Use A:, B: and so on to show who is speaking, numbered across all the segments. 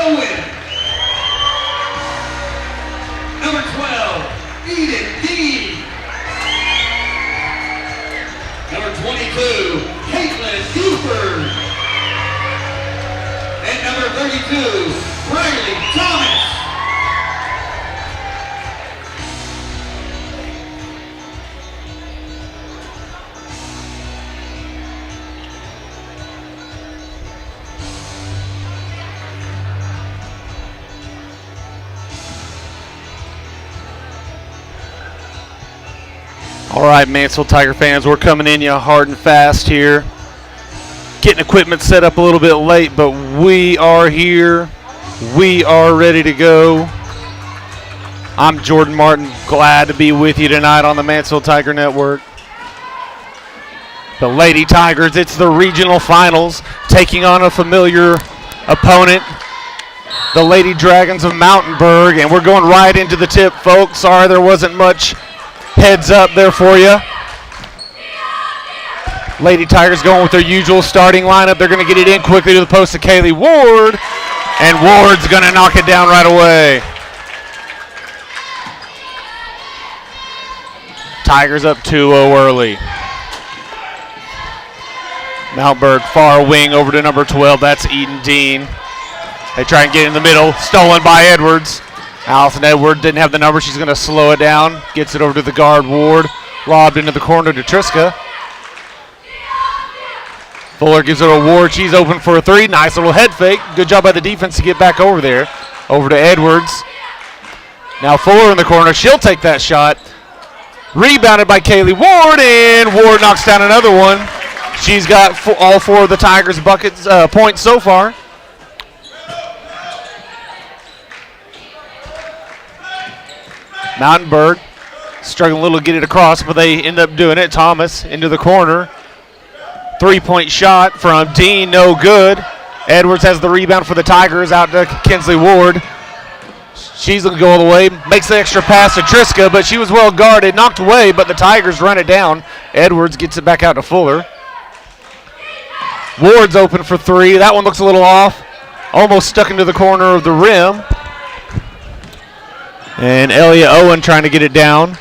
A: Owen. Number 12, Eden D. Number 22, Caitlin Buford. And number 32, Riley Thomas.
B: All right, Mansfield Tiger fans, we're coming in you hard and fast here. Getting equipment set up a little bit late, but we are here. We are ready to go. I'm Jordan Martin, glad to be with you tonight on the Mansfield Tiger Network. The Lady Tigers, it's the regional finals, taking on a familiar opponent, the Lady Dragons of Mountainburg, and we're going right into the tip, folks. Sorry there wasn't much heads up there for you. Lady Tigers going with their usual starting lineup. They're going to get it in quickly to the post of Kaylee Ward, and Ward's going to knock it down right away. Tigers up 2-0 early. Mountainburg far wing over to number 12. That's Eden Dean. They try and get in the middle. Stolen by Edwards. Allison Edwards didn't have the number. She's going to slow it down. Gets it over to the guard, Ward. Lobbed into the corner to Triska. Fuller gives it to Ward. She's open for a three. Nice little head fake. Good job by the defense to get back over there. Over to Edwards. Now Fuller in the corner. She'll take that shot. Rebounded by Kaylee Ward, and Ward knocks down another one. She's got all four of the Tigers' buckets points so far. Mountainburg struggling a little to get it across, but they end up doing it. Thomas into the corner. Three-point shot from Dean, no good. Edwards has the rebound for the Tigers out to Kinsley Ward. She's going to go all the way, makes the extra pass to Triska, but she was well guarded, knocked away, but the Tigers run it down. Edwards gets it back out to Fuller. Ward's open for three. That one looks a little off. Almost stuck into the corner of the rim. And Elia Owen trying to get it down.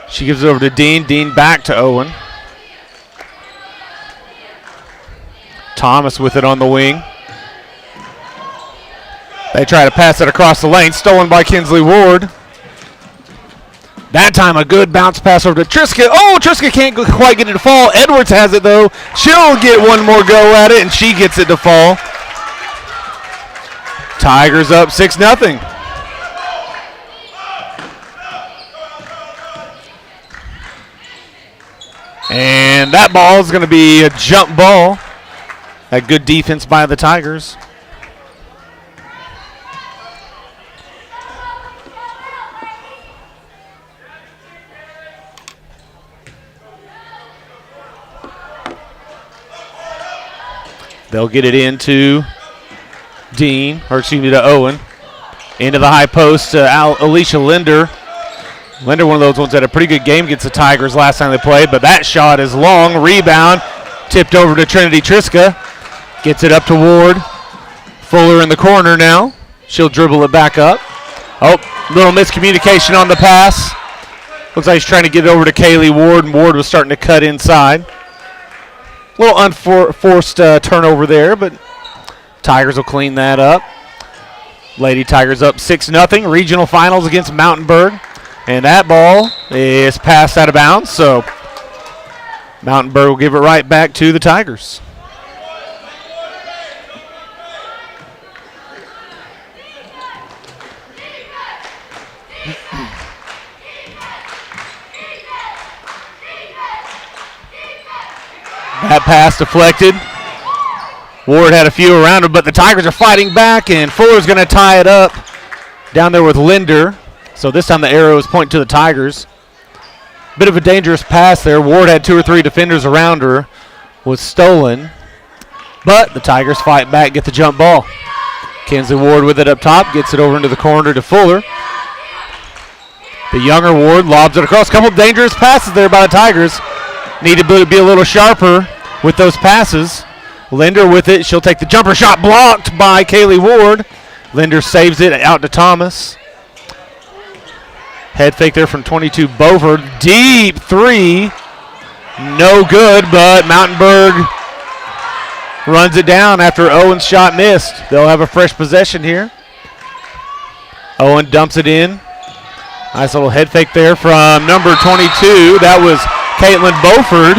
B: She gives it over to Dean. Dean back to Owen. Thomas with it on the wing. They try to pass it across the lane. Stolen by Kinsley Ward. That time a good bounce pass over to Triska. Oh, Triska can't quite get it to fall. Edwards has it, though. She'll get one more go at it, and she gets it to fall. Tigers up 6-0. And that ball is going to be a jump ball. A good defense by the Tigers. They'll get it into Dean, or excuse me, to Owen. Into the high post to Alicia Linder. Linder, one of those ones that had a pretty good game against the Tigers last time they played, but that shot is long. Rebound, tipped over to Trinity Triska. Gets it up to Ward. Fuller in the corner now. She'll dribble it back up. Oh, little miscommunication on the pass. Looks like he's trying to get it over to Kaylee Ward, and Ward was starting to cut inside. Little unforced turnover there, but Tigers will clean that up. Lady Tigers up 6-0. Regional finals against Mountainburg. And that ball is passed out of bounds, so Mountainburg will give it right back to the Tigers. That pass deflected. Ward had a few around him, but the Tigers are fighting back, and Fuller's going to tie it up down there with Linder. So this time the arrow is pointing to the Tigers. Bit of a dangerous pass there. Ward had 2 or 3 defenders around her. Was stolen. But the Tigers fight back, get the jump ball. Kinsley Ward with it up top. Gets it over into the corner to Fuller. The younger Ward lobs it across. A couple of dangerous passes there by the Tigers. Need to be a little sharper with those passes. Linder with it. She'll take the jumper shot, blocked by Kaylee Ward. Linder saves it out to Thomas. Head fake there from 22. Beaufort. Deep three. No good, but Mountainburg runs it down after Owen's shot missed. They'll have a fresh possession here. Owen dumps it in. Nice little head fake there from number 22. That was Caitlin Beaufort.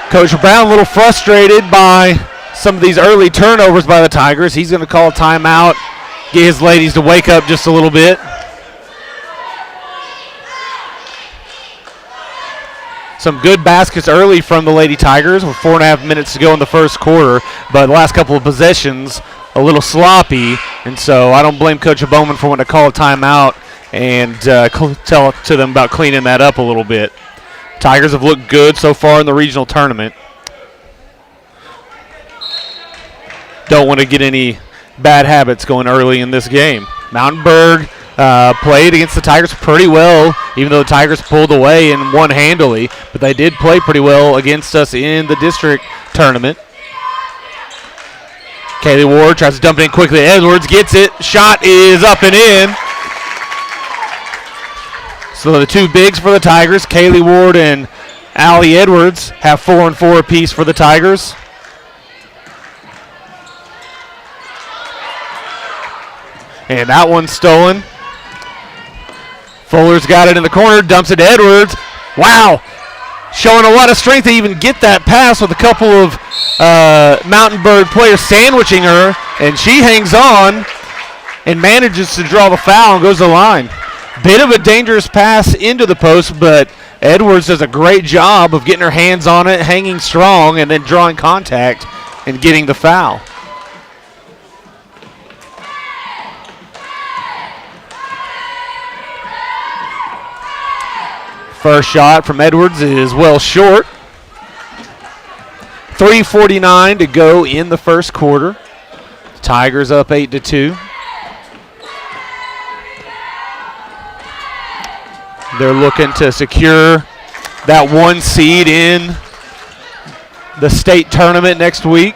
B: Coach Brown a little frustrated by some of these early turnovers by the Tigers. He's going to call a timeout, get his ladies to wake up just a little bit. Some good baskets early from the Lady Tigers with 4.5 minutes to go in the first quarter, but the last couple of possessions a little sloppy, and so I don't blame Coach Bowman for wanting to call a timeout and tell to them about cleaning that up a little bit. Tigers have looked good so far in the regional tournament. Don't want to get any bad habits going early in this game. Mountainburg played against the Tigers pretty well, even though the Tigers pulled away and won handily, but they did play pretty well against us in the district tournament. Kaylee Ward tries to dump it in quickly. Edwards gets it. Shot is up and in. So the two bigs for the Tigers, Kaylee Ward and Allie Edwards, have 4 and 4 apiece for the Tigers. And that one's stolen. Fuller's got it in the corner, dumps it to Edwards. Wow. Showing a lot of strength to even get that pass with a couple of Mountainburg players sandwiching her, and she hangs on and manages to draw the foul and goes to the line. Bit of a dangerous pass into the post, but Edwards does a great job of getting her hands on it, hanging strong, and then drawing contact and getting the foul. First shot from Edwards is well short. 3:49 to go in the first quarter. Tigers up 8-2. They're looking to secure that 1 seed in the state tournament next week.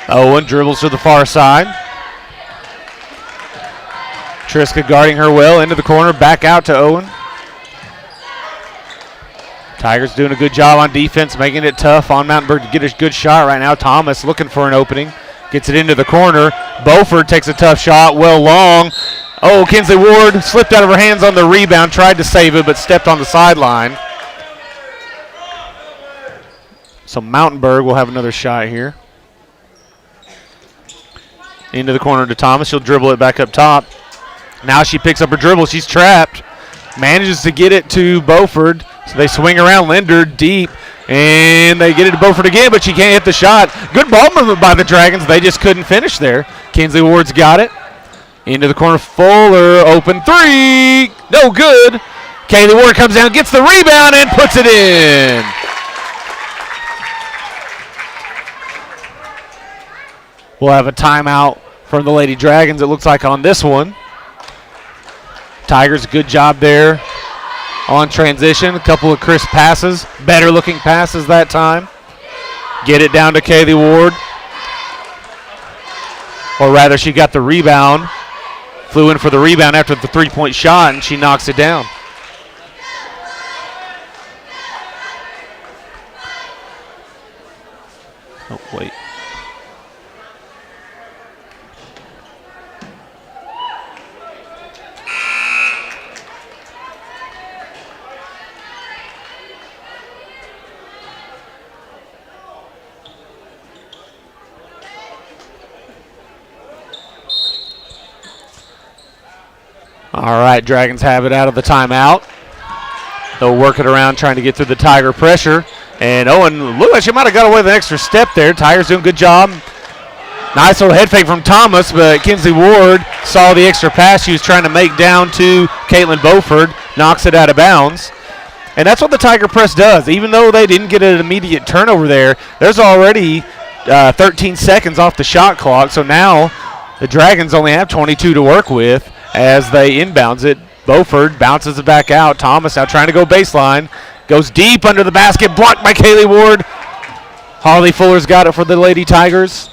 B: Owen dribbles to the far side. Triska guarding her well into the corner, back out to Owen. Tigers doing a good job on defense, making it tough on Mountainburg to get a good shot right now. Thomas looking for an opening, gets it into the corner. Beaufort takes a tough shot, well long. Oh, Kinsley Ward slipped out of her hands on the rebound, tried to save it, but stepped on the sideline. So Mountainburg will have another shot here. Into the corner to Thomas. She'll dribble it back up top. Now she picks up her dribble. She's trapped. Manages to get it to Beaufort. So they swing around Linder deep, and they get it to Beaufort again, but she can't hit the shot. Good ball movement by the Dragons. They just couldn't finish there. Kinsley Ward's got it. Into the corner. Fuller, open three. No good. Kaylee Ward comes down, gets the rebound, and puts it in. We'll have a timeout from the Lady Dragons, it looks like, on this one. Tigers, good job there on transition. A couple of crisp passes, better looking passes that time. Get it down to Kaylee Ward. Or rather, she got the rebound. Flew in for the rebound after the three-point shot, and she knocks it down. Oh, wait. All right, Dragons have it out of the timeout. They'll work it around trying to get through the Tiger pressure. And Owen looked like she might have got away with an extra step there. Tigers doing a good job. Nice little head fake from Thomas, but Kinsley Ward saw the extra pass she was trying to make down to Caitlin Beaufort, knocks it out of bounds. And that's what the Tiger press does. Even though they didn't get an immediate turnover there, there's already 13 seconds off the shot clock. So now the Dragons only have 22 to work with as they inbounds it. Beaufort bounces it back out. Thomas now trying to go baseline. Goes deep under the basket, blocked by Kaylee Ward. Harley Fuller's got it for the Lady Tigers.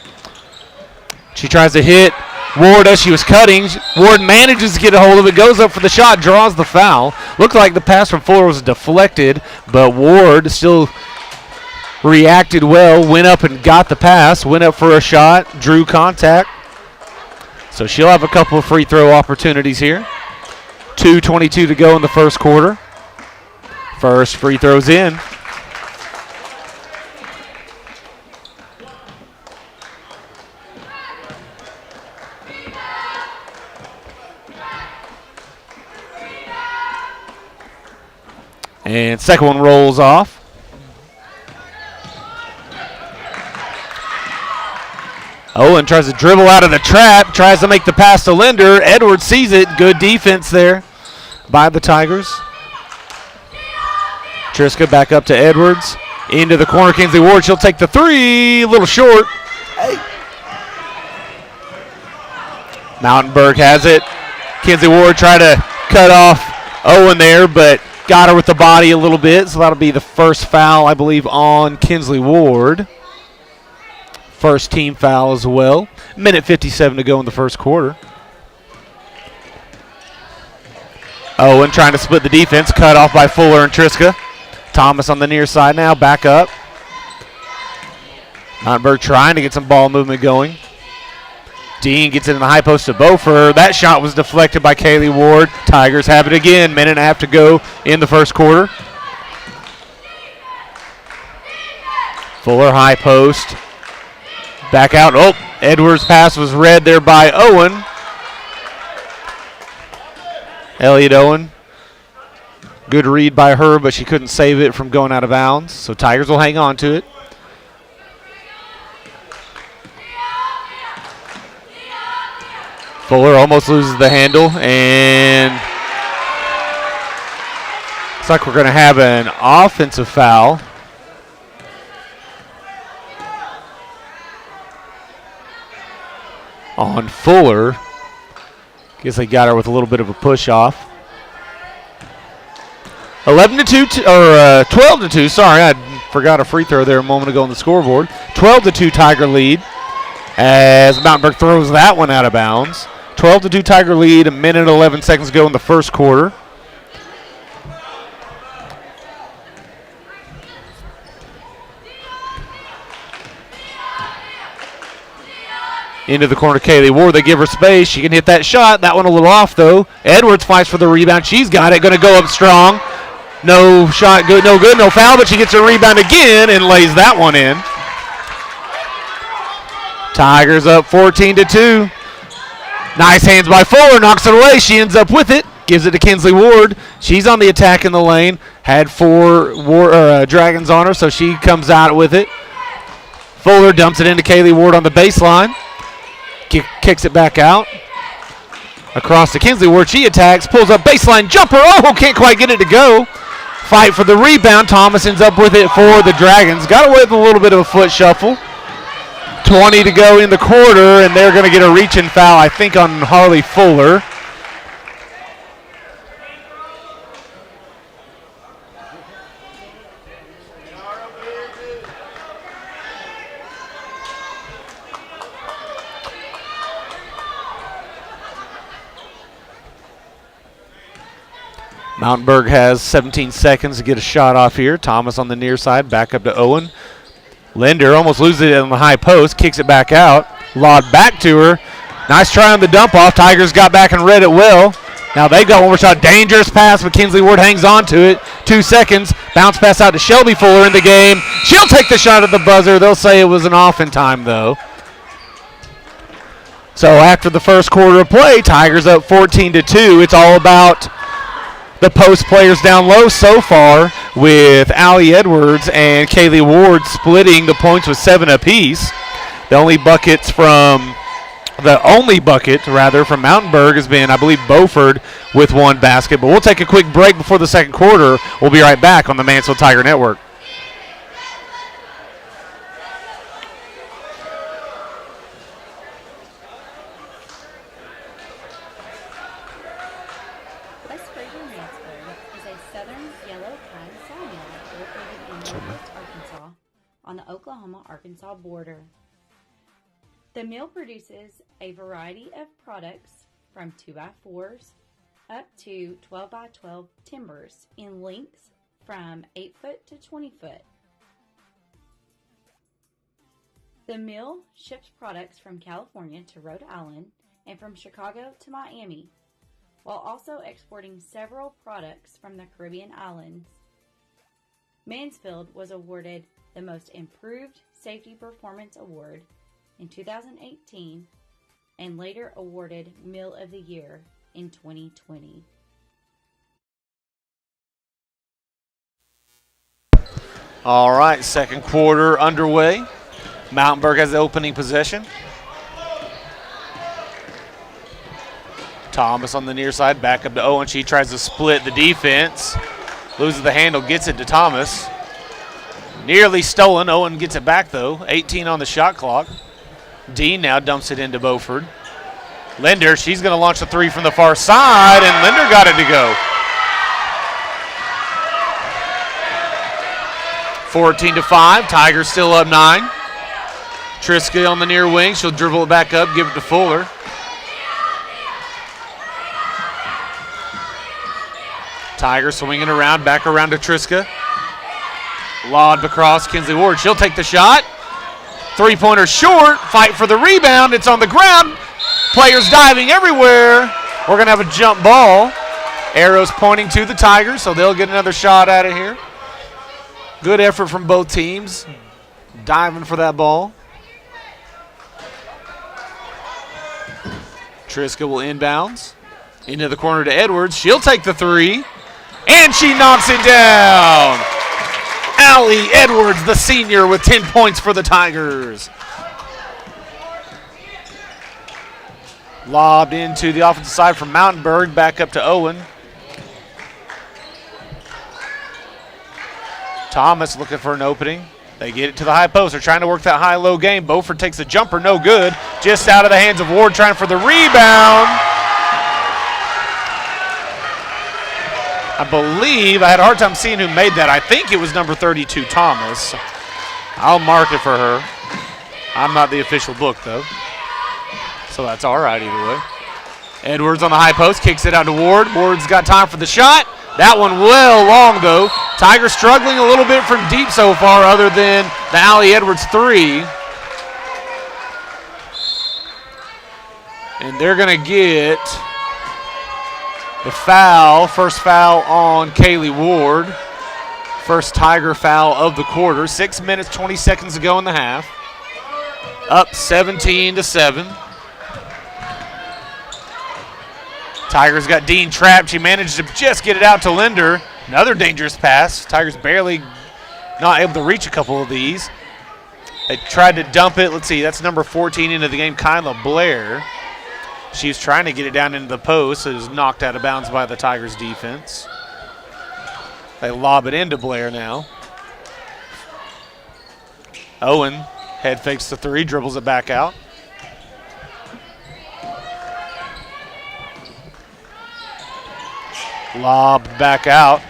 B: She tries to hit Ward as she was cutting. Ward manages to get a hold of it, goes up for the shot, draws the foul. Looked like the pass from Fuller was deflected, but Ward still reacted well, went up and got the pass, went up for a shot, drew contact. So she'll have a couple of free throw opportunities here. 2:22 to go in the first quarter. First free throw's in. And second one rolls off. Owen tries to dribble out of the trap, tries to make the pass to Linder. Edwards sees it. Good defense there by the Tigers. Triska back up to Edwards. Into the corner, Kinsley Ward. She'll take the three. A little short. Hey. Mountainburg has it. Kinsley Ward tried to cut off Owen there, but got her with the body a little bit. So that'll be the first foul, I believe, on Kinsley Ward. First team foul as well. Minute 57 to go in the first quarter. Owen trying to split the defense. Cut off by Fuller and Triska. Thomas on the near side now. Back up. Mountainburg trying to get some ball movement going. Dean gets it in the high post to Beaufort. That shot was deflected by Kaylee Ward. Tigers have it again. Minute and a half to go in the first quarter. Fuller high post. Back out. Oh, Edwards' pass was read there by Owen. Elliot Owen. Good read by her, but she couldn't save it from going out of bounds. So Tigers will hang on to it. Fuller almost loses the handle, and looks like we're going to have an offensive foul. On Fuller. Guess they got her with a little bit of a push off. 11-2 or 12-2. Sorry, I forgot a free throw there a moment ago on the scoreboard. 12-2 Tiger lead as Mountainburg throws that one out of bounds. 12-2 Tiger lead. A minute and 11 seconds to go in the first quarter. Into the corner, Kaylee Ward. They give her space. She can hit that shot. That one a little off, though. Edwards fights for the rebound. She's got it. Going to go up strong. No shot. Good. No good. No foul, but she gets a rebound again and lays that one in. Tigers up 14-2. Nice hands by Fuller. Knocks it away. She ends up with it. Gives it to Kinsley Ward. She's on the attack in the lane. Had four Dragons on her, so she comes out with it. Fuller dumps it into Kaylee Ward on the baseline. Kicks it back out. Across to Kinsley Ward. She attacks. Pulls up baseline jumper. Oh, can't quite get it to go. Fight for the rebound. Thomas ends up with it for the Dragons. Got away with a little bit of a foot shuffle. 20 to go in the quarter, and they're going to get a reach-in foul, I think, on Harley Fuller. Mountainburg has 17 seconds to get a shot off here. Thomas on the near side, back up to Owen. Linder almost loses it on the high post, kicks it back out. Lobbed back to her. Nice try on the dump off. Tigers got back and read it well. Now they've got one more shot. Dangerous pass, but Kinsley Ward hangs on to it. 2 seconds. Bounce pass out to Shelby Fuller in the game. She'll take the shot at the buzzer. They'll say it was an off in time, though. So after the first quarter of play, Tigers up 14-2. It's all about the post players down low so far, with Allie Edwards and Kaylee Ward splitting the points with 7 apiece. The only bucket from Mountainburg has been, I believe, Beaufort with 1 basket. But we'll take a quick break before the second quarter. We'll be right back on the Mansfield Tiger Network.
C: West Fraser Mansfield is a southern yellow pine sawmill Arkansas, on the Oklahoma-Arkansas border. The mill produces a variety of products from 2x4s up to 12x12 timbers in lengths from 8 foot to 20 foot. The mill ships products from California to Rhode Island and from Chicago to Miami, while also exporting several products from the Caribbean islands. Mansfield was awarded the Most Improved Safety Performance Award in 2018 and later awarded Mill of the Year in 2020.
B: All right, second quarter underway. Mountainburg has the opening possession. Thomas on the near side, back up to Owen. She tries to split the defense. Loses the handle, gets it to Thomas. Nearly stolen. Owen gets it back, though. 18 on the shot clock. Dean now dumps it into Beaufort. Linder, she's going to launch a three from the far side, and Linder got it to go. 14-5. Tigers still up 9. Triska on the near wing. She'll dribble it back up, give it to Fuller. Tigers swinging around, back around to Triska. Lobbed across Kinsley Ward. She'll take the shot. Three-pointer short. Fight for the rebound. It's on the ground. Players diving everywhere. We're going to have a jump ball. Arrows pointing to the Tigers, so they'll get another shot out of here. Good effort from both teams. Diving for that ball. Triska will inbounds. Into the corner to Edwards. She'll take the three. And she knocks it down. Allie Edwards, the senior, with 10 points for the Tigers. Lobbed into the offensive side from Mountainburg, back up to Owen. Thomas looking for an opening. They get it to the high post. They're trying to work that high-low game. Beaufort takes a jumper, no good. Just out of the hands of Ward, trying for the rebound. I believe, I had a hard time seeing who made that. I think it was number 32, Thomas. I'll mark it for her. I'm not the official book, though. So that's all right either way. Edwards on the high post, kicks it out to Ward. Ward's got time for the shot. That one well long, though. Tigers struggling a little bit from deep so far, other than the Allie Edwards three. And they're going to get the foul, first foul on Kaylee Ward. First Tiger foul of the quarter. 6 minutes, 20 seconds to go in the half. Up 17-7. Tigers got Dean trapped. She managed to just get it out to Linder. Another dangerous pass. Tigers barely not able to reach a couple of these. They tried to dump it. Let's see, that's number 14 into the game, Kyla Blair. She was trying to get it down into the post. It was knocked out of bounds by the Tigers defense. They lob it into Blair now. Owen head fakes the three, dribbles it back out. Lob back out.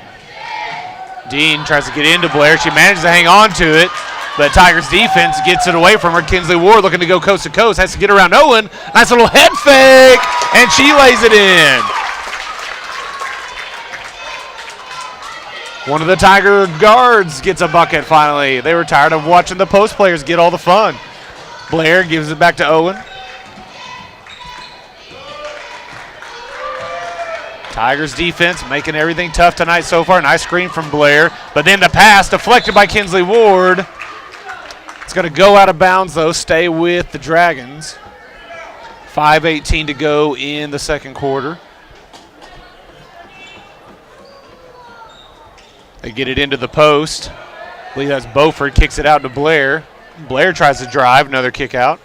B: Dean tries to get into Blair. She manages to hang on to it, but Tigers defense gets it away from her. Kinsley Ward looking to go coast to coast. Has to get around Owen. Nice little head fake, and she lays it in. One of the Tiger guards gets a bucket finally. They were tired of watching the post players get all the fun. Blair gives it back to Owen. Tigers defense making everything tough tonight so far. Nice screen from Blair. But then the pass deflected by Kinsley Ward. It's going to go out of bounds, though. Stay with the Dragons. 5:18 to go in the second quarter. They get it into the post. I believe that's Beaufort. Kicks it out to Blair. Blair tries to drive. Another kick out.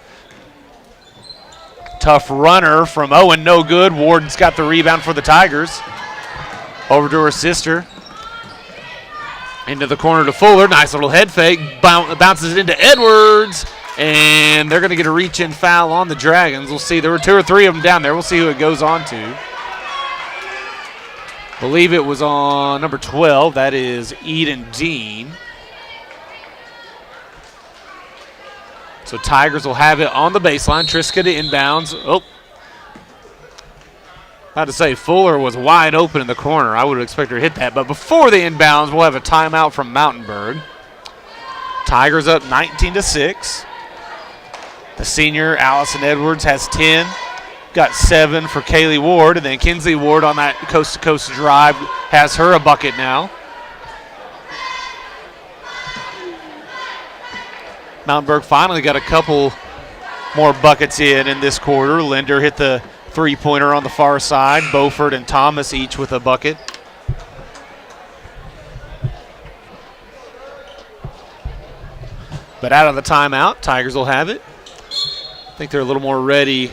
B: Tough runner from Owen, no good. Ward's got the rebound for the Tigers. Over to her sister. Into the corner to Fuller. Nice little head fake. Bounces it into Edwards. And they're going to get a reach-in foul on the Dragons. We'll see. There were 2 or 3 of them down there. We'll see who it goes on to. Believe it was on number 12. That is Eden Dean. So Tigers will have it on the baseline. Triska to inbounds. Oh. About to say, Fuller was wide open in the corner. I would expect her to hit that. But before the inbounds, we'll have a timeout from Mountainburg. Tigers up 19-6. The senior, Allison Edwards, has 10. Got 7 for Kaylee Ward. And then Kinsley Ward on that coast-to-coast drive has her a bucket now. Mountainburg finally got a couple more buckets in this quarter. Linder hit the three-pointer on the far side. Beaufort and Thomas each with a bucket. But out of the timeout, Tigers will have it. I think they're a little more ready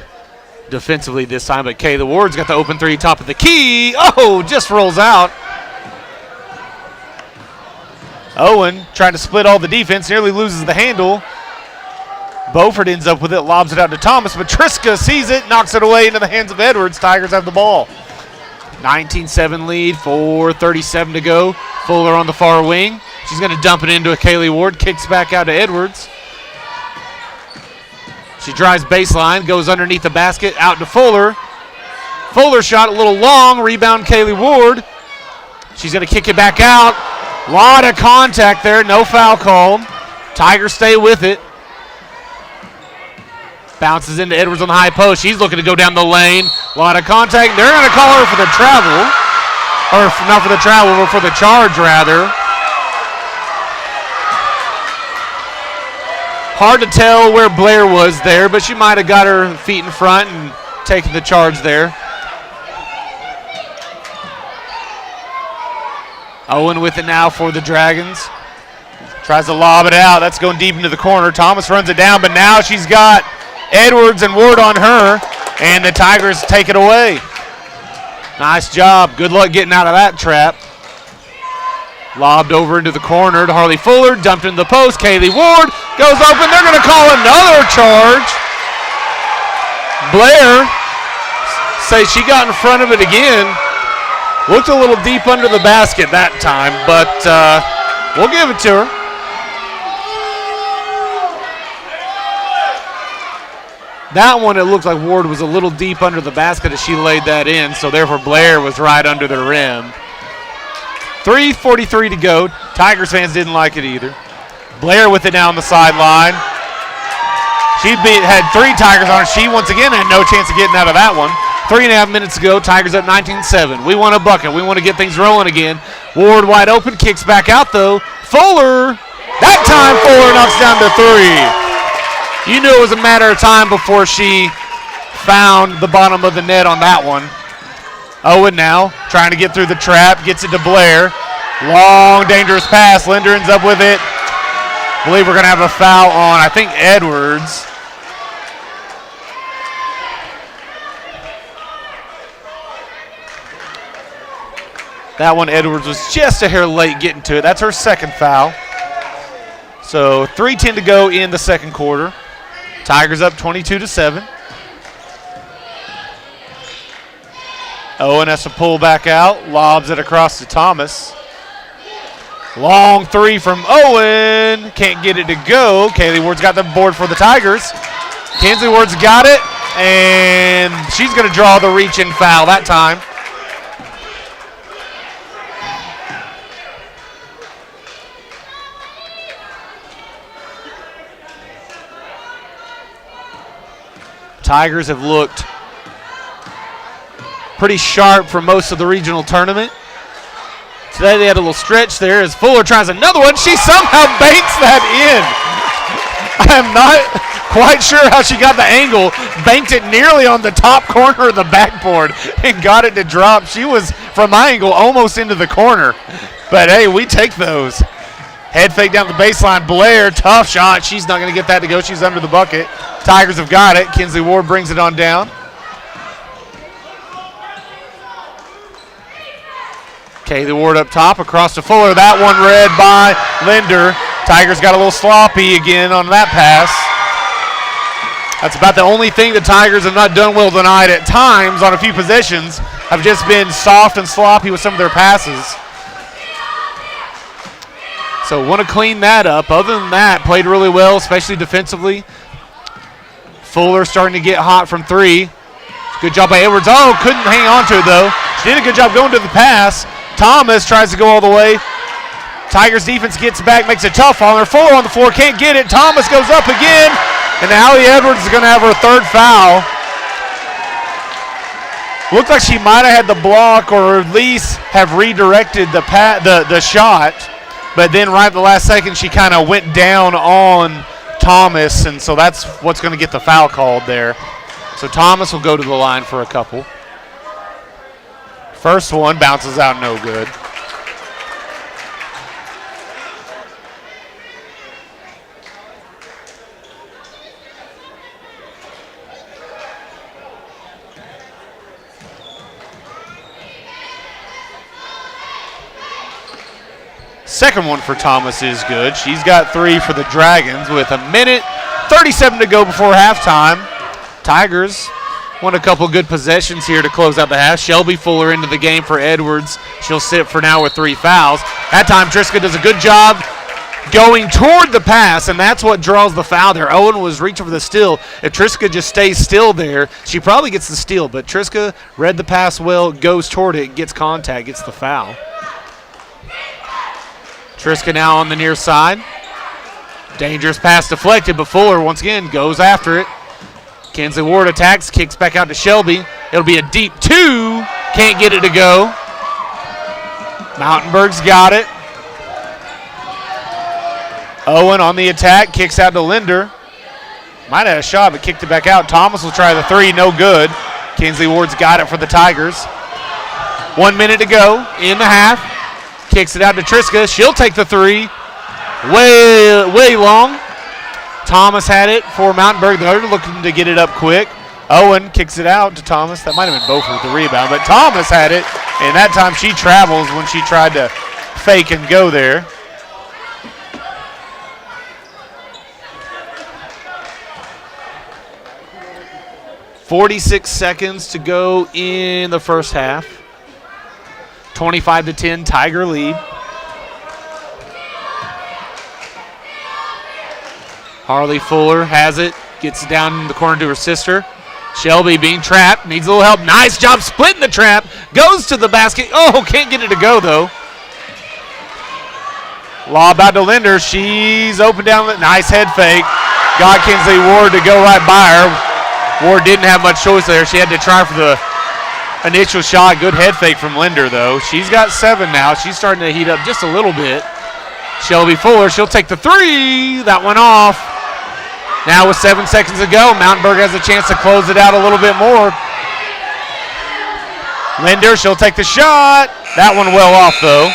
B: defensively this time, but Kayla Ward's got the open three, top of the key. Oh, just rolls out. Owen trying to split all the defense, nearly loses the handle. Beaufort ends up with it, lobs it out to Thomas, but Triska sees it, knocks it away into the hands of Edwards. Tigers have the ball. 19-7 lead, 4:37 to go. Fuller on the far wing. She's going to dump it into a Kaylee Ward, kicks back out to Edwards. She drives baseline, goes underneath the basket, out to Fuller. Fuller shot a little long, rebound Kaylee Ward. She's going to kick it back out. Lot of contact there, no foul called. Tigers stay with it. Bounces into Edwards on the high post. She's looking to go down the lane. A lot of contact. They're going to call her for the travel. Or not for the travel, but for the charge, rather. Hard to tell where Blair was there, but she might have got her feet in front and taken the charge there. Owen with it now for the Dragons. Tries to lob it out. That's going deep into the corner. Thomas runs it down, but now she's got Edwards and Ward on her, and the Tigers take it away. Nice job. Good luck getting out of that trap. Lobbed over into the corner to Harley Fuller. Dumped in the post. Kaylee Ward goes open. They're going to call another charge. Blair says she got in front of it again. Looked a little deep under the basket that time, but we'll give it to her. That one, it looked like Ward was a little deep under the basket as she laid that in, so therefore Blair was right under the rim. 3:43 to go. Tigers fans didn't like it either. Blair with it now on the sideline. She had 3 Tigers on her. She, once again, had no chance of getting out of that one. 3.5 minutes to go. Tigers up 19-7. We want a bucket. We want to get things rolling again. Ward wide open. Kicks back out, though. Fuller. That time, Fuller knocks down to 3. You knew it was a matter of time before she found the bottom of the net on that one. Owen now trying to get through the trap. Gets it to Blair. Long, dangerous pass. Linder ends up with it. I believe we're going to have a foul on, I think, Edwards. That one, Edwards was just a hair late getting to it. That's her second foul. So 3:10 to go in the second quarter. Tigers up 22-7. Owen has to pull back out. Lobs it across to Thomas. Long three from Owen. Can't get it to go. Kaylee Ward's got the board for the Tigers. Kinsley Ward's got it. And she's going to draw the reach-in foul that time. Tigers have looked pretty sharp for most of the regional tournament. Today they had a little stretch there as Fuller tries another one. She somehow banks that in. I am not quite sure how she got the angle. Banked it nearly on the top corner of the backboard and got it to drop. She was, from my angle, almost into the corner. But, hey, we take those. Head fake down the baseline. Blair, tough shot. She's not going to get that to go. She's under the bucket. Tigers have got it. Kinsley Ward brings it on down. Kaylee Ward up top, across to Fuller. That one read by Linder. Tigers got a little sloppy again on that pass. That's about the only thing the Tigers have not done well tonight. At times, on a few possessions, have just been soft and sloppy with some of their passes. So want to clean that up. Other than that, played really well, especially defensively. Fuller starting to get hot from three. Good job by Edwards. Oh, couldn't hang on to it, though. She did a good job going to the pass. Thomas tries to go all the way. Tigers defense gets back, makes it tough on her. Fuller on the floor, can't get it. Thomas goes up again, and Allie Edwards is going to have her third foul. Looked like she might have had the block or at least have redirected the shot, but then right at the last second she kind of went down on Thomas, and so that's what's going to get the foul called there. So Thomas will go to the line for a couple. First one bounces out, no good. Second one for Thomas is good. She's got three for the Dragons with a minute 37 to go before halftime. Tigers won a couple good possessions here to close out the half. Shelby Fuller into the game for Edwards. She'll sit for now with 3 fouls. That time Triska does a good job going toward the pass, and that's what draws the foul there. Owen was reaching for the steal. If Triska just stays still there, she probably gets the steal, but Triska read the pass well, goes toward it, gets contact, gets the foul. Triska now on the near side. Dangerous pass deflected, but Fuller once again goes after it. Kinsley Ward attacks, kicks back out to Shelby. It'll be a deep 2. Can't get it to go. Mountainburg's got it. Owen on the attack, kicks out to Linder. Might have had a shot, but kicked it back out. Thomas will try the 3, no good. Kinsley Ward's got it for the Tigers. 1 minute to go in the half. Kicks it out to Triska. She'll take the 3. Way long. Thomas had it for Mountainburg. They're looking to get it up quick. Owen kicks it out to Thomas. That might have been Beaufort with the rebound, but Thomas had it, and that time she travels when she tried to fake and go there. .46 seconds to go in the first half. 25-10 Tiger lead. Harley Fuller has it, gets it down in the corner to her sister. Shelby being trapped, needs a little help. Nice job splitting the trap. Goes to the basket. Oh, can't get it to go though. Lob out to Linder. She's open down. Nice head fake. Got Kinsley Ward to go right by her. Ward didn't have much choice there. She had to try for the initial shot. Good head fake from Linder, though. She's got 7 now. She's starting to heat up just a little bit. Shelby Fuller, she'll take the 3. That went off. Now with 7 seconds to go, Mountainburg has a chance to close it out a little bit more. Linder, she'll take the shot. That one well off, though.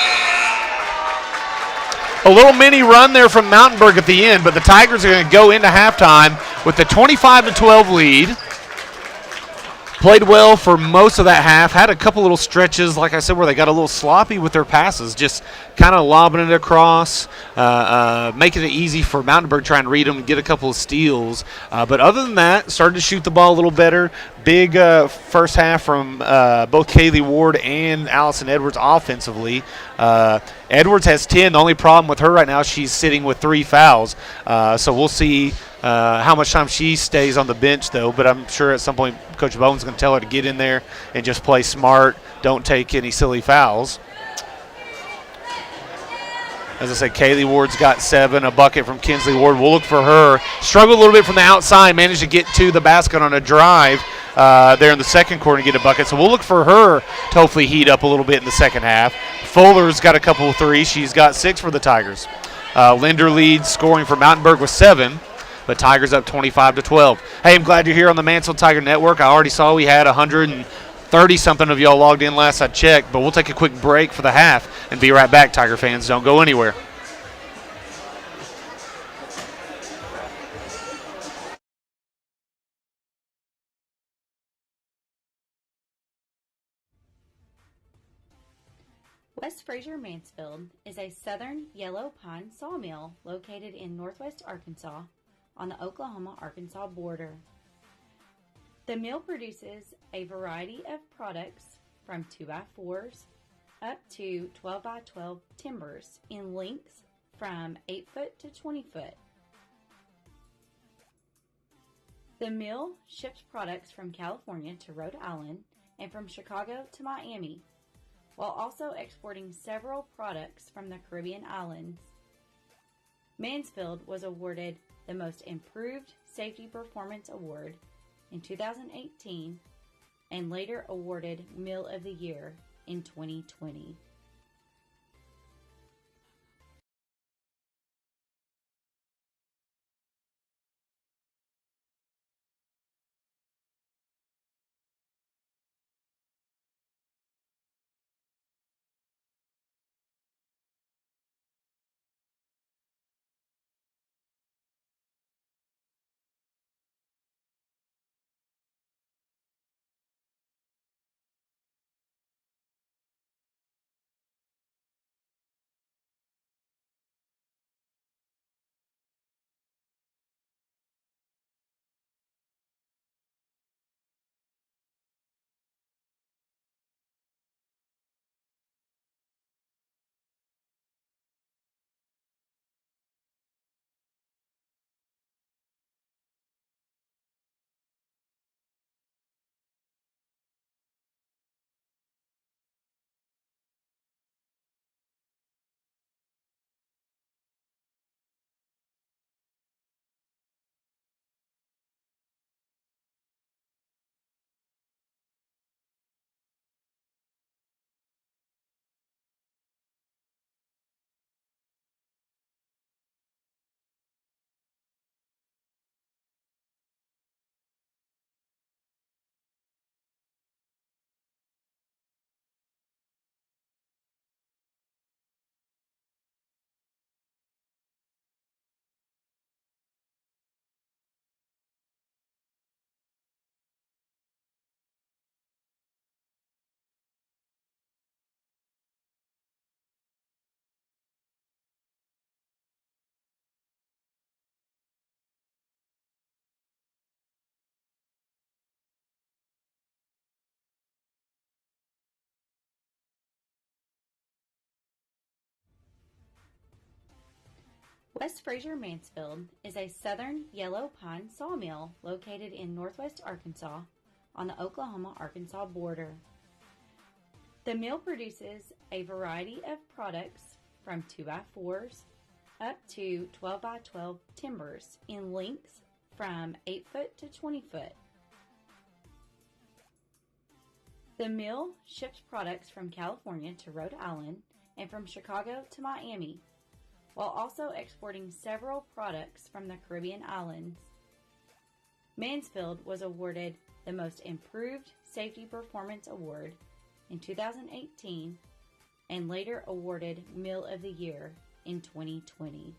B: A little mini run there from Mountainburg at the end, but the Tigers are going to go into halftime with the 25-12 lead. Played well for most of that half. Had a couple little stretches, like I said, where they got a little sloppy with their passes, just kind of lobbing it across, making it easy for Mountainburg trying to read them and get a couple of steals. But other than that, started to shoot the ball a little better. Big first half from both Kaylee Ward and Allison Edwards offensively. Edwards has 10. The only problem with her right now, she's sitting with 3 fouls. So we'll see how much time she stays on the bench, though. But I'm sure at some point Coach Bowen's going to tell her to get in there and just play smart. Don't take any silly fouls. As I said, Kaylee Ward's got 7, a bucket from Kinsley Ward. We'll look for her. Struggled a little bit from the outside, managed to get to the basket on a drive there in the second quarter and get a bucket. So we'll look for her to hopefully heat up a little bit in the second half. Fuller's got a couple of 3s. She's got 6 for the Tigers. Linder leads scoring for Mountainburg with 7. But Tigers up 25-12. Hey, I'm glad you're here on the Mansfield Tiger Network. I already saw we had 130-something of y'all logged in last I checked, but we'll take a quick break for the half and be right back, Tiger fans. Don't go anywhere.
C: West Fraser Mansfield is a southern yellow pine sawmill located in northwest Arkansas on the Oklahoma-Arkansas border. The mill produces a variety of products from 2x4s up to 12x12 timbers in lengths from 8 foot to 20 foot. The mill ships products from California to Rhode Island and from Chicago to Miami, while also exporting several products from the Caribbean islands. Mansfield was awarded the Most Improved Safety Performance Award in 2018 and later awarded Mill of the Year in 2020. West Fraser Mansfield is a southern yellow pine sawmill located in northwest Arkansas on the Oklahoma-Arkansas border. The mill produces a variety of products from 2x4s up to 12x12 timbers in lengths from 8 foot to 20 foot. The mill ships products from California to Rhode Island and from Chicago to Miami, while also exporting several products from the Caribbean islands. Mansfield was awarded the Most Improved Safety Performance Award in 2018 and later awarded Mill of the Year in 2020.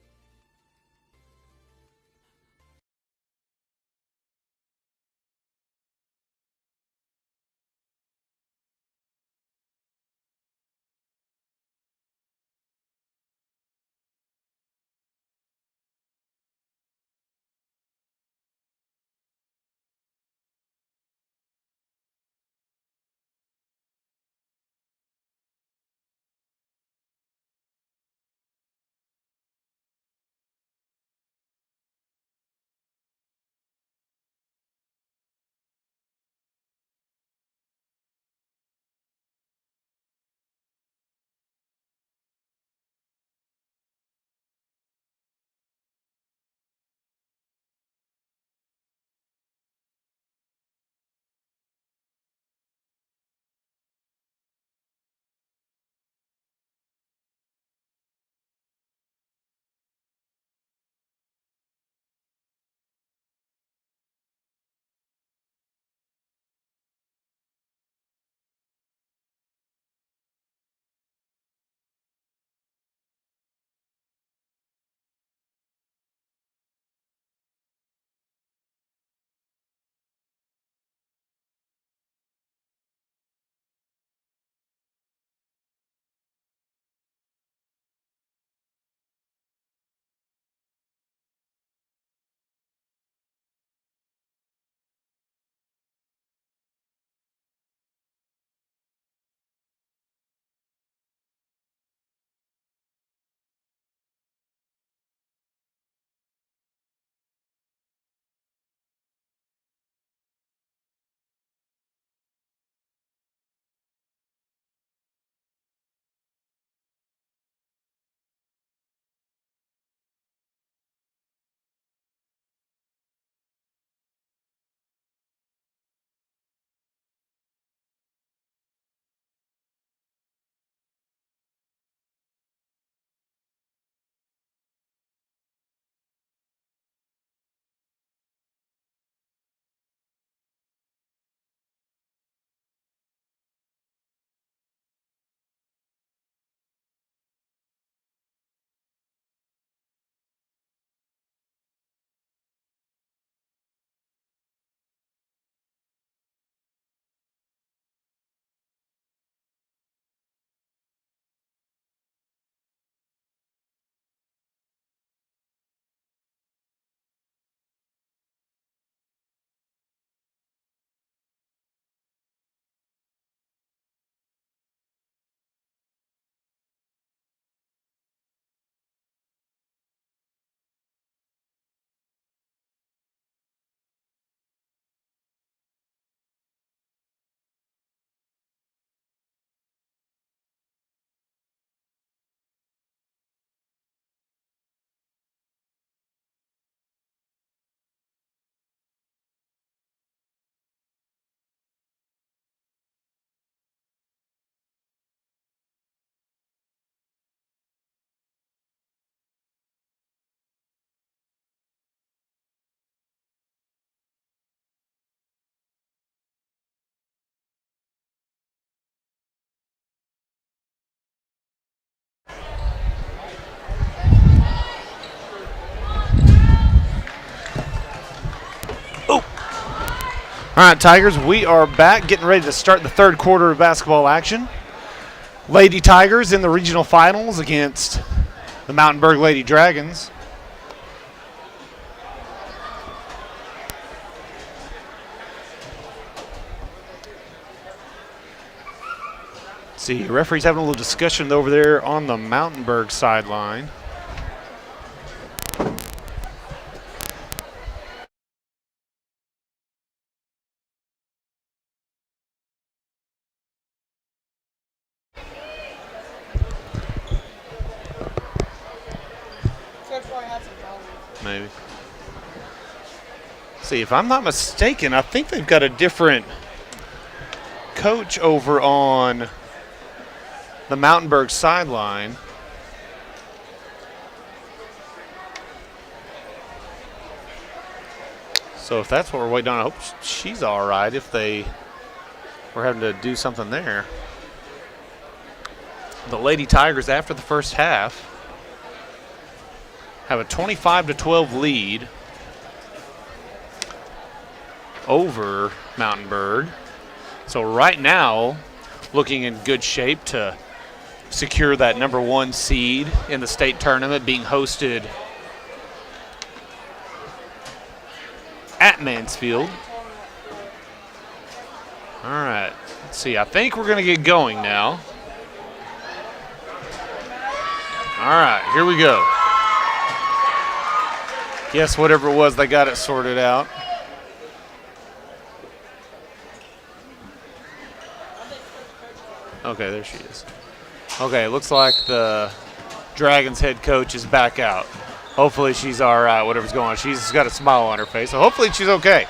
B: All right, Tigers, we are back getting ready to start the third quarter of basketball action. Lady Tigers in the regional finals against the Mountainburg Lady Dragons. See, referee's having a little discussion over there on the Mountainburg sideline. Maybe. See, if I'm not mistaken, I think they've got a different coach over on the Mountainburg sideline. So if that's what we're waiting on, I hope she's all right if they were having to do something there. The Lady Tigers, after the first half, have a 25-12 lead over Mountainburg. So right now, looking in good shape to secure that number 1 seed in the state tournament, being hosted at Mansfield. All right, let's see. I think we're going to get going now. All right, here we go. Yes, whatever it was, they got it sorted out. Okay, there she is. Okay, looks like the Dragons head coach is back out. Hopefully she's all right, whatever's going on. She's got a smile on her face, so hopefully she's okay.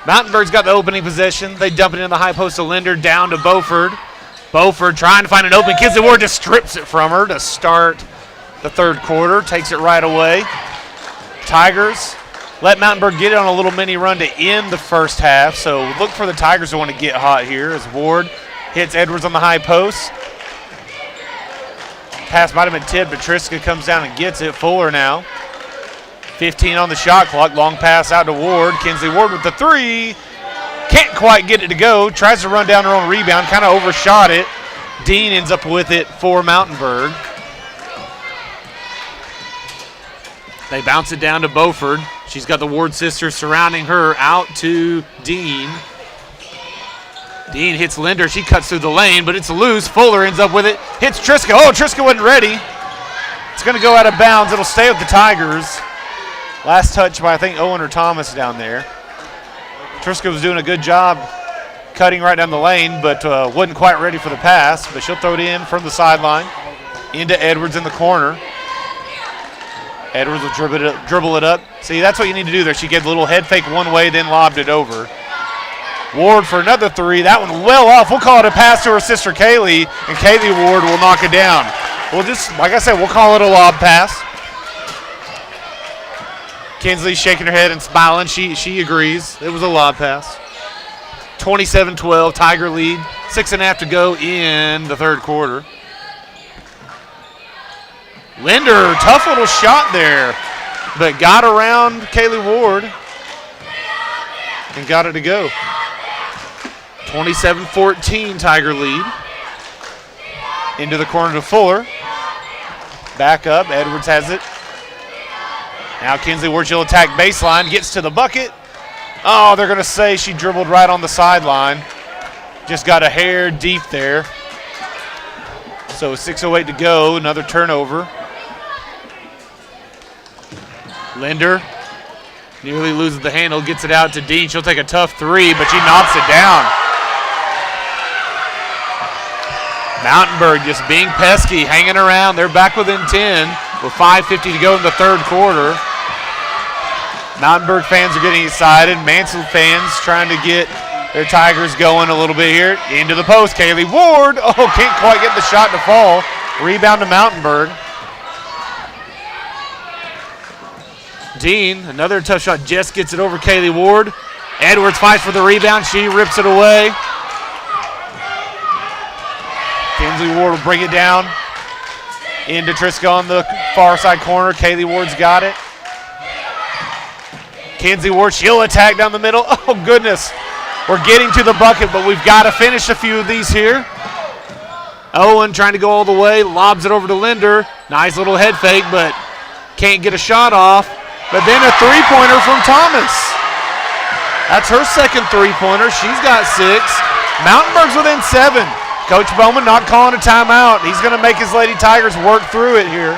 B: Mountainburg's got the opening possession. They dump it in the high post to Linder, down to Beaufort. Beaufort trying to find an open. Kinsley Ward just strips it from her to start the third quarter, takes it right away. Tigers let Mountainburg get it on a little mini run to end the first half, so look for the Tigers to want to get hot here as Ward hits Edwards on the high post. Pass might have been tipped, but Triska comes down and gets it. Fuller now. 15 on the shot clock. Long pass out to Ward. Kinsley Ward with the 3. Can't quite get it to go. Tries to run down her own rebound. Kind of overshot it. Dean ends up with it for Mountainburg. They bounce it down to Beaufort. She's got the Ward sisters surrounding her. Out to Dean. Dean hits Linder. She cuts through the lane, but it's loose. Fuller ends up with it. Hits Triska. Oh, Triska wasn't ready. It's going to go out of bounds. It'll stay with the Tigers. Last touch by, I think, Owen or Thomas down there. Triska was doing a good job cutting right down the lane, but wasn't quite ready for the pass. But she'll throw it in from the sideline into Edwards in the corner. Edwards will dribble it up. See, that's what you need to do there. She gave a little head fake one way, then lobbed it over. Ward for another 3. That one well off. We'll call it a pass to her sister Kaylee, and Kaylee Ward will knock it down. We'll just, like I said, we'll call it a lob pass. Kinsley shaking her head and smiling. She agrees. It was a lob pass. 27-12, Tiger lead. 6.5 to go in the third quarter. Linder, tough little shot there, but got around Kaylee Ward and got it to go. 27-14, Tiger lead. Into the corner to Fuller. Back up, Edwards has it. Now Kinsley Ward, she'll attack baseline, gets to the bucket. Oh, they're going to say she dribbled right on the sideline. Just got a hair deep there. So 6:08 to go, another turnover. Linder nearly loses the handle, gets it out to Dean. She'll take a tough 3, but she knocks it down. Mountainburg just being pesky, hanging around. They're back within 10 with 5:50 to go in the third quarter. Mountainburg fans are getting excited. Mansfield fans trying to get their Tigers going a little bit here. Into the post, Kaylee Ward. Oh, can't quite get the shot to fall. Rebound to Mountainburg. Dean, another tough shot. Jess gets it over Kaylee Ward. Edwards fights for the rebound. She rips it away. Kinsley Ward will bring it down into Triska on the far side corner. Kaylee Ward's got it. Kinsley Ward, she'll attack down the middle. Oh, goodness. We're getting to the bucket, but we've got to finish a few of these here. Owen trying to go all the way, lobs it over to Linder. Nice little head fake, but can't get a shot off. But then a three-pointer from Thomas. That's her second three-pointer. She's got 6. Mountainburg's within 7. Coach Bowman not calling a timeout. He's going to make his Lady Tigers work through it here.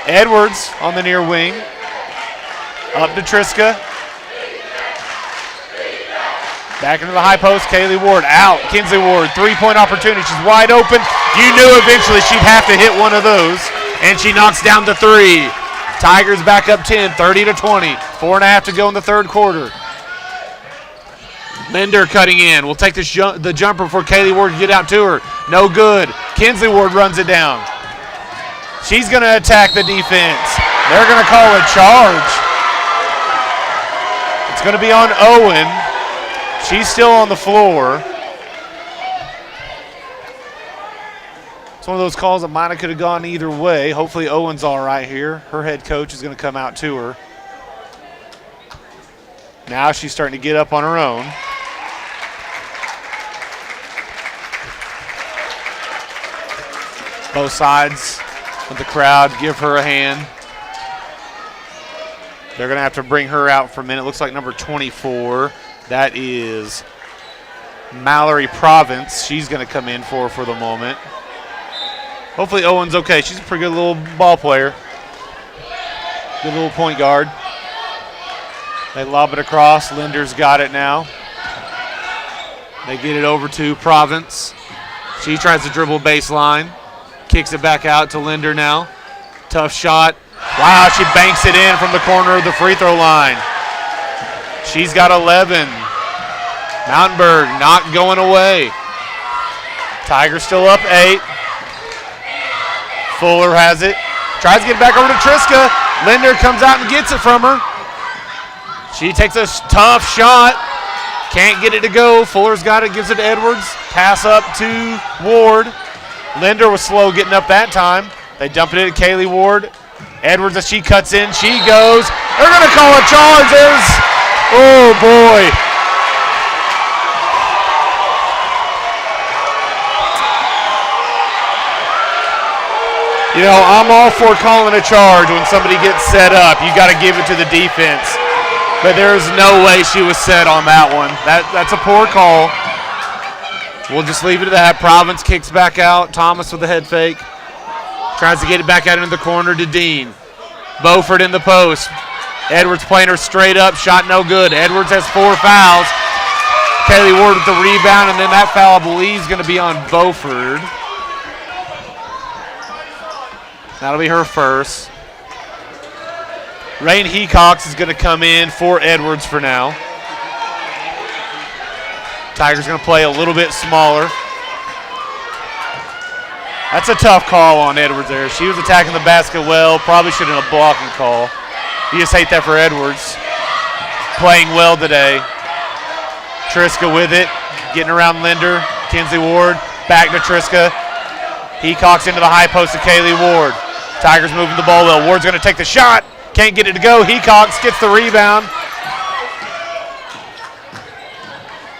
B: Edwards on the near wing. Up to Triska. Back into the high post, Kaylee Ward out. Kinsley Ward, three-point opportunity. She's wide open. You knew eventually she'd have to hit one of those, and she knocks down the 3. Tigers back up 10, 30-20. 4.5 to go in the third quarter. Linder cutting in. We'll take the jumper for Kaylee Ward to get out to her. No good. Kinsley Ward runs it down. She's going to attack the defense. They're going to call a charge. It's going to be on Owen. She's still on the floor. It's one of those calls that might have could have gone either way. Hopefully Owen's all right here. Her head coach is going to come out to her. Now she's starting to get up on her own. Both sides of the crowd give her a hand. They're going to have to bring her out for a minute. Looks like number 24. That is Mallory Province. She's going to come in for the moment. Hopefully Owen's okay. She's a pretty good little ball player. Good little point guard. They lob it across. Linder's got it now. They get it over to Province. She tries to dribble baseline. Kicks it back out to Linder now. Tough shot. Wow, she banks it in from the corner of the free throw line. She's got 11. Mountainburg not going away. Tigers still up 8. Fuller has it. Tries to get it back over to Triska. Linder comes out and gets it from her. She takes a tough shot. Can't get it to go. Fuller's got it, gives it to Edwards. Pass up to Ward. Linder was slow getting up that time. They dump it to Kaylee Ward. Edwards, as she cuts in, she goes. They're going to call a charge. Oh, boy. You know, I'm all for calling a charge when somebody gets set up. You got to give it to the defense. But there's no way she was set on that one. That's a poor call. We'll just leave it at that. Province kicks back out. Thomas with the head fake. Tries to get it back out into the corner to Dean. Beaufort in the post. Edwards playing her straight up. Shot no good. Edwards has 4 fouls. Kaylee Ward with the rebound, and then that foul, I believe, is going to be on Beaufort. That'll be her first. Rain Hecox is going to come in for Edwards for now. Tigers going to play a little bit smaller. That's a tough call on Edwards there. She was attacking the basket well. Probably should have been a blocking call. You just hate that for Edwards. Playing well today. Triska with it. Getting around Linder. Kinsley Ward. Back to Triska. Hecox into the high post to Kaylee Ward. Tigers moving the ball well. Ward's going to take the shot. Can't get it to go. Hecox gets the rebound.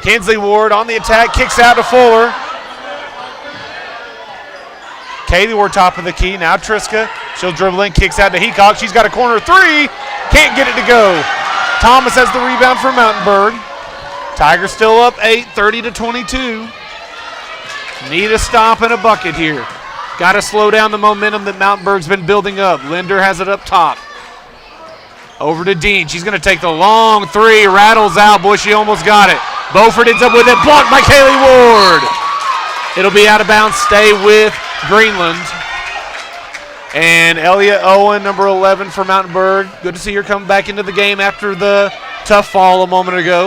B: Kinsley Ward on the attack. Kicks out to Fuller. Kaylee Ward top of the key. Now Triska. She'll dribble in. Kicks out to Hecox. She's got a corner 3. Can't get it to go. Thomas has the rebound for Mountainburg. Tigers still up 8, 30-22. Need a stop and a bucket here. Got to slow down the momentum that Mountainburg's been building up. Linder has it up top. Over to Dean. She's going to take the long 3. Rattles out. Boy, she almost got it. Beaufort ends up with it. Blocked by Kaylee Ward. It'll be out of bounds. Stay with Greenland. And Elliott Owen, number 11 for Mountainburg. Good to see her come back into the game after the tough fall a moment ago.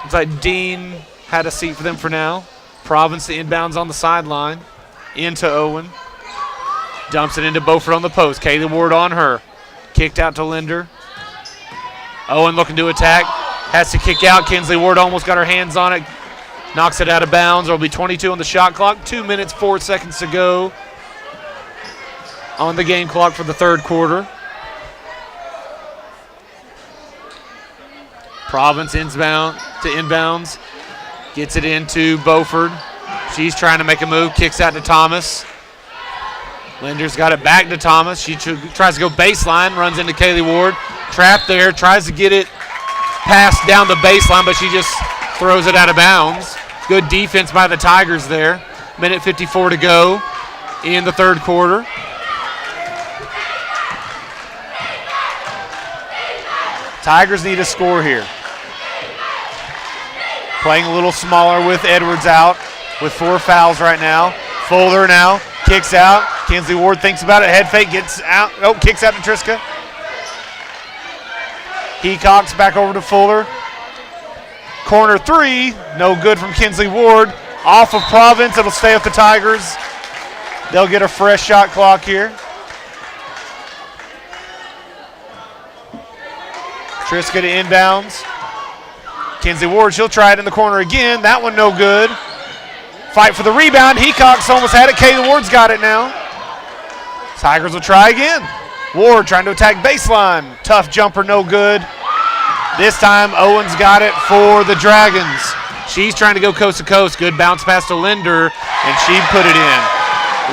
B: Looks like Dean had a seat for them for now. Province, the inbounds on the sideline. Into Owen. Dumps it into Beaufort on the post. Kaylee Ward on her. Kicked out to Linder. Owen looking to attack. Has to kick out. Kinsley Ward almost got her hands on it. Knocks it out of bounds. There will be 22 on the shot clock. 2 minutes, 4 seconds to go on the game clock for the third quarter. Province inbounds. Gets it into Beaufort. She's trying to make a move. Kicks out to Thomas. Linder's got it back to Thomas. She tries to go baseline. Runs into Kaylee Ward. Trapped there. Tries to get it passed down the baseline, but she just throws it out of bounds. Good defense by the Tigers there. Minute 54 to go in the third quarter. Tigers need a score here. Playing a little smaller with Edwards out with 4 fouls right now. Fuller now kicks out. Kinsley Ward thinks about it. Head fake, gets out. Oh, kicks out to Triska. Hecox back over to Fuller. Corner 3, no good from Kinsley Ward. Off of Province, it'll stay with the Tigers. They'll get a fresh shot clock here. Triska to inbounds. Kinsley Ward, she'll try it in the corner again. That one no good. Fight for the rebound. Hecox almost had it. Kaylee Ward's got it now. Tigers will try again. Ward trying to attack baseline. Tough jumper, no good. This time, Owens got it for the Dragons. She's trying to go coast to coast. Good bounce pass to Linder, and she put it in.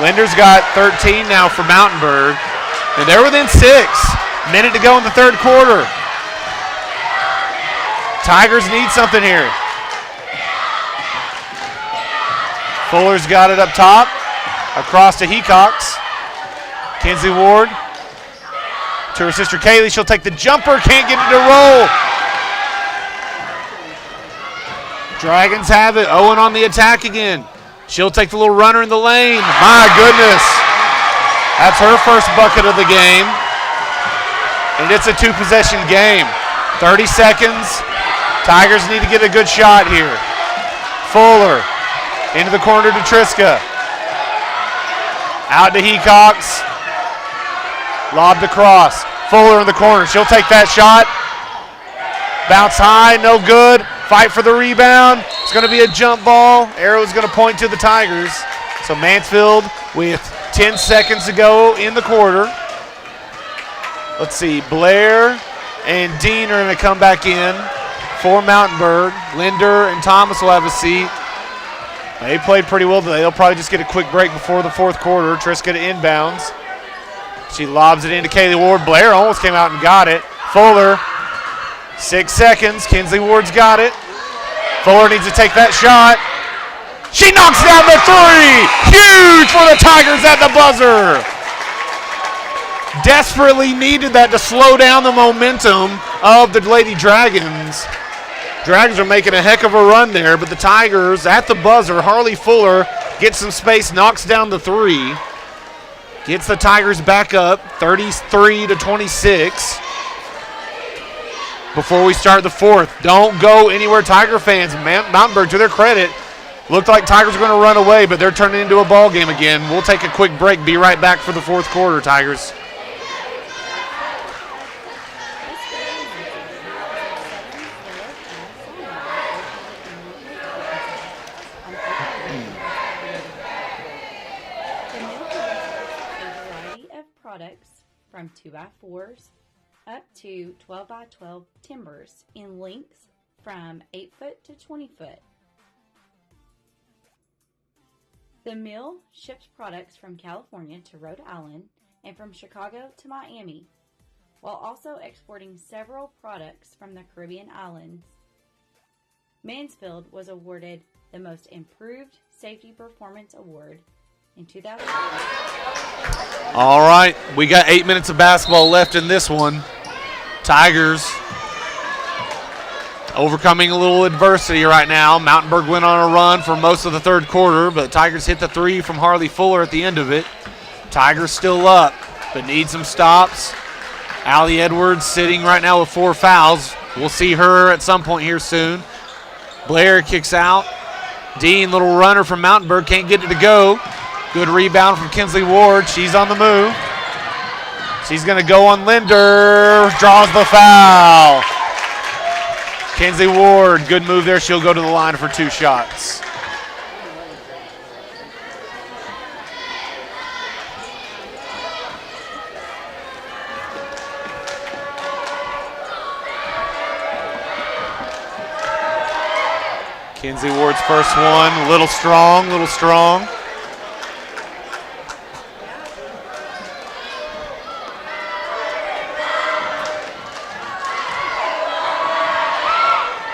B: Linder's got 13 now for Mountainburg, and they're within 6. Minute to go in the third quarter. Tigers need something here. Fuller's got it up top. Across to Hecox. Kinsley Ward to her sister Kaylee. She'll take the jumper. Can't get it to roll. Dragons have it. Owen on the attack again. She'll take the little runner in the lane. My goodness. That's her first bucket of the game. And it's a 2-possession game. 30 seconds. Tigers need to get a good shot here. Fuller into the corner to Triska. Out to Hecox. Lobbed across. Fuller in the corner. She'll take that shot. Bounce high, no good. Fight for the rebound. It's going to be a jump ball. Arrow's going to point to the Tigers. So Mansfield with 10 seconds to go in the quarter. Let's see. Blair and Dean are going to come back in for Mountainburg. Linder and Thomas will have a seat. They played pretty well today. They'll probably just get a quick break before the fourth quarter. Triska to inbounds. She lobs it into Kaylee Ward. Blair almost came out and got it. Fuller, 6 seconds. Kinsley Ward's got it. Fuller needs to take that shot. She knocks down the 3. Huge for the Tigers at the buzzer. Desperately needed that to slow down the momentum of the Lady Dragons. Dragons are making a heck of a run there, but the Tigers at the buzzer, Harley Fuller gets some space, knocks down the 3. Gets the Tigers back up, 33-26. Before we start the fourth, don't go anywhere, Tiger fans. Mountainburg, to their credit, looked like Tigers were going to run away, but they're turning into a ball game again. We'll take a quick break. Be right back for the fourth quarter, Tigers.
C: From 2x4s up to 12x12 timbers in lengths from 8 foot to 20 foot. The mill ships products from California to Rhode Island and from Chicago to Miami, while also exporting several products from the Caribbean islands. Mansfield was awarded the Most Improved Safety Performance Award in 2000.
B: All right, we got 8 minutes of basketball left in this one. Tigers overcoming a little adversity right now. Mountainburg went on a run for most of the third quarter, but Tigers hit the 3 from Harley Fuller at the end of it. Tigers still up, but need some stops. Allie Edwards sitting right now with 4 fouls. We'll see her at some point here soon. Blair kicks out. Dean, little runner from Mountainburg, can't get it to go. Good rebound from Kinsley Ward. She's on the move. She's going to go on Linder. Draws the foul. Kinsley Ward, good move there. She'll go to the line for 2 shots. Kinsley Ward's first one, a little strong, little strong.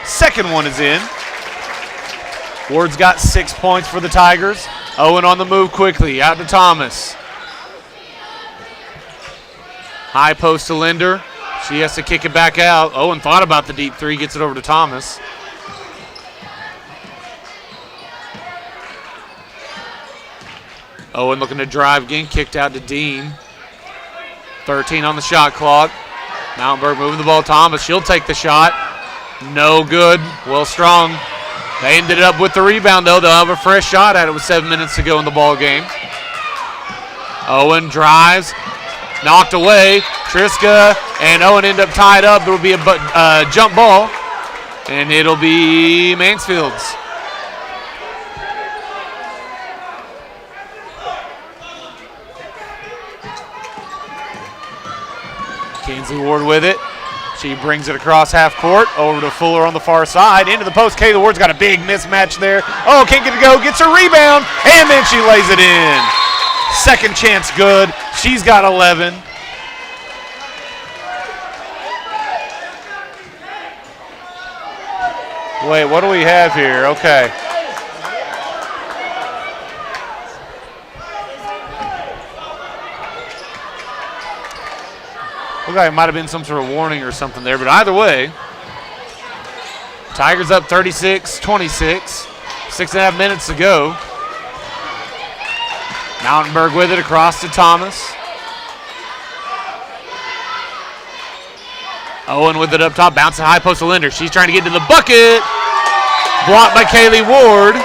B: Second one is in. Ward's got 6 points for the Tigers. Owen on the move quickly, out to Thomas. High post to Linder. She has to kick it back out. Owen thought about the deep three, gets it over to Thomas. Owen looking to drive again, kicked out to Dean. 13 on the shot clock. Mountenberg moving the ball. Thomas, she'll take the shot. No good. Well, Strong. They ended up with the rebound, though. They'll have a fresh shot at it with 7 minutes to go in the ball game. Owen drives. Knocked away. Triska and Owen end up tied up. There will be a jump ball, and it'll be Mansfield's. Kinsley Ward with it. She brings it across half court, over to Fuller on the far side, into the post. Kayla Ward's got a big mismatch there. Oh, can't get it to go, gets a rebound, and then she lays it in. Second chance good. She's got 11. Wait, what do we have here? Okay. Looked like it might have been some sort of warning or something there, but either way, Tigers up 36-26. 6.5 minutes to go. Mountenberg with it across to Thomas. Owen with it up top, bouncing high post to Linder. She's trying to get to the bucket. Blocked by Kaylee Ward.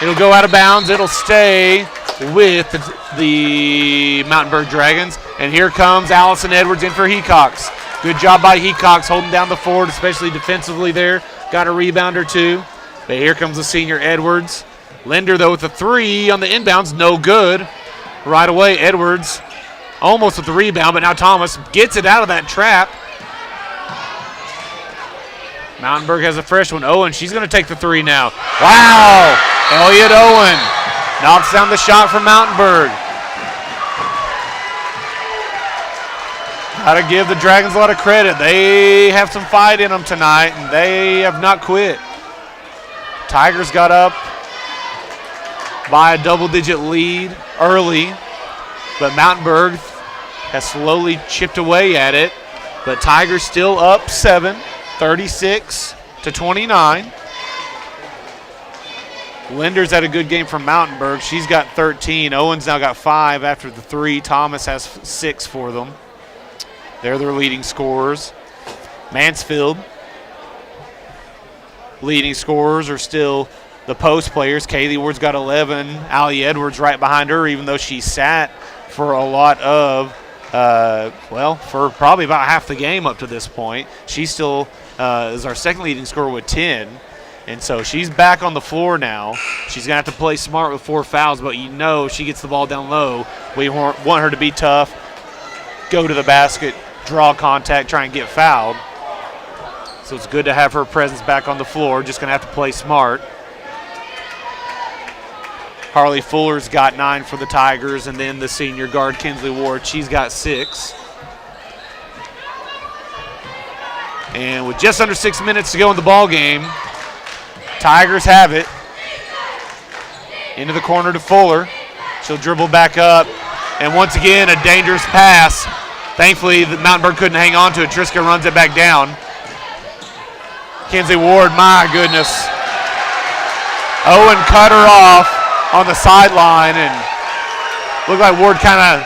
B: It'll go out of bounds. It'll stay with the Mountenberg Dragons. And here comes Allison Edwards in for Hecox. Good job by Hecox holding down the forward, especially defensively there. Got a rebound or two. But here comes the senior Edwards. Linder, though, with a three on the inbounds. No good. Right away, Edwards almost with the rebound, but now Thomas gets it out of that trap. Mountenberg has a fresh one. Owen, she's going to take the three now. Wow! Elliot Owen knocks down the shot from Mountenberg. Got to give the Dragons a lot of credit. They have some fight in them tonight, and they have not quit. Tigers got up by a double-digit lead early, but Mountenberg has slowly chipped away at it. But Tigers still up 7, 36-29. Linder's had a good game from Mountenberg. She's got 13. Owen's now got 5 after the 3. Thomas has 6 for them. They're their leading scorers. Mansfield, leading scorers are still the post players. Kaylee Ward's got 11. Allie Edwards right behind her, even though she sat for a lot of, for probably about half the game up to this point. She still is our second leading scorer with 10. And so she's back on the floor now. She's going to have to play smart with 4 fouls, but you know she gets the ball down low. We want her to be tough, go to the basket, draw contact, try and get fouled. So it's good to have her presence back on the floor. Just going to have to play smart. Harley Fuller's got 9 for the Tigers, and then the senior guard, Kinsley Ward, she's got 6. And with just under 6 minutes to go in the ball game, Tigers have it. Into the corner to Fuller. She'll dribble back up. And once again, a dangerous pass. Thankfully, the Mountenberg couldn't hang on to it. Triska runs it back down. Kinsley Ward, my goodness. Owen cut her off on the sideline, and looked like Ward kind of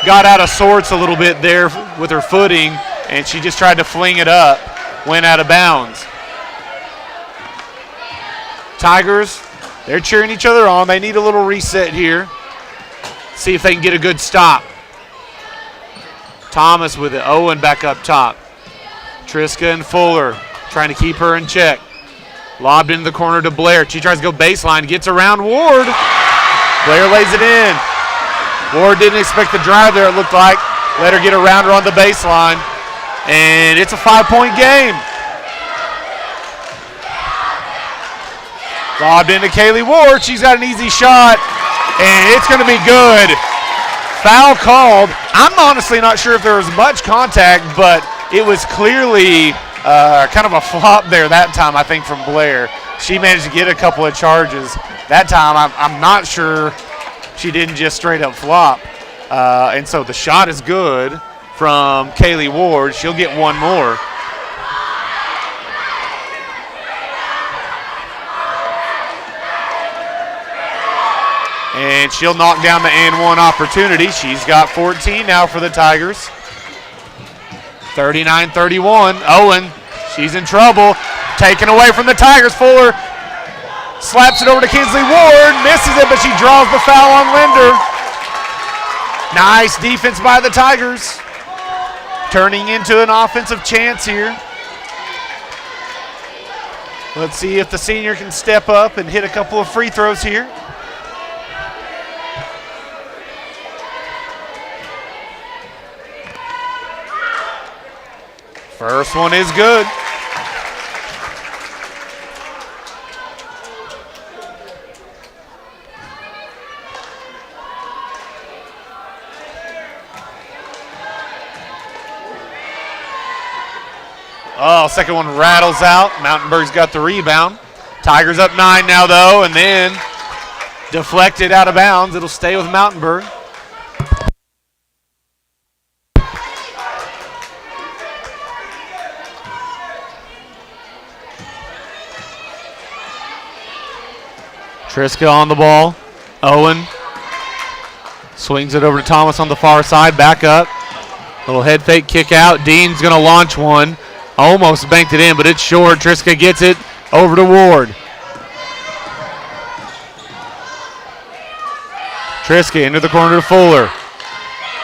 B: got out of sorts a little bit there with her footing, and she just tried to fling it up, went out of bounds. Tigers, they're cheering each other on. They need a little reset here. See if they can get a good stop. Thomas with it. Owen back up top. Triska and Fuller trying to keep her in check. Lobbed into the corner to Blair. She tries to go baseline. Gets around Ward. Blair lays it in. Ward didn't expect the drive there, it looked like. Let her get around her on the baseline. And it's a 5-point game. Lobbed into Kaylee Ward. She's got an easy shot, and it's going to be good. Foul called. I'm honestly not sure if there was much contact, but it was clearly kind of a flop there that time, I think, from Blair. She managed to get a couple of charges. That time, I'm not sure she didn't just straight up flop. And so the shot is good from Kaylee Ward. She'll get one more. And she'll knock down the and one opportunity. She's got 14 now for the Tigers. 39-31. Owen, she's in trouble. Taken away from the Tigers. Fuller slaps it over to Kinsley Ward. Misses it, but she draws the foul on Linder. Nice defense by the Tigers. Turning into an offensive chance here. Let's see if the senior can step up and hit a couple of free throws here. First one is good. Oh, second one rattles out. Mountainburg's got the rebound. Tigers up 9 now, though, and then deflected out of bounds. It'll stay with Mountainburg. Triska on the ball. Owen swings it over to Thomas on the far side. Back up. Little head fake kick out. Dean's going to launch one. Almost banked it in, but it's short. Triska gets it over to Ward. Triska into the corner to Fuller.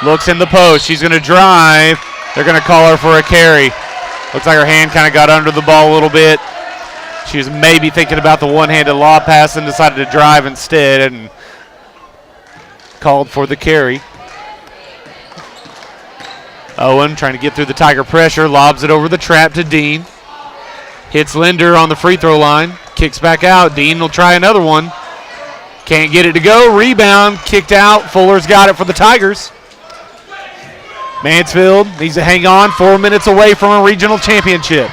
B: Looks in the post. She's going to drive. They're going to call her for a carry. Looks like her hand kind of got under the ball a little bit. She was maybe thinking about the one-handed lob pass and decided to drive instead and called for the carry. Owen trying to get through the Tiger pressure, lobs it over the trap to Dean. Hits Linder on the free throw line, kicks back out. Dean will try another one. Can't get it to go. Rebound, kicked out. Fuller's got it for the Tigers. Mansfield needs to hang on. 4 minutes away from a regional championship.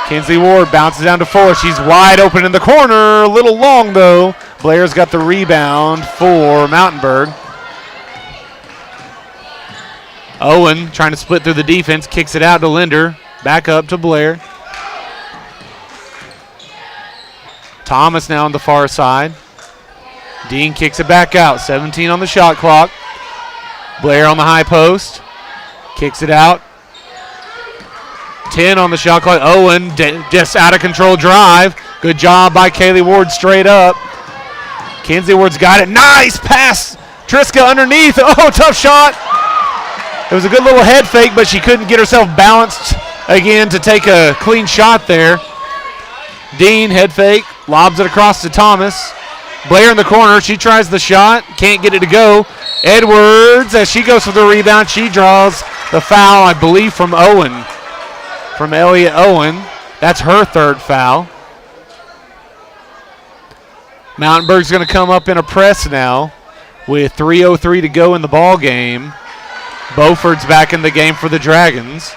B: Kinsley Ward bounces down to Fuller. She's wide open in the corner. A little long, though. Blair's got the rebound for Mountainburg. Owen trying to split through the defense. Kicks it out to Linder. Back up to Blair. Thomas now on the far side. Dean kicks it back out. 17 on the shot clock. Blair on the high post. Kicks it out. 10 on the shot clock. Owen just out of control drive. Good job by Kaylee Ward straight up. Kinsley Ward's got it. Nice pass. Triska underneath. Oh, tough shot. It was a good little head fake, but she couldn't get herself balanced again to take a clean shot there. Dean, head fake, lobs it across to Thomas. Blair in the corner. She tries the shot. Can't get it to go. Edwards, as she goes for the rebound, she draws the foul, I believe, from Owen. From Elliott Owen. That's her third foul. Mountainburg's going to come up in a press now with 3:03 to go in the ball game. Beauford's back in the game for the Dragons.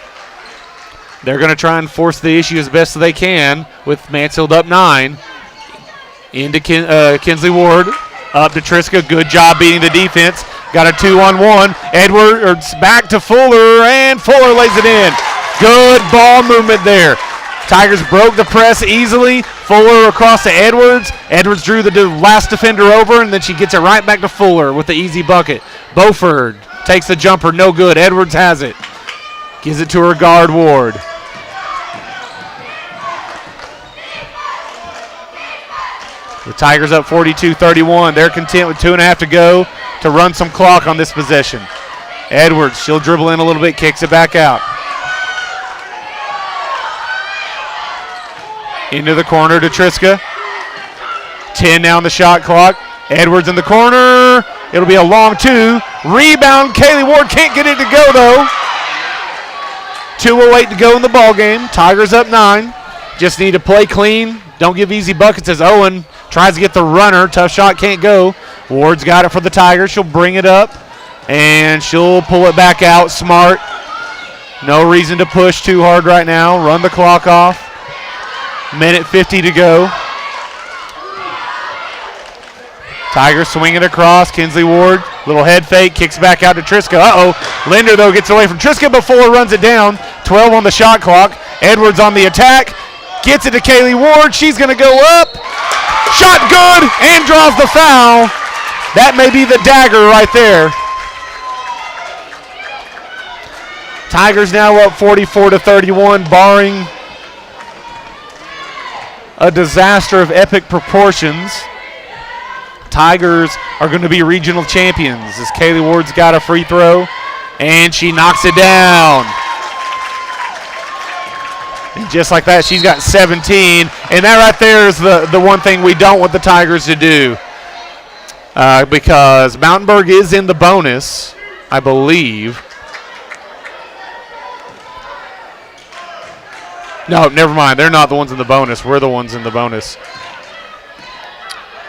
B: They're going to try and force the issue as best they can with Mansfield up 9. Into Kinsley Ward. Up to Triska. Good job beating the defense. Got a 2-on-1. Edwards back to Fuller, and Fuller lays it in. Good ball movement there. Tigers broke the press easily. Fuller across to Edwards. Edwards drew the last defender over, and then she gets it right back to Fuller with the easy bucket. Beauford takes the jumper, no good. Edwards has it. Gives it to her guard, Ward. The Tigers up 42-31. They're content with 2.5 to go to run some clock on this possession. Edwards, she'll dribble in a little bit, kicks it back out. Into the corner to Triska. 10 now on the shot clock. Edwards in the corner. It'll be a long 2. Rebound. Kaylee Ward can't get it to go, though. 2:08 to go in the ball game. Tigers up 9. Just need to play clean. Don't give easy buckets as Owen tries to get the runner. Tough shot, can't go. Ward's got it for the Tigers. She'll bring it up, and she'll pull it back out. Smart. No reason to push too hard right now. Run the clock off. Minute 50 to go. Tigers swing it across. Kinsley Ward, little head fake, kicks back out to Triska. Linder, though, gets away from Triska before runs it down. 12 on the shot clock. Edwards on the attack. Gets it to Kaylee Ward. She's going to go up. Shot good and draws the foul. That may be the dagger right there. Tigers now up 44-31, barring a disaster of epic proportions. Tigers are going to be regional champions as Kaylee Ward's got a free throw, and she knocks it down. And just like that, she's got 17. And that right there is the one thing we don't want the Tigers to do. Because Mountainburg is in the bonus, I believe. No, never mind. They're not the ones in the bonus. We're the ones in the bonus.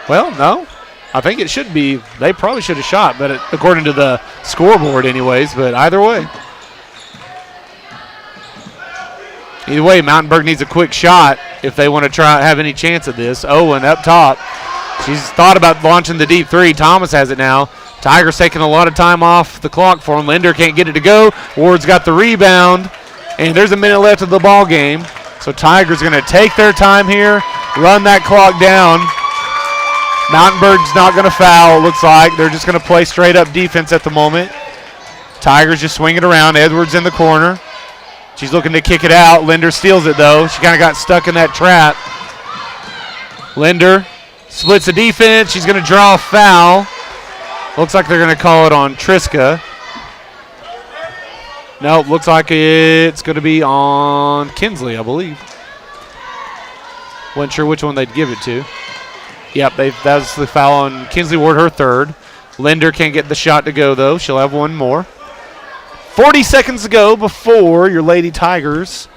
B: Well, no. I think it should be. They probably should have shot, but according to the scoreboard anyways, but either way. Either way, Mountainburg needs a quick shot if they want to try have any chance at this. Owen up top. She's thought about launching the deep three. Thomas has it now. Tigers taking a lot of time off the clock for him. Linder can't get it to go. Ward's got the rebound. And there's a minute left of the ball game. So Tigers going to take their time here, run that clock down. Mountainburg's not going to foul, it looks like. They're just going to play straight up defense at the moment. Tigers just swing it around. Edwards in the corner. She's looking to kick it out. Linder steals it, though. She kind of got stuck in that trap. Linder splits the defense. She's going to draw a foul. Looks like they're going to call it on Triska. No, looks like it's going to be on Kinsley, I believe. Wasn't sure which one they'd give it to. Yep, that was the foul on Kinsley Ward, her third. Linder can't get the shot to go, though. She'll have one more. 40 seconds to go before your Lady Tigers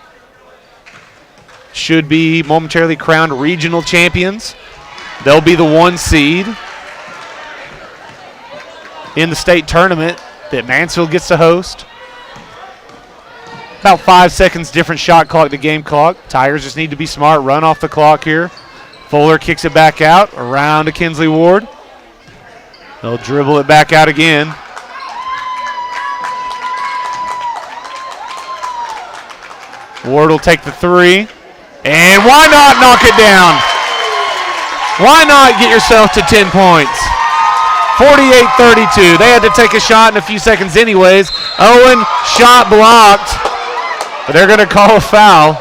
B: should be momentarily crowned regional champions. They'll be the 1 seed in the state tournament that Mansfield gets to host. About 5 seconds different shot clock to game clock. Tigers just need to be smart, run off the clock here. Fuller kicks it back out, around to Kinsley Ward. They'll dribble it back out again. Ward will take the three. And why not knock it down? Why not get yourself to 10 points? 48-32. They had to take a shot in a few seconds anyways. Owen, shot blocked. But they're going to call a foul.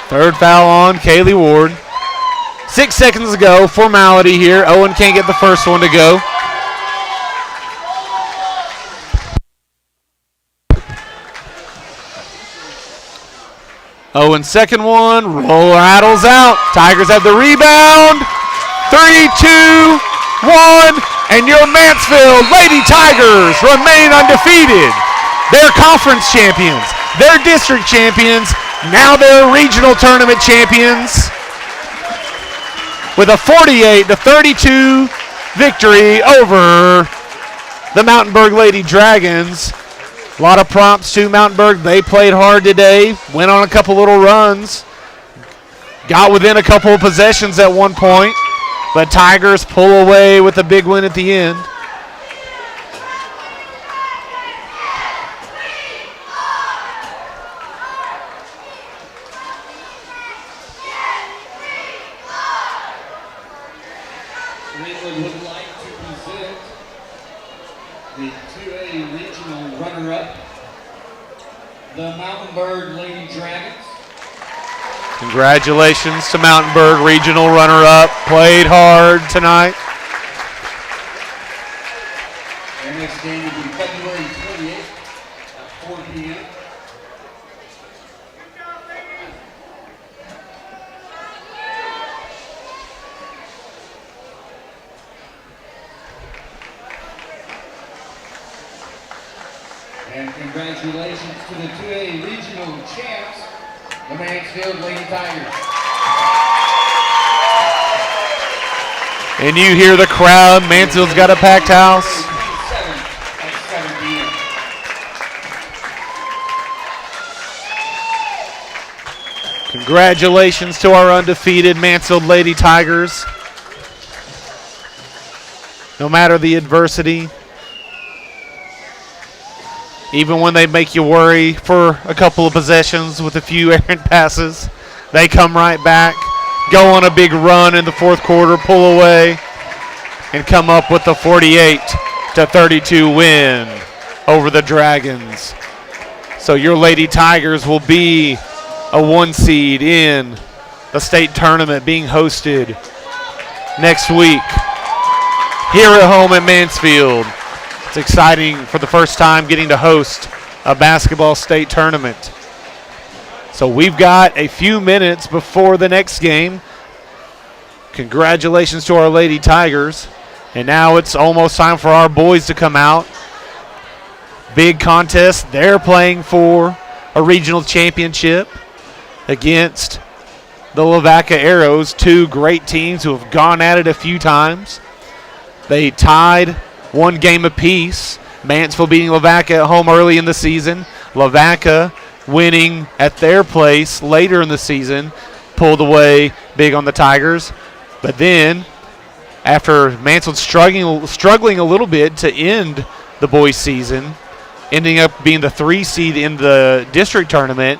B: Third foul on Kaylee Ward. 6 seconds to go. Formality here. Owen can't get the first one to go. Owen's second one. Roll rattles out. Tigers have the rebound. 3, 2, 1. And your Mansfield Lady Tigers remain undefeated. They're conference champions. They're district champions. Now they're regional tournament champions with a 48-32 victory over the Mountainburg Lady Dragons. A lot of prompts to Mountainburg. They played hard today, went on a couple little runs, got within a couple of possessions at one point, but Tigers pull away with a big win at the end.
A: Ringwood would like to present the 2A regional runner-up, the Mountainburg Lady Dragons.
B: Congratulations to Mountainburg, regional runner-up. Played hard tonight.
A: Their next game will be February 28th at 4 p.m. Congratulations to the 2A regional champs, the Mansfield Lady Tigers.
B: And you hear the crowd. Mansfield's got a packed house.
A: 7 p.m.
B: Congratulations to our undefeated Mansfield Lady Tigers. No matter the adversity, even when they make you worry for a couple of possessions with a few errant passes, they come right back, go on a big run in the fourth quarter, pull away, and come up with a 48-32 win over the Dragons. So your Lady Tigers will be a 1 seed in the state tournament being hosted next week here at home at Mansfield. It's exciting for the first time getting to host a basketball state tournament. So we've got a few minutes before the next game. Congratulations to our Lady Tigers. And now it's almost time for our boys to come out. Big contest. They're playing for a regional championship against the Lavaca Arrows, two great teams who have gone at it a few times. They tied 1 game apiece. Mansfield beating Lavaca at home early in the season. Lavaca winning at their place later in the season, pulled away big on the Tigers. But then, after Mansfield struggling a little bit to end the boys' season, ending up being the 3 seed in the district tournament,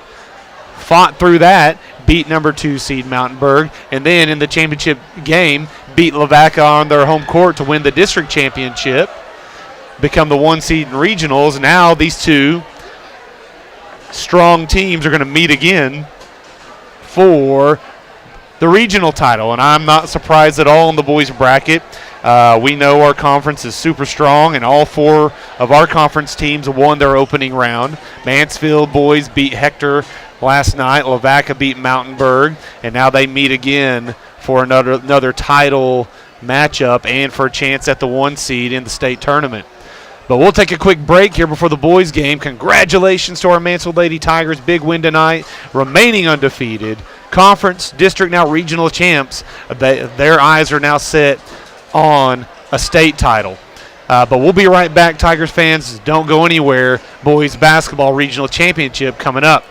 B: fought through that, beat number 2 seed Mountainburg, and then in the championship game, beat Lavaca on their home court to win the district championship, become the 1 seed in regionals. Now these two strong teams are going to meet again for the regional title, and I'm not surprised at all in the boys bracket. We know our conference is super strong, and all 4 of our conference teams won their opening round. Mansfield boys beat Hector last night. Lavaca beat Mountainburg, and now they meet again for another title matchup and for a chance at the 1 seed in the state tournament. But we'll take a quick break here before the boys' game. Congratulations to our Mansfield Lady Tigers. Big win tonight, remaining undefeated. Conference, district, now regional champs. Their eyes are now set on a state title. But we'll be right back, Tigers fans. Don't go anywhere. Boys basketball regional championship coming up.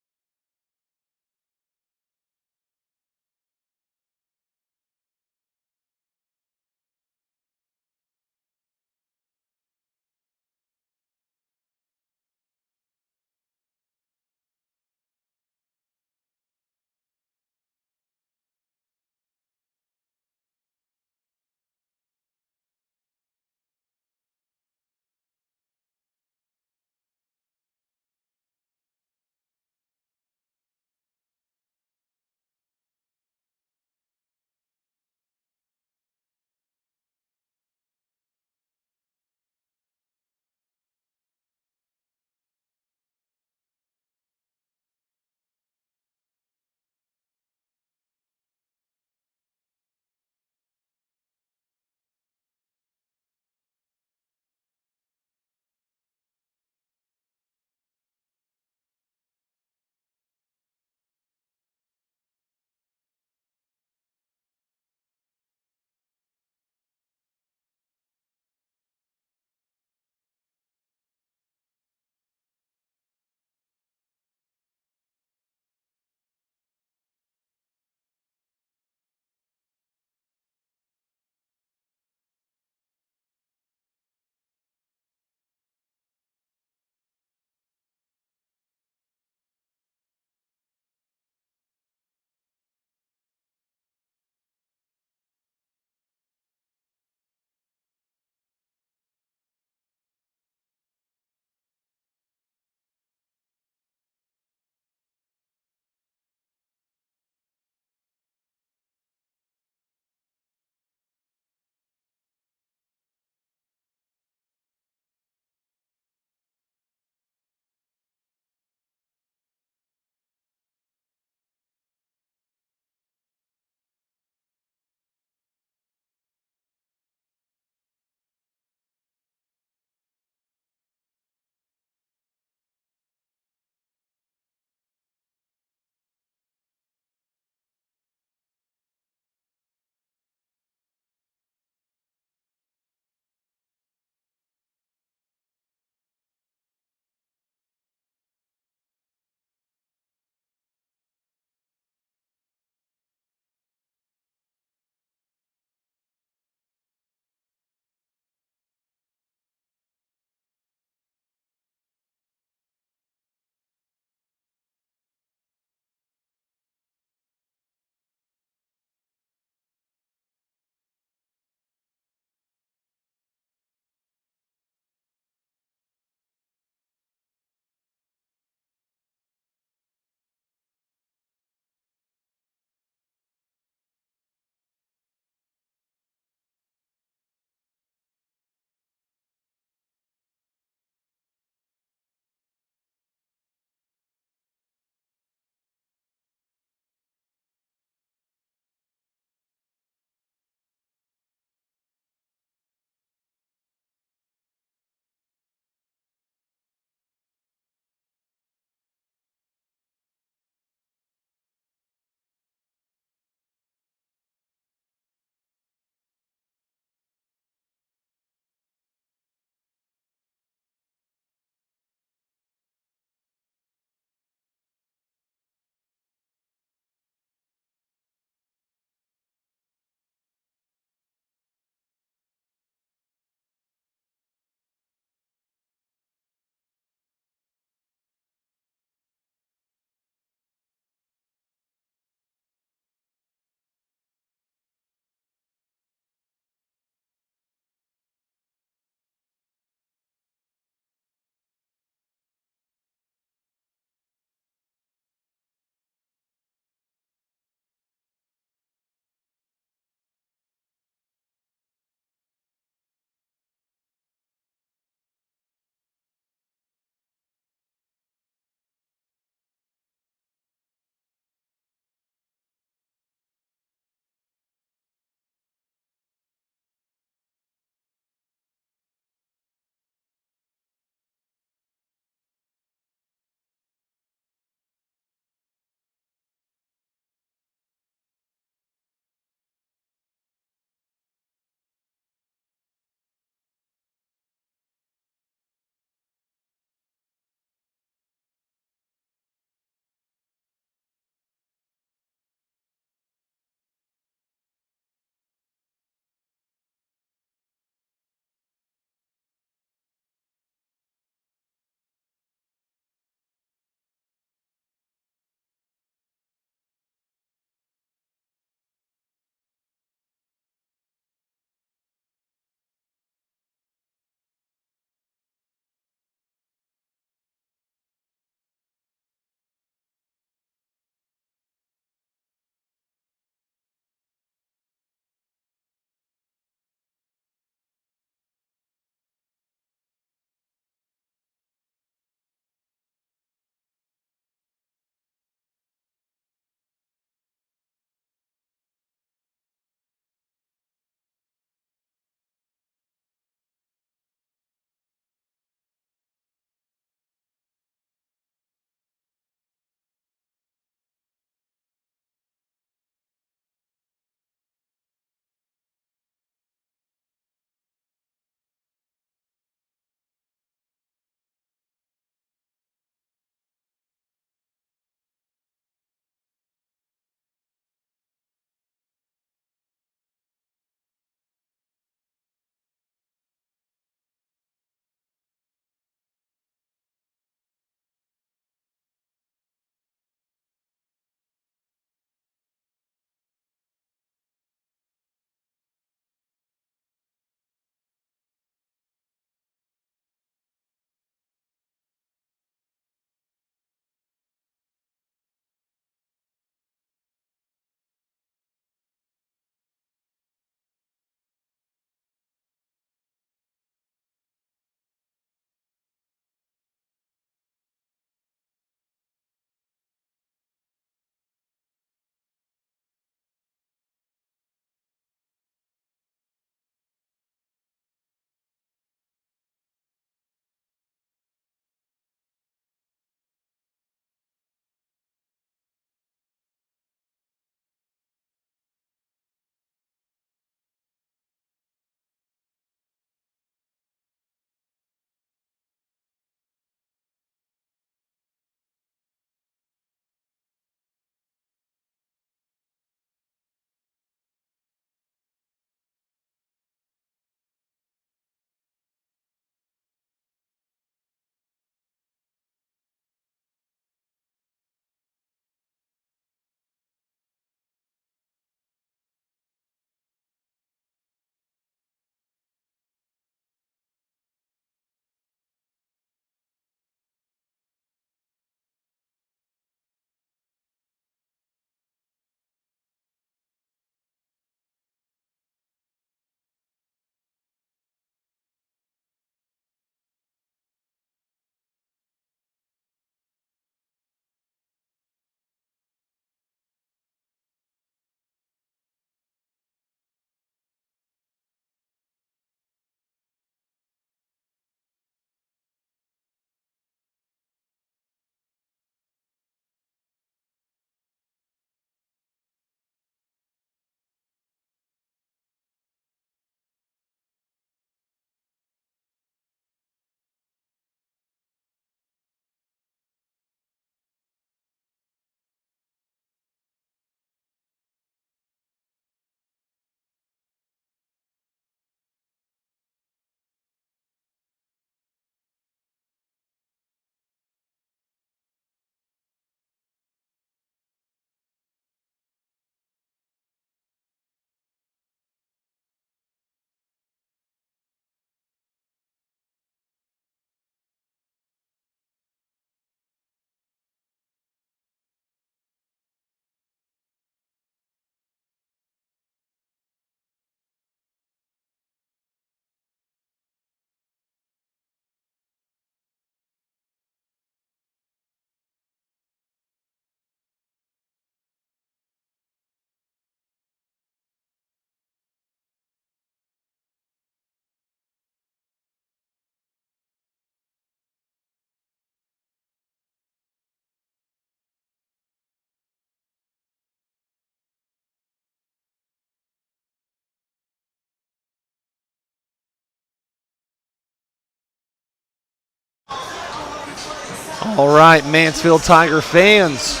B: All right, Mansfield Tiger fans.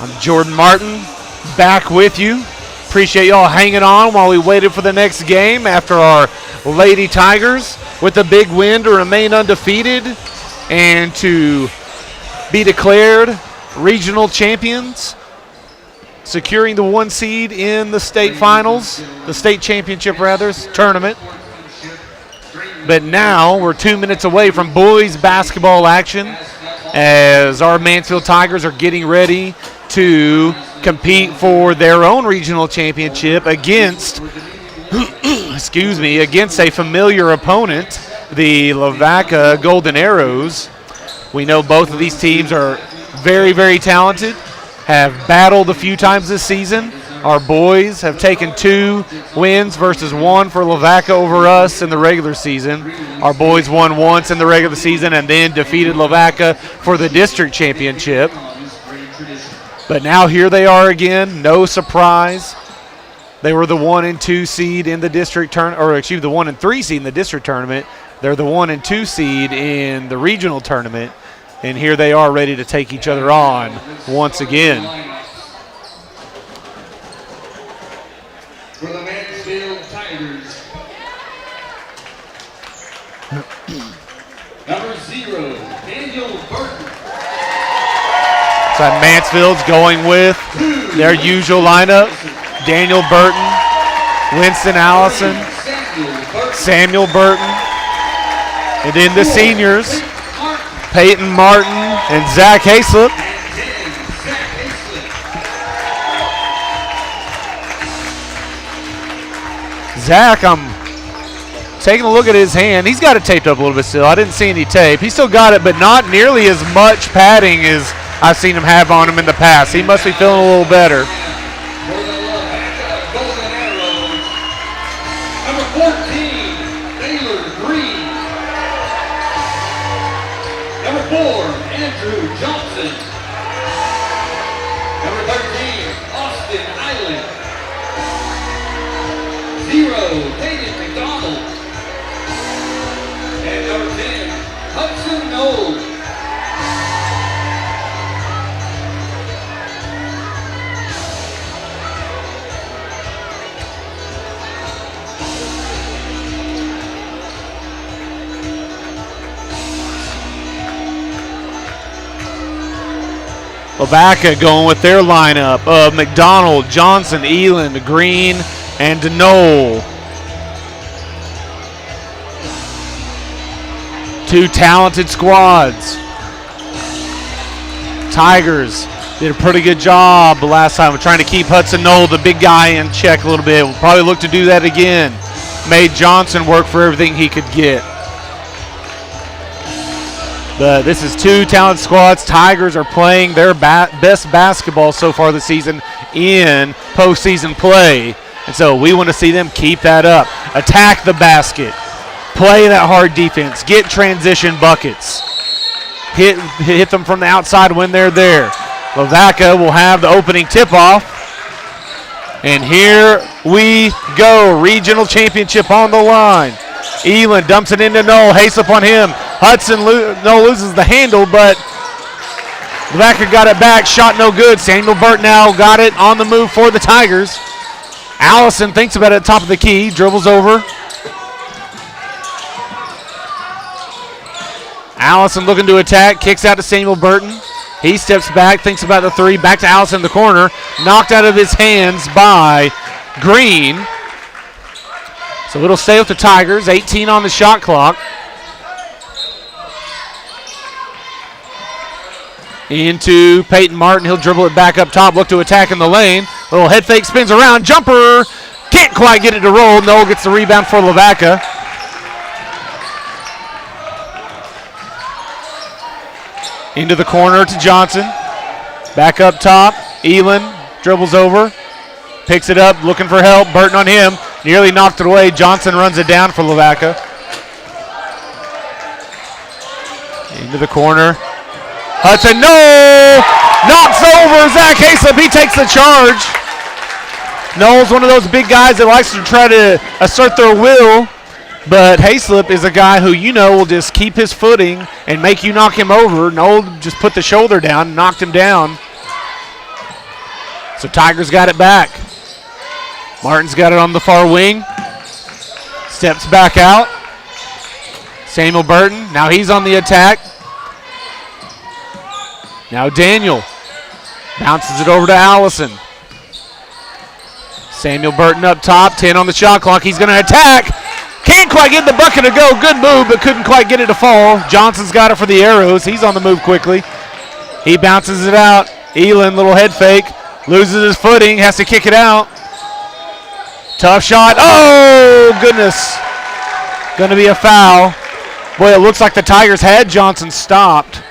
B: I'm Jordan Martin, back with you. Appreciate y'all hanging on while we waited for the next game after our Lady Tigers with a big win to remain undefeated and to be declared regional champions, securing the 1 seed in the state finals, the state championship tournament. But now we're 2 minutes away from boys basketball action as our Mansfield Tigers are getting ready to compete for their own regional championship against against a familiar opponent, the Lavaca Golden Arrows. We know both of these teams are very, very talented, have battled a few times this season. Our boys have taken 2 wins versus 1 for Lavaca over us in the regular season. Our boys won once in the regular season and then defeated Lavaca for the district championship. But now here they are again, no surprise. They were the 1 and 2 seed in the district the 1 and 3 seed in the district tournament. They're the 1 and 2 seed in the regional tournament. And here they are ready to take each other on once again.
A: For the Mansfield Tigers, number 0, Daniel Burton.
B: So Mansfield's going with their usual lineup. Daniel Burton, Winston Allison, Samuel Burton, and then the seniors, Peyton Martin and Zach Hayslip. Zach, I'm taking a look at his hand. He's got it taped up a little bit still. I didn't see any tape. He still got it, but not nearly as much padding as I've seen him have on him in the past. He must be feeling a little better.
A: Number 14, Taylor Green. Number 4, Andrew Johnson. Number 13, Austin Island. 0, Hayden McDonald. And number 10, Hudson Knowles.
B: Lavaca going with their lineup of McDonald, Johnson, Eland, Green, and Knoll. 2 talented squads. Tigers did a pretty good job the last time of trying to keep Hudson Knoll, the big guy, in check a little bit. We'll probably look to do that again. Made Johnson work for everything he could get. But this is 2 talented squads. Tigers are playing their best basketball so far this season in postseason play. And so we want to see them keep that up. Attack the basket. Play that hard defense. Get transition buckets. Hit them from the outside when they're there. Lavaca will have the opening tip-off. And here we go. Regional championship on the line. Eland dumps it into Knoll. Hayslip on him. Hudson Knoll loses the handle, but Lavaca got it back. Shot no good. Samuel Burt now got it on the move for the Tigers. Allison thinks about it at the top of the key. Dribbles over. Allison looking to attack. Kicks out to Samuel Burton. He steps back, thinks about the 3. Back to Allison in the corner. Knocked out of his hands by Green. So it'll stay with the Tigers. 18 on the shot clock. Into Peyton Martin. He'll dribble it back up top. Look to attack in the lane. Little head fake, spins around. Jumper. Can't quite get it to roll. Noel gets the rebound for Lavaca. Into the corner to Johnson. Back up top. Eland dribbles over. Picks it up, looking for help. Burton on him. Nearly knocked it away. Johnson runs it down for Lavaca. Into the corner. Hudson, no! Knocks over Zach Hayslip. He takes the charge. Noel's one of those big guys that likes to try to assert their will But Hayslip is a guy who will just keep his footing and make you knock him over. Noel just put the shoulder down and knocked him down. So Tigers got it back. Martin's got it on the far wing. Steps back out. Samuel Burton, now he's on the attack. Now Daniel bounces it over to Allison. Samuel Burton up top, 10 on the shot clock. He's going to attack. Can't quite get the bucket to go. Good move, but couldn't quite get it to fall. Johnson's got it for the Arrows. He's on the move quickly. He bounces it out. Elin, little head fake. Loses his footing, has to kick it out. Tough shot. Oh, goodness. Going to be a foul. Boy, it looks like the Tigers had Johnson stopped,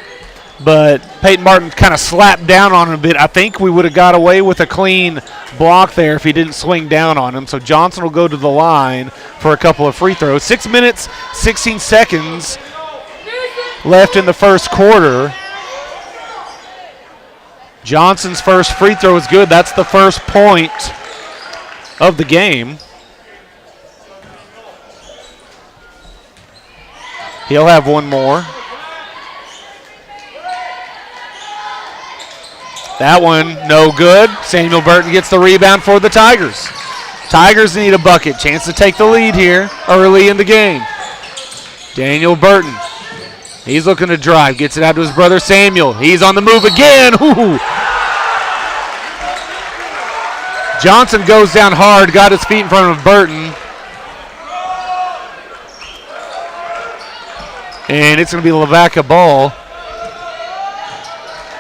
B: but Peyton Martin kind of slapped down on him a bit. I think we would have got away with a clean block there if he didn't swing down on him. So Johnson will go to the line for a couple of free throws. 6 minutes, 16 seconds left in the first quarter. Johnson's first free throw is good. That's the first point of the game. He'll have one more. That one, no good. Samuel Burton gets the rebound for the Tigers. Tigers need a bucket. Chance to take the lead here early in the game. Daniel Burton. He's looking to drive. Gets it out to his brother Samuel. He's on the move again. Ooh. Johnson goes down hard. Got his feet in front of Burton. And it's going to be Lavaca ball.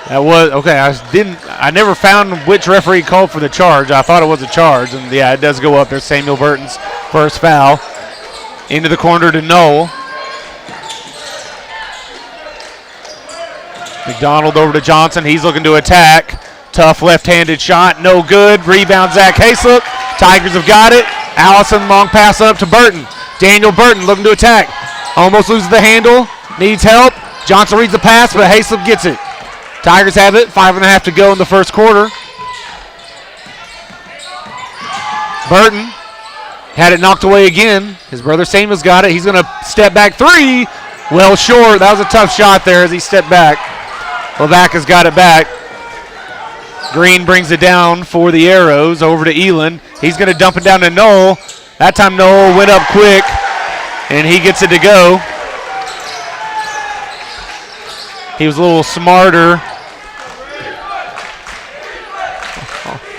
B: That was, okay, I never found which referee called for the charge. I thought it was a charge, and yeah, it does go up. There's Samuel Burton's first foul. Into the corner to Noel. McDonald over to Johnson. He's looking to attack. Tough left-handed shot, no good. Rebound Zach Hayslip. Tigers have got it. Allison, long pass up to Burton. Daniel Burton looking to attack. Almost loses the handle, needs help. Johnson reads the pass, but Hayslip gets it. Tigers have it, 5.5 to go in the first quarter. Burton had it knocked away again. His brother Samuel's got it. He's going to step back three. Well short. That was a tough shot there as he stepped back. Lavaca's got it back. Green brings it down for the Arrows over to Elin. He's going to dump it down to Noel. That time Noel went up quick, and he gets it to go. He was a little smarter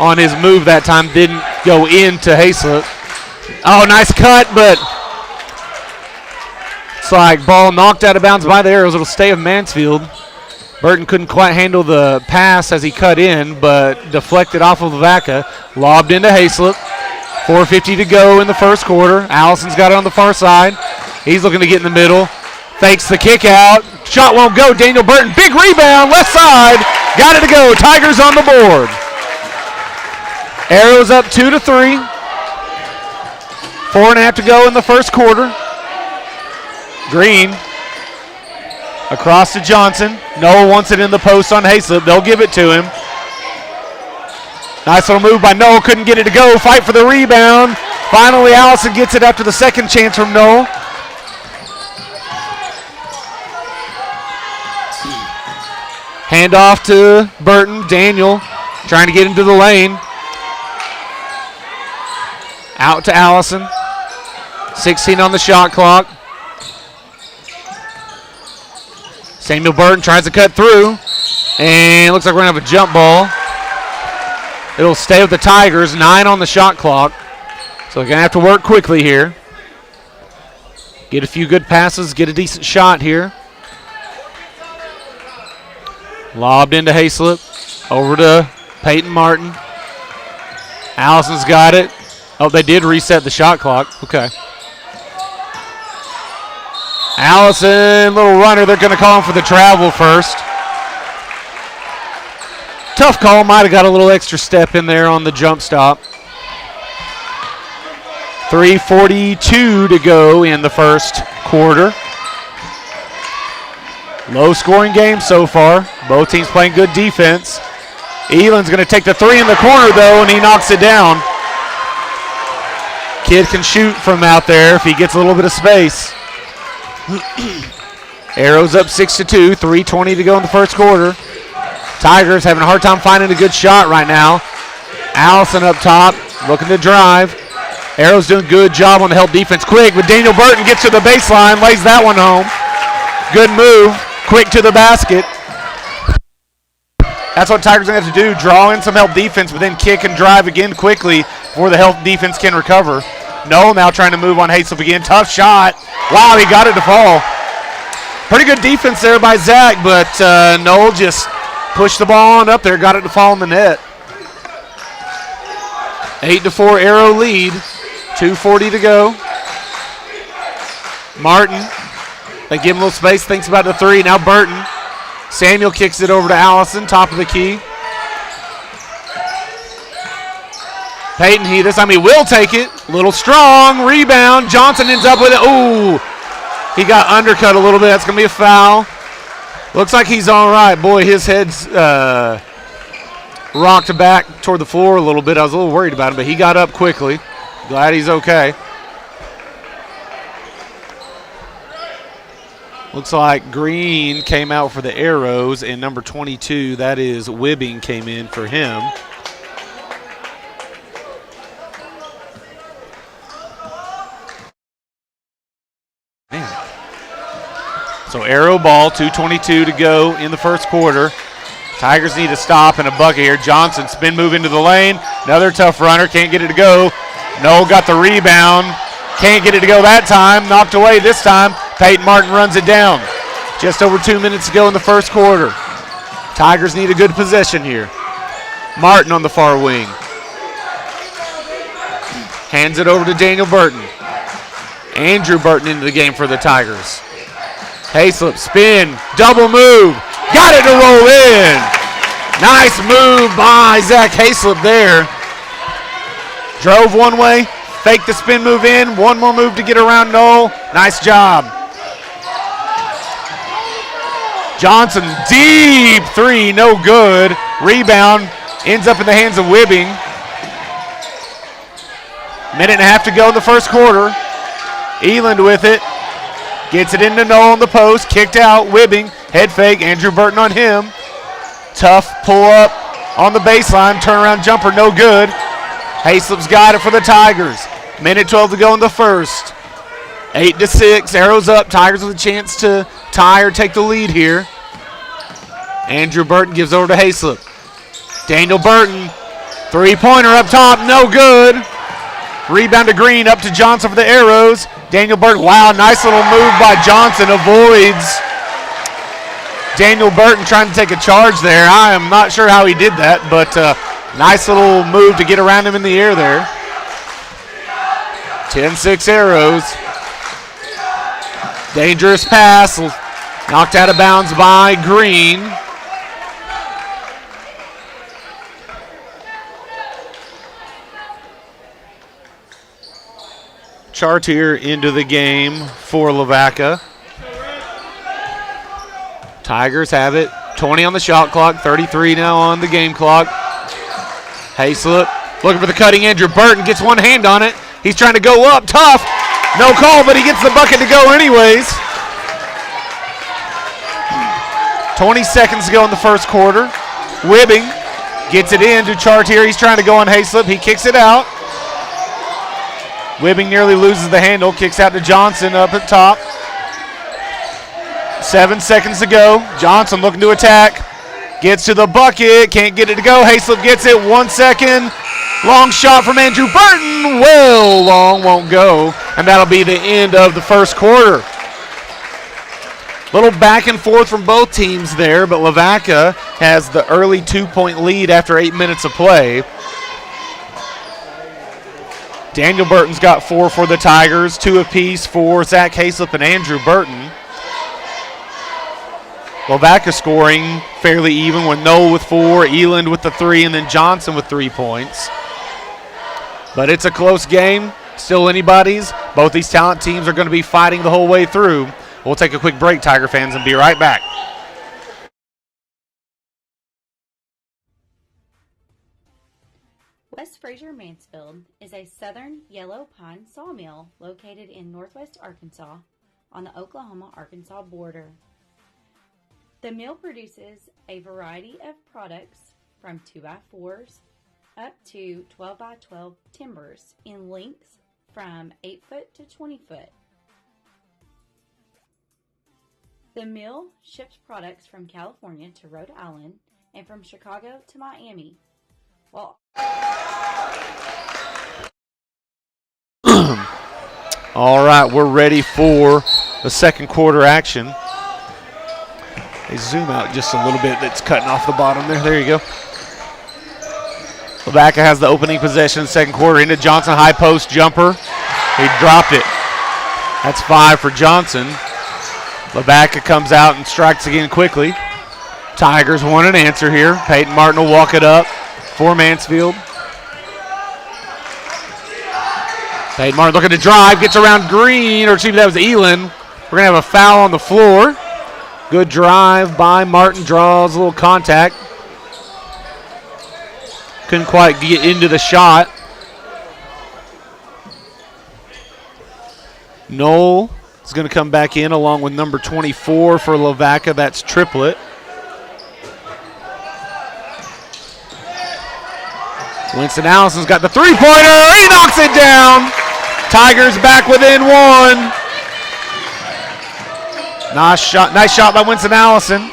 B: on his move that time. Didn't go into Hayslip. Oh, nice cut, but it's like ball knocked out of bounds by the Arrows. It'll stay with Mansfield. Burton couldn't quite handle the pass as he cut in, but deflected off of Lavaca. Lobbed into Hayslip. 4:50 to go in the first quarter. Allison's got it on the far side. He's looking to get in the middle. Fakes the kick out. Shot won't go. Daniel Burton, big rebound, left side. Got it to go. Tigers on the board. Arrows up 2-3. 4.5 to go in the first quarter. Green across to Johnson. Noel wants it in the post on Hayslip. They'll give it to him. Nice little move by Noel. Couldn't get it to go. Fight for the rebound. Finally, Allison gets it after the second chance from Noel. Hand off to Burton. Daniel trying to get into the lane. Out to Allison. 16 on the shot clock. Samuel Burton tries to cut through. And it looks like we're going to have a jump ball. It'll stay with the Tigers. 9 on the shot clock. So they're going to have to work quickly here. Get a few good passes. Get a decent shot here. Lobbed into Hayslip. Over to Peyton Martin. Allison's got it. Oh, they did reset the shot clock. Okay. Allison, little runner. They're going to call him for the travel first. Tough call. Might have got a little extra step in there on the jump stop. 3:42 to go in the first quarter. Low scoring game so far. Both teams playing good defense. Elan's going to take the three in the corner though, and he knocks it down. Kid can shoot from out there if he gets a little bit of space. Arrows up 6-2, 3:20 to go in the first quarter. Tigers having a hard time finding a good shot right now. Allison up top, looking to drive. Arrows doing a good job on the help defense. Quick, but Daniel Burton gets to the baseline, lays that one home. Good move, quick to the basket. That's what Tigers are going to have to do, draw in some help defense, but then kick and drive again quickly before the help defense can recover. Noel now trying to move on Hayslip again. Tough shot. Wow, he got it to fall. Pretty good defense there by Zach, but Noel just pushed the ball on up there, got it to fall in the net. 8-4 Arrow lead. 2:40 to go. Martin, they give him a little space, thinks about the three. Now Burton. Samuel kicks it over to Allison, top of the key. Peyton, this time he will take it. Little strong, rebound. Johnson ends up with it. Ooh, he got undercut a little bit. That's going to be a foul. Looks like he's all right. Boy, his head's rocked back toward the floor a little bit. I was a little worried about him, but he got up quickly. Glad he's okay. Looks like Green came out for the Arrows, and number 22, that is Wibbing, came in for him. Man. So Arrow ball, 2:22 to go in the first quarter. Tigers need to stop and a bucket here. Johnson spin move into the lane. Another tough runner, can't get it to go. Noel got the rebound. Can't get it to go that time. Knocked away this time. Peyton Martin runs it down. Just over 2 minutes to go in the first quarter. Tigers need a good possession here. Martin on the far wing. Hands it over to Daniel Burton. Andrew Burton into the game for the Tigers. Hayslip, spin, double move. Got it to roll in. Nice move by Zach Hayslip there. Drove one way, faked the spin move in. One more move to get around Noel. Nice job. Johnson, deep three, no good. Rebound ends up in the hands of Wibbing. Minute and a half to go in the first quarter. Eland with it. Gets it into Noel on the post. Kicked out. Wibbing. Head fake. Andrew Burton on him. Tough pull up on the baseline. Turnaround jumper. No good. Hayslip's got it for the Tigers. Minute 12 to go in the first. 8-6. Arrows up. Tigers with a chance to tie or take the lead here. Andrew Burton gives over to Hayslip. Daniel Burton. Three-pointer up top. No good. Rebound to Green. Up to Johnson for the Arrows. Daniel Burton. Wow, nice little move by Johnson. Avoids Daniel Burton trying to take a charge there. I am not sure how he did that, but nice little move to get around him in the air there. 10-6 Arrows. Dangerous pass. Knocked out of bounds by Green. Chartier into the game for Lavaca. Tigers have it. 20 on the shot clock, 33 now on the game clock. Hayslip looking for the cutting. Andrew Burton gets one hand on it. He's trying to go up. Tough. No call, but he gets the bucket to go anyways. 20 seconds to go in the first quarter. Wibbing gets it in to Chartier. He's trying to go on Hayslip. He kicks it out. Wibbing nearly loses the handle. Kicks out to Johnson up at top. 7 seconds to go. Johnson looking to attack. Gets to the bucket. Can't get it to go. Hayslip gets it. 1 second. Long shot from Andrew Burton. Well, long, won't go. And that'll be the end of the first quarter. Little back and forth from both teams there, but Lavaca has the early 2-point lead after 8 minutes of play. Daniel Burton's got 4 for the Tigers, 2 apiece for Zach Hayslip and Andrew Burton. Lavaca scoring fairly even with Noel with 4, Eland with the 3, and then Johnson with 3 points. But it's a close game, still anybody's. Both these talent teams are going to be fighting the whole way through. We'll take a quick break, Tiger fans, and be right back.
C: West Fraser Mansfield is a southern yellow pine sawmill located in northwest Arkansas on the Oklahoma-Arkansas border. The mill produces a variety of products from 2x4s up to 12x12 timbers in lengths from 8 foot to 20 foot. The mill ships products from California to Rhode Island and from Chicago to Miami. Well,
B: all right, we're ready for the second quarter action. They zoom out just a little bit. That's cutting off the bottom there. There you go. Lavaca has the opening possession in the second quarter. Into Johnson, high post jumper. He dropped it. That's 5 for Johnson. Lavaca comes out and strikes again quickly. Tigers want an answer here. Peyton Martin will walk it up for Mansfield. Peyton Martin looking to drive, gets around Green, or excuse me, that was Elin. We're going to have a foul on the floor. Good drive by Martin, draws a little contact. Couldn't quite get into the shot. Knoll is going to come back in along with number 24 for Lavaca. That's Triplet. Winston Allison's got the three-pointer. He knocks it down. Tigers back within 1. Nice shot by Winston Allison.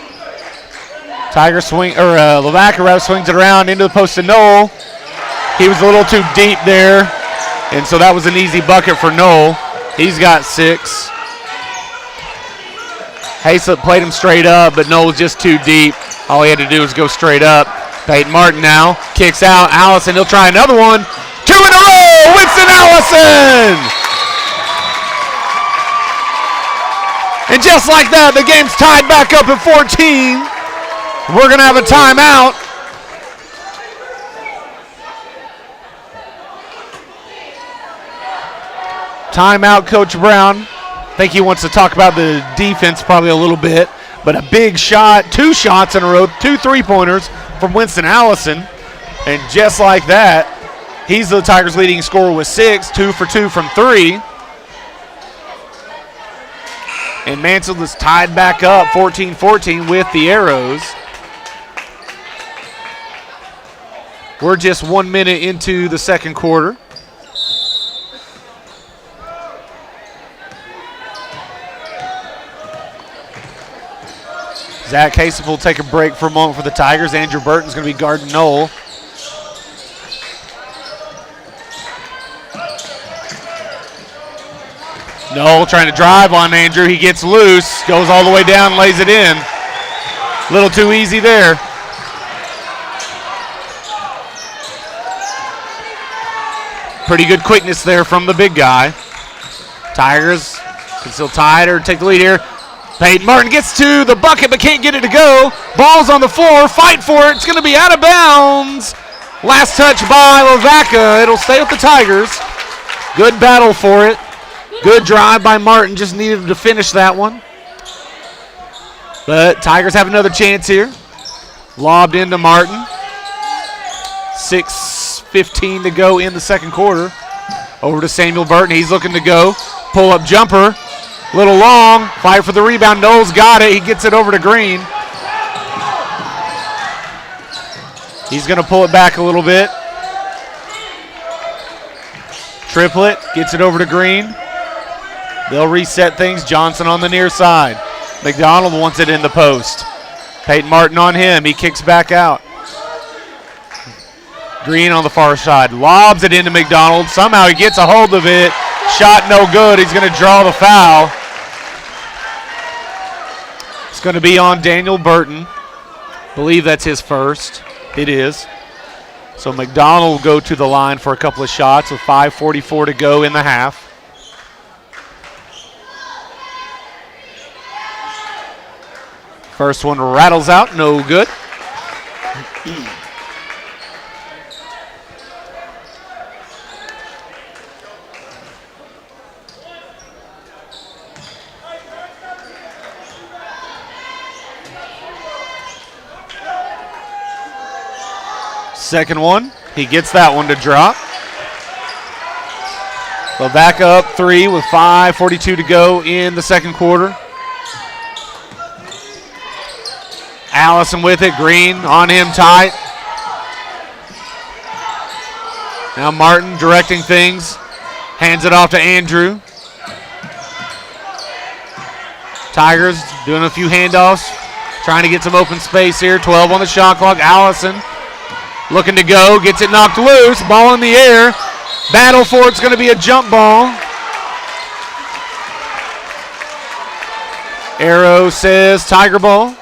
B: Tigers swing, or Lavaca rather, swings it around into the post to Knoll. He was a little too deep there, and so that was an easy bucket for Knoll. He's got 6. Hayslip played him straight up, but Knoll was just too deep. All he had to do was go straight up. Peyton Martin now kicks out. Allison, he'll try another one. 2 in a row, Winston Allison! And just like that, the game's tied back up at 14. We're going to have a timeout. Timeout, Coach Brown. I think he wants to talk about the defense probably a little bit. But a big shot, 2 shots in a row, 2 3-pointers from Winston Allison. And just like that, he's the Tigers' leading scorer with 6, 2 for 2 from 3. And Mansfield is tied back up 14-14 with the Arrows. We're just 1 minute into the second quarter. Zach Hayslip will take a break for a moment for the Tigers. Andrew Burton's going to be guarding Knoll. Knoll trying to drive on Andrew. He gets loose, goes all the way down, lays it in. A little too easy there. Pretty good quickness there from the big guy. Tigers can still tie it or take the lead here. Peyton Martin gets to the bucket but can't get it to go. Ball's on the floor. Fight for it. It's going to be out of bounds. Last touch by Lavaca. It'll stay with the Tigers. Good battle for it. Good drive by Martin. Just needed to finish that one. But Tigers have another chance here. Lobbed into Martin. 6:15 to go in the second quarter. Over to Samuel Burton. He's looking to go. Pull-up jumper. Little long. Fight for the rebound. Knowles got it. He gets it over to Green. He's going to pull it back a little bit. Triplet gets it over to Green. They'll reset things. Johnson on the near side. McDonald wants it in the post. Peyton Martin on him. He kicks back out. Green on the far side. Lobs it into McDonald. Somehow he gets a hold of it. Shot no good. He's going to draw the foul. It's going to be on Daniel Burton. Believe that's his first. It is. So McDonald will go to the line for a couple of shots with 5:44 to go in the half. First one rattles out, no good. Second one He gets that one to drop. Lavaca up 3 with 5:42 to go in the second quarter. Allison with it. Green on him tight. Now Martin directing things. Hands it off to Andrew. Tigers doing a few handoffs. Trying to get some open space here. 12 on the shot clock. Allison looking to go. Gets it knocked loose. Ball in the air. Battle for it's going to be a jump ball. Arrow says Tiger ball.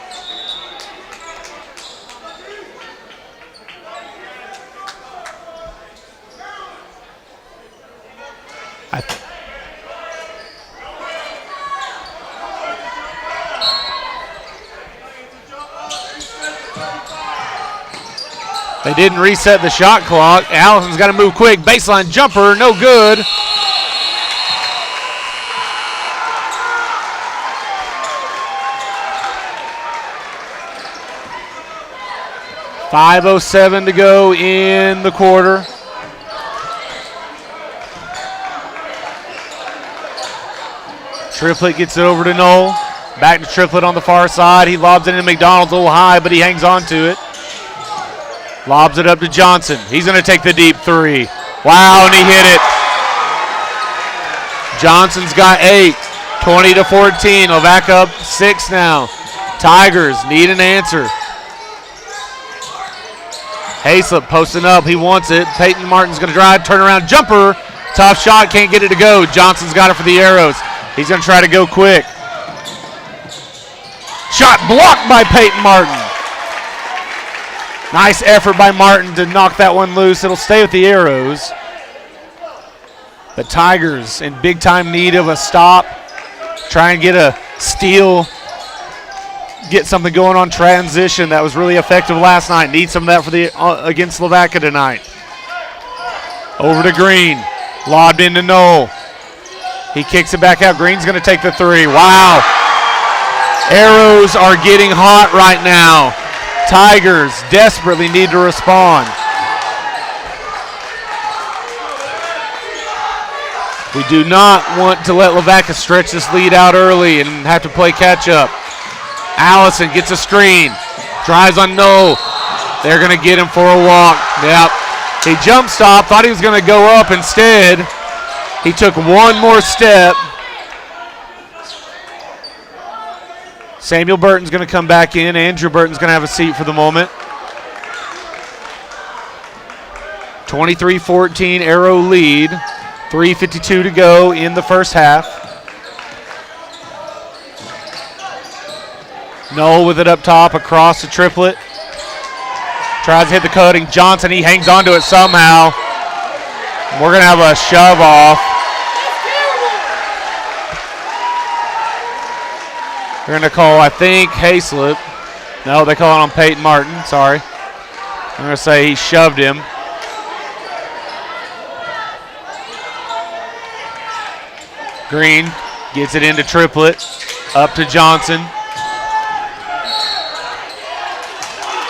B: They didn't reset the shot clock. Allison's got to move quick. Baseline jumper, no good. .507 to go in the quarter. Triplett gets it over to Knoll. Back to Triplett on the far side. He lobs it into McDonald's a little high, but he hangs on to it. Lobs it up to Johnson. He's going to take the deep 3. Wow, and he hit it. Johnson's got 8. 20-14. Lavaca up 6 now. Tigers need an answer. Hayslip posting up. He wants it. Peyton Martin's going to drive. Turnaround jumper. Tough shot. Can't get it to go. Johnson's got it for the Arrows. He's going to try to go quick. Shot blocked by Peyton Martin. Nice effort by Martin to knock that one loose. It'll stay with the Arrows. The Tigers in big time need of a stop. Try and get a steal. Get something going on transition. That was really effective last night. Need some of that for the against Lavaca tonight. Over to Green. Lobbed into Knoll. He kicks it back out. Green's going to take the 3. Wow. Arrows are getting hot right now. Tigers desperately need to respond. We do not want to let Lavaca stretch this lead out early and have to play catch up. Allison gets a screen. Drives on Knoll. They're going to get him for a walk. Yep. He jump stopped. Thought he was going to go up instead. He took one more step. Samuel Burton's going to come back in. Andrew Burton's going to have a seat for the moment. 23-14 Arrow lead. 3:52 to go in the first half. Knoll with it up top across the Triplett. Tries to hit the cutting. Johnson, he hangs onto it somehow. We're going to have a shove off. They're going to call, I think, Hayslip. No, they call it on Peyton Martin. Sorry. I'm going to say he shoved him. Green gets it into Triplett. Up to Johnson.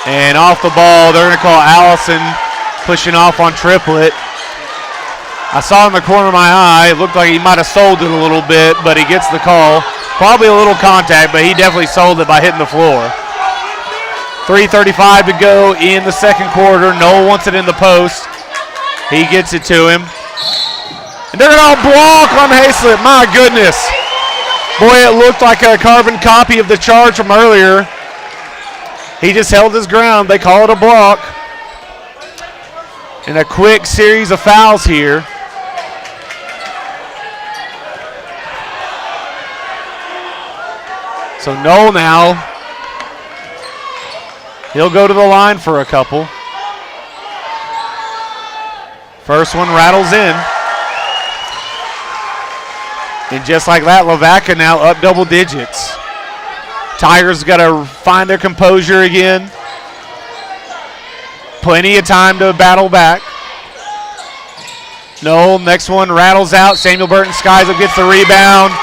B: And off the ball, they're going to call Allison pushing off on Triplett. I saw in the corner of my eye, it looked like he might have sold it a little bit, but he gets the call. Probably a little contact, but he definitely sold it by hitting the floor. 3:35 to go in the second quarter. Knoll wants it in the post. He gets it to him. And they're going to block on Hayslip. My goodness. Boy, it looked like a carbon copy of the charge from earlier. He just held his ground. They call it a block. And a quick series of fouls here. So Knoll now, he'll go to the line for a couple. First one rattles in. And just like that, Lavaca now up double digits. Tigers got to find their composure again. Plenty of time to battle back. Knoll, next one rattles out. Samuel Burton skies up, gets the rebound.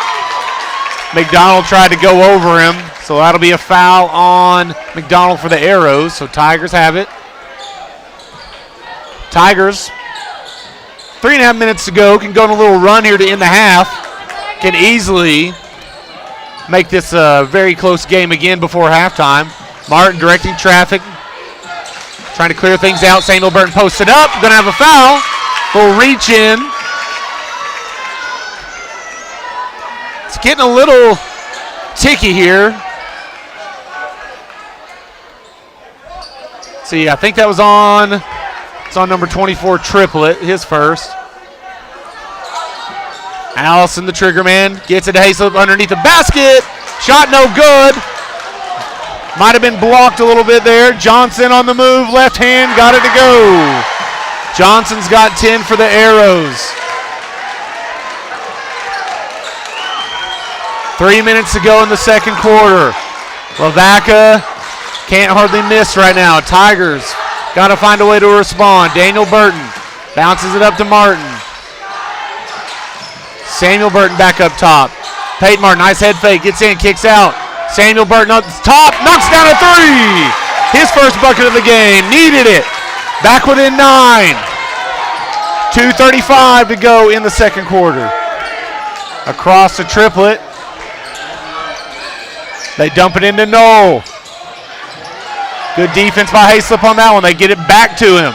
B: McDonald tried to go over him, so that'll be a foul on McDonald for the Arrows. So Tigers have it. Tigers, 3.5 minutes to go, can go on a little run here to end the half. Can easily make this a very close game again before halftime. Martin directing traffic, trying to clear things out. Samuel Burton posted up, going to have a foul. Little reach in. It's getting a little ticky here. See, I think that was on, it's on number 24, Triplet, his first. Allison, the trigger man, gets it to Hayslip underneath the basket. Shot no good. Might have been blocked a little bit there. Johnson on the move, left hand, got it to go. Johnson's got 10 for the Arrows. 3 minutes to go in the second quarter. Lavaca can't hardly miss right now. Tigers got to find a way to respond. Daniel Burton bounces it up to Martin. Samuel Burton back up top. Peyton Martin, nice head fake, gets in, kicks out. Samuel Burton up top, knocks down a three. His first bucket of the game, needed it. Back within 9. 2:35 to go in the second quarter. Across the Triplet. They dump it into Knoll. Good defense by Hayslip on that one. They get it back to him.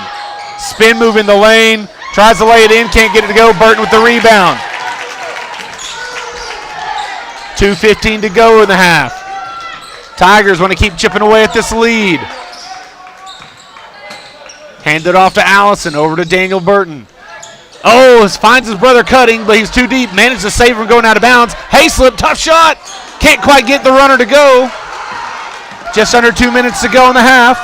B: Spin move in the lane. Tries to lay it in, can't get it to go. Burton with the rebound. 2:15 to go in the half. Tigers want to keep chipping away at this lead. Hand it off to Allison, over to Daniel Burton. Oh, finds his brother cutting, but he's too deep. Managed to save from going out of bounds. Hayslip, tough shot. Can't quite get the runner to go. Just under 2 minutes to go in the half.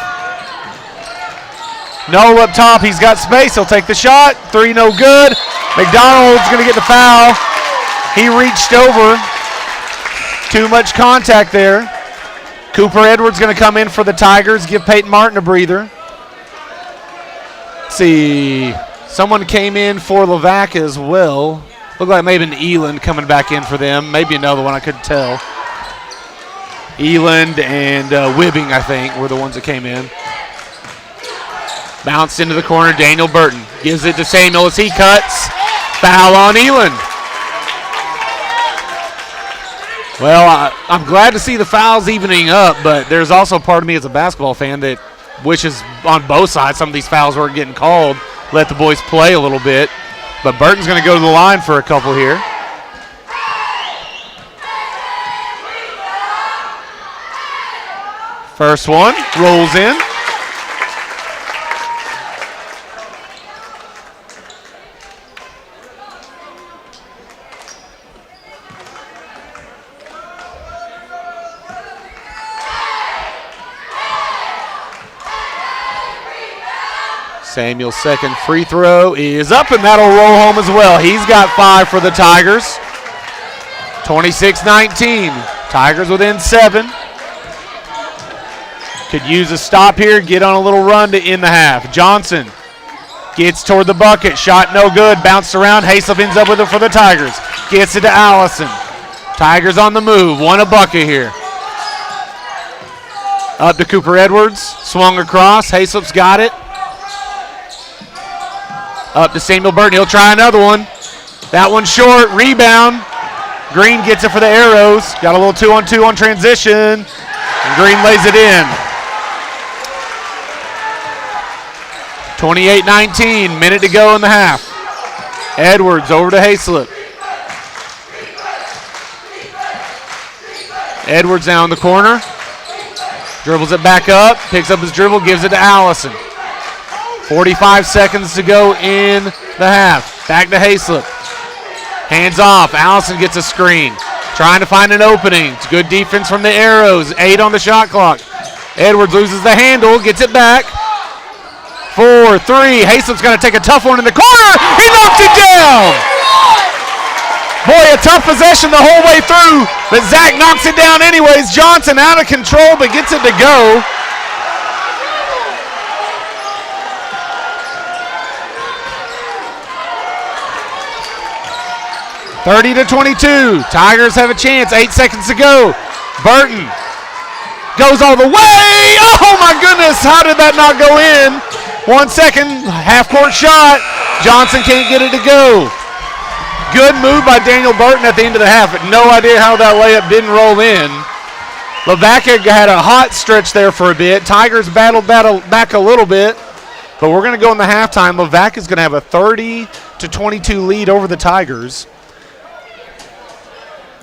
B: Noel up top, he's got space. He'll take the shot. 3 no good. McDonald's going to get the foul. He reached over. Too much contact there. Cooper Edwards going to come in for the Tigers, give Peyton Martin a breather. Let's see. Someone came in for Lavaca as well. Looked like maybe an Eland coming back in for them. Maybe another one, I couldn't tell. Eland and Wibbing, I think, were the ones that came in. Bounced into the corner. Daniel Burton gives it to Samuel as he cuts. Foul on Eland. Well, I'm glad to see the fouls evening up, but there's also part of me as a basketball fan that wishes on both sides some of these fouls weren't getting called. Let the boys play a little bit. But Burton's going to go to the line for a couple here. First one, rolls in. Samuel's second free throw is up, and that'll roll home as well. He's got 5 for the Tigers. 26-19. Tigers within 7. Could use a stop here, get on a little run to end the half. Johnson gets toward the bucket. Shot no good. Bounced around. Hayslip ends up with it for the Tigers. Gets it to Allison. Tigers on the move. Want a bucket here. Up to Cooper Edwards. Swung across. Hayslip's got it. Up to Samuel Burton. He'll try another one. That one short. Rebound. Green gets it for the Arrows. Got a little 2-on-2 on transition. And Green lays it in. 28-19. Minute to go in the half. Edwards over to Hayslip. Edwards now in the corner. Dribbles it back up. Picks up his dribble. Gives it to Allison. 45 seconds to go in the half. Back to Hayslip. Hands off. Allison gets a screen. Trying to find an opening. It's good defense from the Arrows. 8 on the shot clock. Edwards loses the handle. Gets it back. 4-3. Hayslip's going to take a tough one in the corner. He knocks it down. Boy, a tough possession the whole way through. But Zach knocks it down anyways. Johnson out of control but gets it to go. (30-22). Tigers have a chance. 8 seconds to go. Burton goes all the way. Oh my goodness, how did that not go in? 1 second, half-court shot. Johnson can't get it to go. Good move by Daniel Burton at the end of the half. No idea how that layup didn't roll in. Lavaca had a hot stretch there for a bit. Tigers battled back a little bit, but we're going to go in the halftime. Lavaca's going to have a 30-22 lead over the Tigers.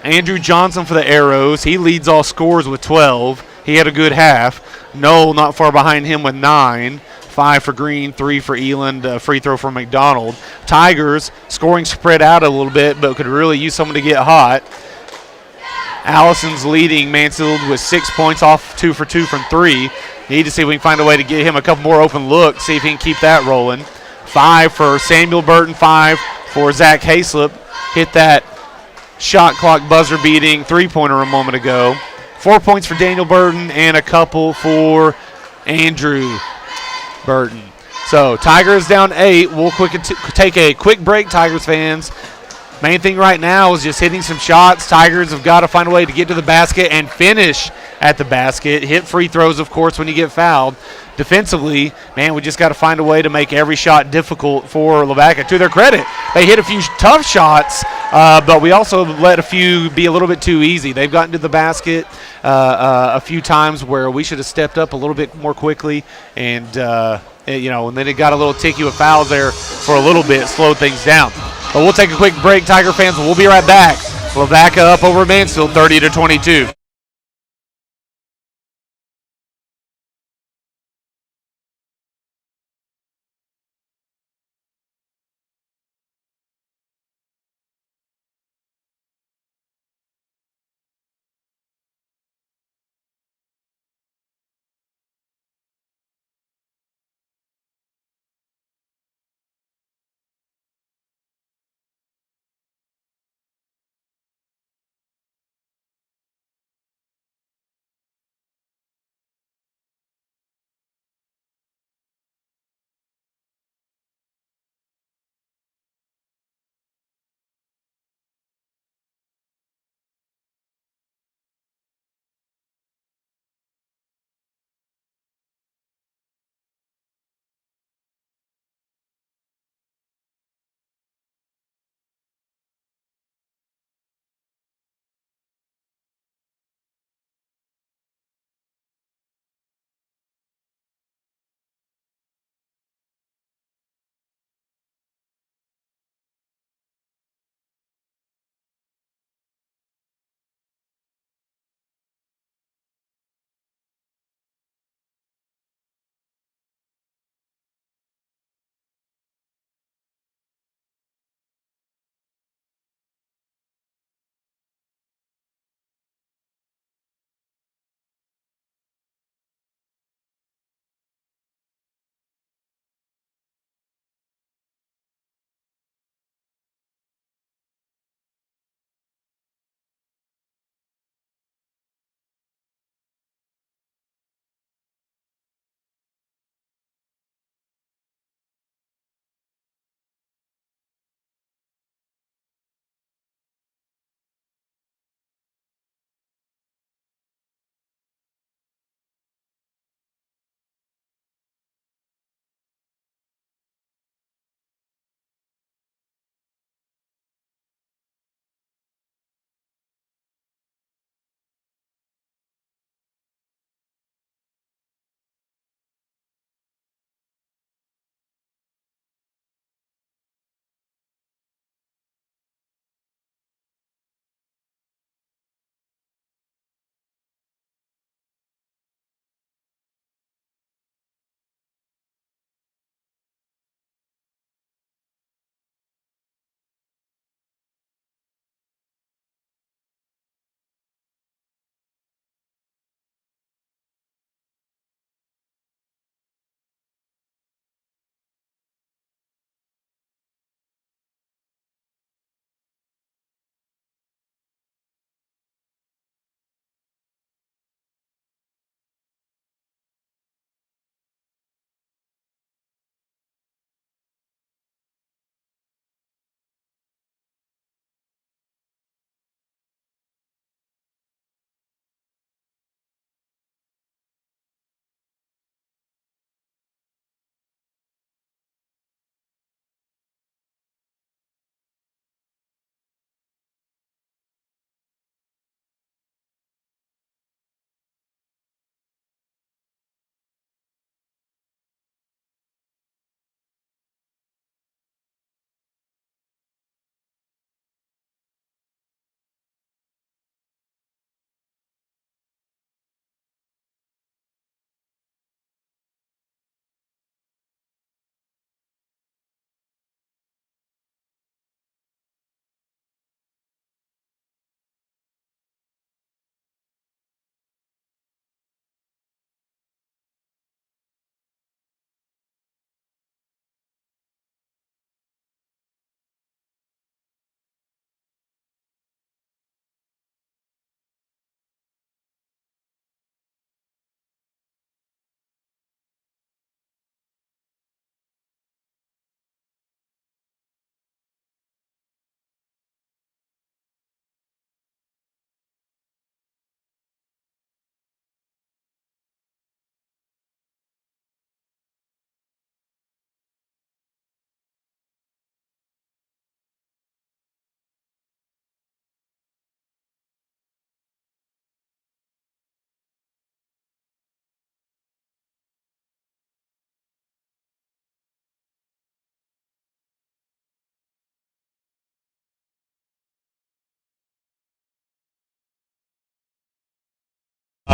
B: Andrew Johnson for the Arrows. He leads all scorers with 12. He had a good half. Noel not far behind him with 9. 5 for Green, 3 for Eland, free throw for McDonald. Tigers scoring spread out a little bit, but could really use someone to get hot. Allison's leading Mansfield with 6 points off 2 for 2 from 3. Need to see if we can find a way to get him a couple more open looks, see if he can keep that rolling. 5 for Samuel Burton, 5 for Zach Hayslip. Hit that shot clock buzzer beating three-pointer a moment ago. 4 points for Daniel Burton and a couple for Andrew Burton. So Tigers down 8. We'll take a quick break, Tigers fans. Main thing right now is just hitting some shots. Tigers have got to find a way to get to the basket and finish at the basket. Hit free throws, of course, when you get fouled. Defensively, man, we just got to find a way to make every shot difficult for Lavaca. To their credit, they hit a few tough shots, but we also let a few be a little bit too easy. They've gotten to the basket a few times where we should have stepped up a little bit more quickly, and and then it got a little ticky with fouls there for a little bit, slowed things down. But we'll take a quick break, Tiger fans, and we'll be right back. Lavaca up over Mansfield, 30-22.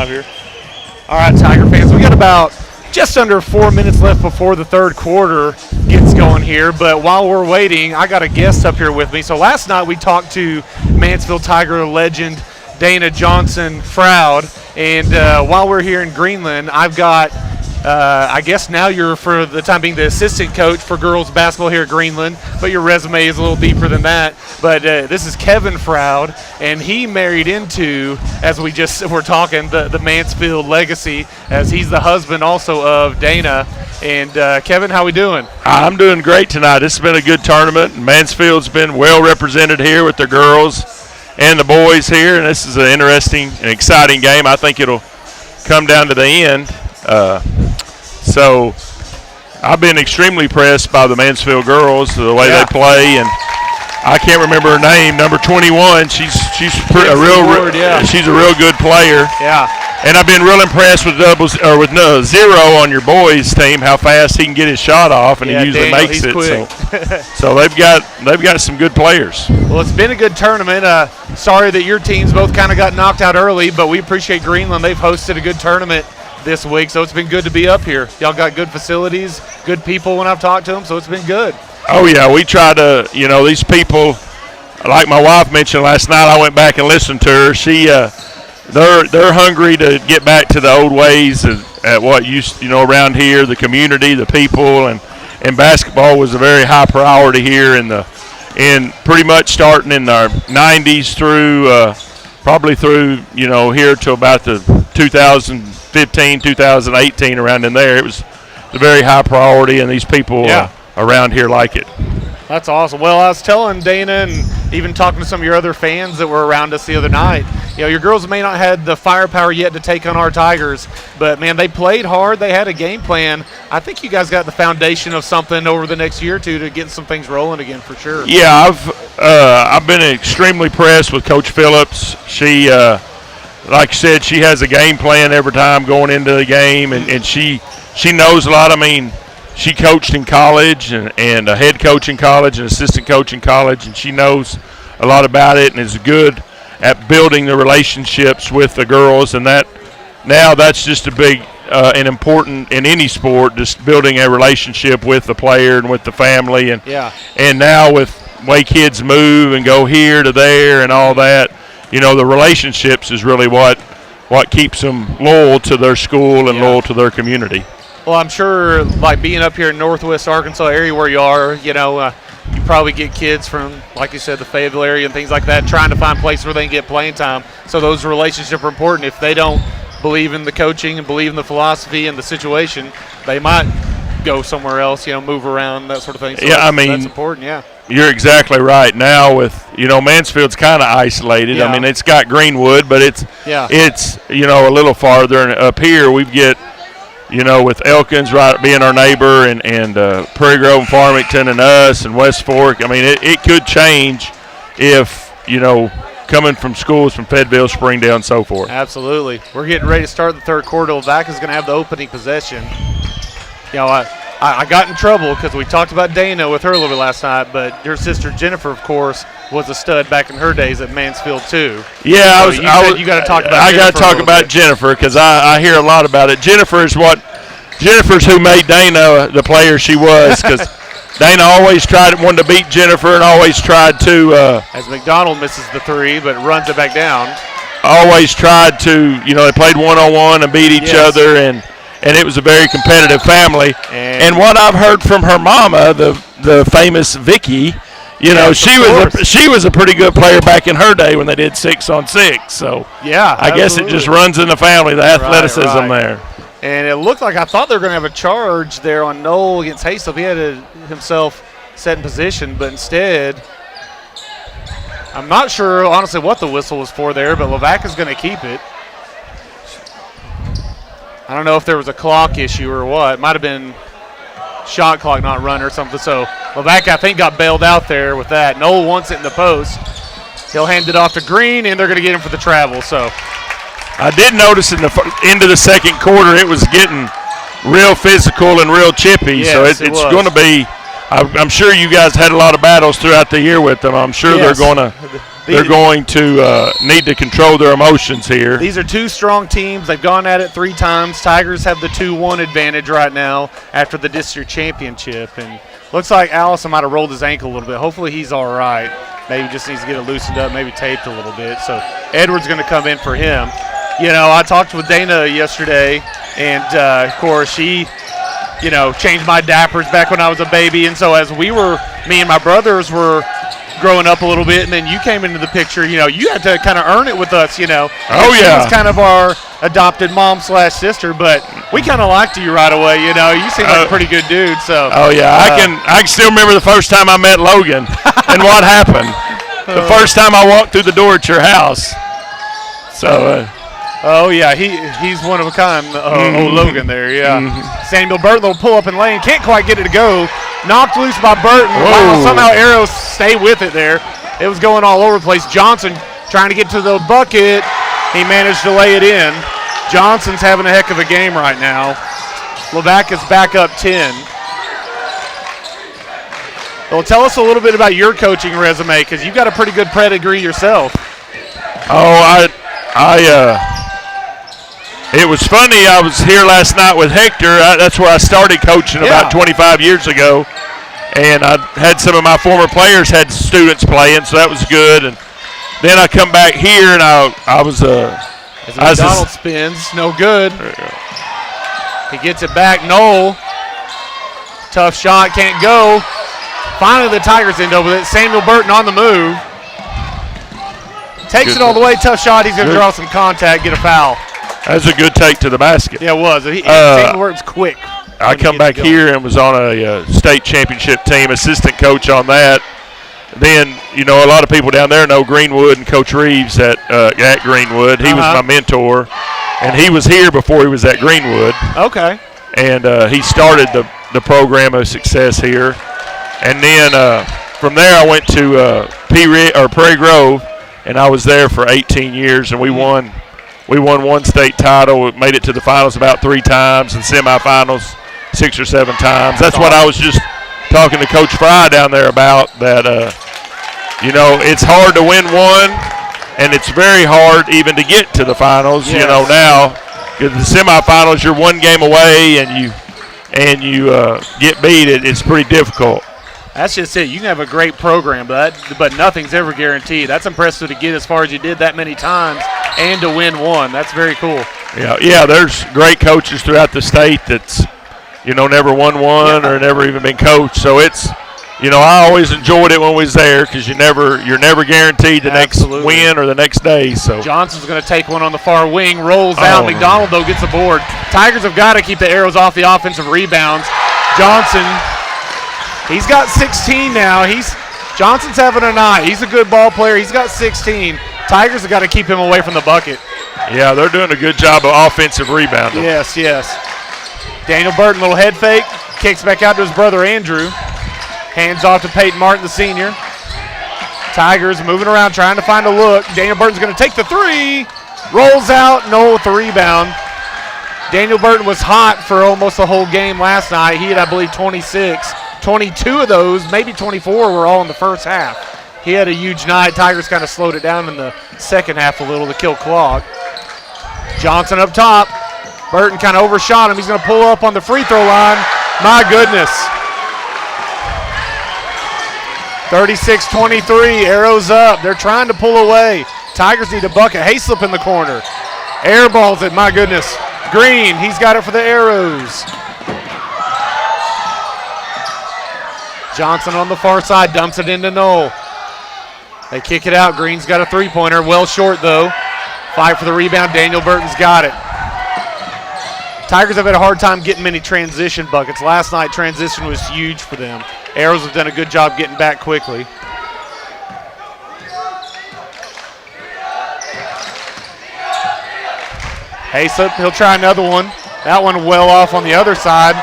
D: I'm here.
B: All right, Tiger fans, we got about just under 4 minutes left before the third quarter gets going here. But while we're waiting, I got a guest up here with me. So last night we talked to Mansfield Tiger legend Dana Johnson Froud. And while we're here in Greenland, I've got I guess now you're, for the time being, the assistant coach for girls basketball here at Greenland, but your resume is a little deeper than that. But this is Kevin Froud, and he married into, as we just were talking, the Mansfield legacy, as he's the husband also of Dana. And Kevin, how we doing?
E: I'm doing great tonight. This has been a good tournament. Mansfield's been well represented here with the girls and the boys here, and this is an interesting and exciting game. I think it'll come down to the end. So I've been extremely impressed by the Mansfield girls, the way they play, and I can't remember her name, number 21. She's a real good player.
B: Yeah.
E: And I've been real impressed with Zero on your boys team, how fast he can get his shot off, and he usually makes it. So they've got some good players.
B: Well, it's been a good tournament. Sorry that your teams both kind of got knocked out early, but we appreciate Greenland. They've hosted a good tournament this week, so it's been good to be up here. Y'all got good facilities, good people when I've talked to them, so it's been good.
E: Oh, yeah, we try to, these people, like my wife mentioned last night, I went back and listened to her. They're hungry to get back to the old ways at what used, around here, the community, the people, and basketball was a very high priority here in pretty much starting in the 90s through probably through, here to about the 2015, 2018, around in there. It was a very high priority, and these people around here like it.
B: That's awesome. Well, I was telling Dana and even talking to some of your other fans that were around us the other night, your girls may not have the firepower yet to take on our Tigers, but, man, they played hard. They had a game plan. I think you guys got the foundation of something over the next year or two to get some things rolling again for sure.
E: Yeah, I've been extremely impressed with Coach Phillips. She, like I said, she has a game plan every time going into the game, and she knows a lot. I mean, she coached in college and a head coach in college and assistant coach in college, and she knows a lot about it and is good at building the relationships with the girls. And that's just a big and important in any sport, just building a relationship with the player and with the family. And now with the way kids move and go here to there and all that, the relationships is really what keeps them loyal to their school and loyal to their community.
B: Well, I'm sure, like, being up here in Northwest Arkansas area where you are, you probably get kids from, like you said, the Fayetteville area and things like that, trying to find places where they can get playing time. So those relationships are important. If they don't believe in the coaching and believe in the philosophy and the situation, they might go somewhere else, move around, that sort of thing. So that's important,
E: You're exactly right. Now with, Mansfield's kind of isolated.
B: Yeah.
E: I mean, it's got Greenwood, but it's a little farther. And up here we get, with Elkins being our neighbor and Prairie Grove and Farmington and us and West Fork. I mean, it could change if, coming from schools from Fayetteville, Springdale, and so forth.
B: Absolutely. We're getting ready to start the third quarter. Lavaca's going to have the opening possession. I got in trouble because we talked about Dana with her a little bit last night, but your sister Jennifer, of course, was a stud back in her days at Mansfield too.
E: Yeah,
B: so you got to talk about.
E: I got to talk about Jennifer because I hear a lot about it. Jennifer's who made Dana the player she was, because Dana always wanted to beat Jennifer and always tried to.
B: As McDonald misses the three, but runs it back down.
E: Always tried to, they played one-on-one and beat each other, and it was a very competitive family. And what I've heard from her mama, the famous Vicky, she was a pretty good player back in her day when they did 6-on-6. So I guess it just runs in the family, the athleticism there.
B: And it looked like I thought they were going to have a charge there on Noel against Haystop. He had himself set in position, but instead, I'm not sure honestly what the whistle was for there, but Lavaca's going to keep it. I don't know if there was a clock issue or what. It might have been shot clock not run or something. So Lavaca, I think, got bailed out there with that. Noel wants it in the post. He'll hand it off to Green, and they're going to get him for the travel. So
E: I did notice in the end of the second quarter it was getting real physical and real chippy.
B: Yes,
E: so it's going to be – I'm sure you guys had a lot of battles throughout the year with them. I'm sure they're going to they're going to need to control their emotions here.
B: These are two strong teams. They've gone at it 3 times. Tigers have the 2-1 advantage right now after the district championship. And looks like Allison might have rolled his ankle a little bit. Hopefully he's all right. Maybe just needs to get it loosened up, maybe taped a little bit. So Edward's going to come in for him. You know, I talked with Dana yesterday, and, of course, she, you know, changed my diapers back when I was a baby. And so as me and my brothers were growing up a little bit, and then you came into the picture, you know, you had to kind of earn it with us, you know.
E: Oh,
B: she
E: yeah.
B: was kind of our adopted mom/sister, but we kind of liked you right away, you know. You seem like a pretty good dude, so.
E: Oh, yeah. I can still remember the first time I met Logan and what happened. The first time I walked through the door at your house. So.
B: Oh, yeah, he's one of a kind, old Logan there, yeah. Samuel Burton will pull up in lane, can't quite get it to go. Knocked loose by Burton. Wow, somehow arrows stay with it there. It was going all over the place. Johnson trying to get to the bucket. He managed to lay it in. Johnson's having a heck of a game right now. Lavaca's back up 10. Well, tell us a little bit about your coaching resume, because you've got a pretty good pedigree yourself.
E: Oh, it was funny. I was here last night with Hector. That's where I started coaching about 25 years ago. And I had some of my former players had students playing, so that was good. And then I come back here, and I was
B: as McDonald spins, no good. He gets it back. Noel, tough shot, can't go. Finally, the Tigers end up with it. Samuel Burton on the move. Takes it all the way. Tough shot. He's going to draw some contact, get a foul.
E: That was a good take to the basket.
B: Yeah, it was. Samuel Burton's quick.
E: I come back here and was on a state championship team, assistant coach on that. Then, you know, a lot of people down there know Greenwood and Coach Reeves at Greenwood. He was my mentor, and he was here before he was at Greenwood.
B: Okay.
E: And he started the program of success here. And then from there I went to Prairie Grove, and I was there for 18 years, and we won one state title. We made it to the finals about 3 times and semifinals 6 or 7 times. That's what I was just talking to Coach Fry down there about, that, you know, it's hard to win one, and it's very hard even to get to the finals, you know, now. Because the semifinals, you're 1 game away, and you get beat. It's pretty difficult.
B: That's just it. You can have a great program, but nothing's ever guaranteed. That's impressive to get as far as you did that many times and to win one. That's very cool.
E: Yeah. There's great coaches throughout the state that's, you know, never won one or never even been coached. So it's, you know, I always enjoyed it when we was there, because you're never guaranteed the next win or the next day. So
B: Johnson's going to take one on the far wing, rolls out. McDonald though gets the board. Tigers have got to keep the arrows off the offensive rebounds. Johnson. He's got 16 now. Johnson's having a night. He's a good ball player. He's got 16. Tigers have got to keep him away from the bucket.
E: Yeah, they're doing a good job of offensive rebounding.
B: Yes. Daniel Burton, little head fake. Kicks back out to his brother Andrew. Hands off to Peyton Martin, the senior. Tigers moving around, trying to find a look. Daniel Burton's going to take the 3. Rolls out, Noel with the rebound. Daniel Burton was hot for almost the whole game last night. He had, I believe, 26. 22 of those, maybe 24, were all in the first half. He had a huge night. Tigers kind of slowed it down in the second half a little to kill clock. Johnson up top. Burton kind of overshot him. He's going to pull up on the free throw line. My goodness. 36-23, arrows up. They're trying to pull away. Tigers need a bucket. Hayslip in the corner. Air balls it, my goodness. Green, he's got it for the arrows. Johnson on the far side dumps it into Noel. They kick it out. Green's got a 3-pointer. Well short, though. Fight for the rebound. Daniel Burton's got it. Tigers have had a hard time getting many transition buckets. Last night, transition was huge for them. Arrows have done a good job getting back quickly. Hayslip, he'll try another one. That one well off on the other side.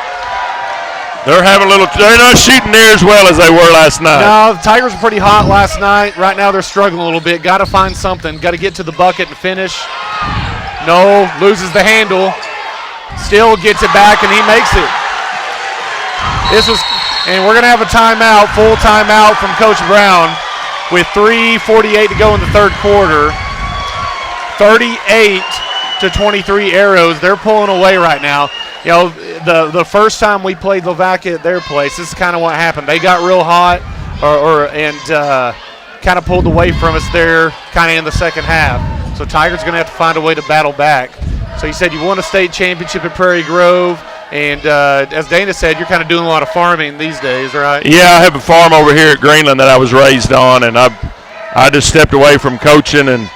E: They're not shooting near as well as they were last night.
B: No, the Tigers were pretty hot last night. Right now they're struggling a little bit. Got to find something. Got to get to the bucket and finish. No, loses the handle. Still gets it back, and he makes it. And we're going to have a timeout, full timeout from Coach Brown. with 3:48 to go in the third quarter. 38-23 Arrows. They're pulling away right now. You know, the first time we played Lavaca at their place, this is kind of what happened. They got real hot and kind of pulled away from us there kind of in the second half. So Tigers going to have to find a way to battle back. So you said you won a state championship at Prairie Grove, and as Dana said, you're kind of doing a lot of farming these days, right?
E: Yeah, I have a farm over here at Greenland that I was raised on, and I just stepped away from coaching and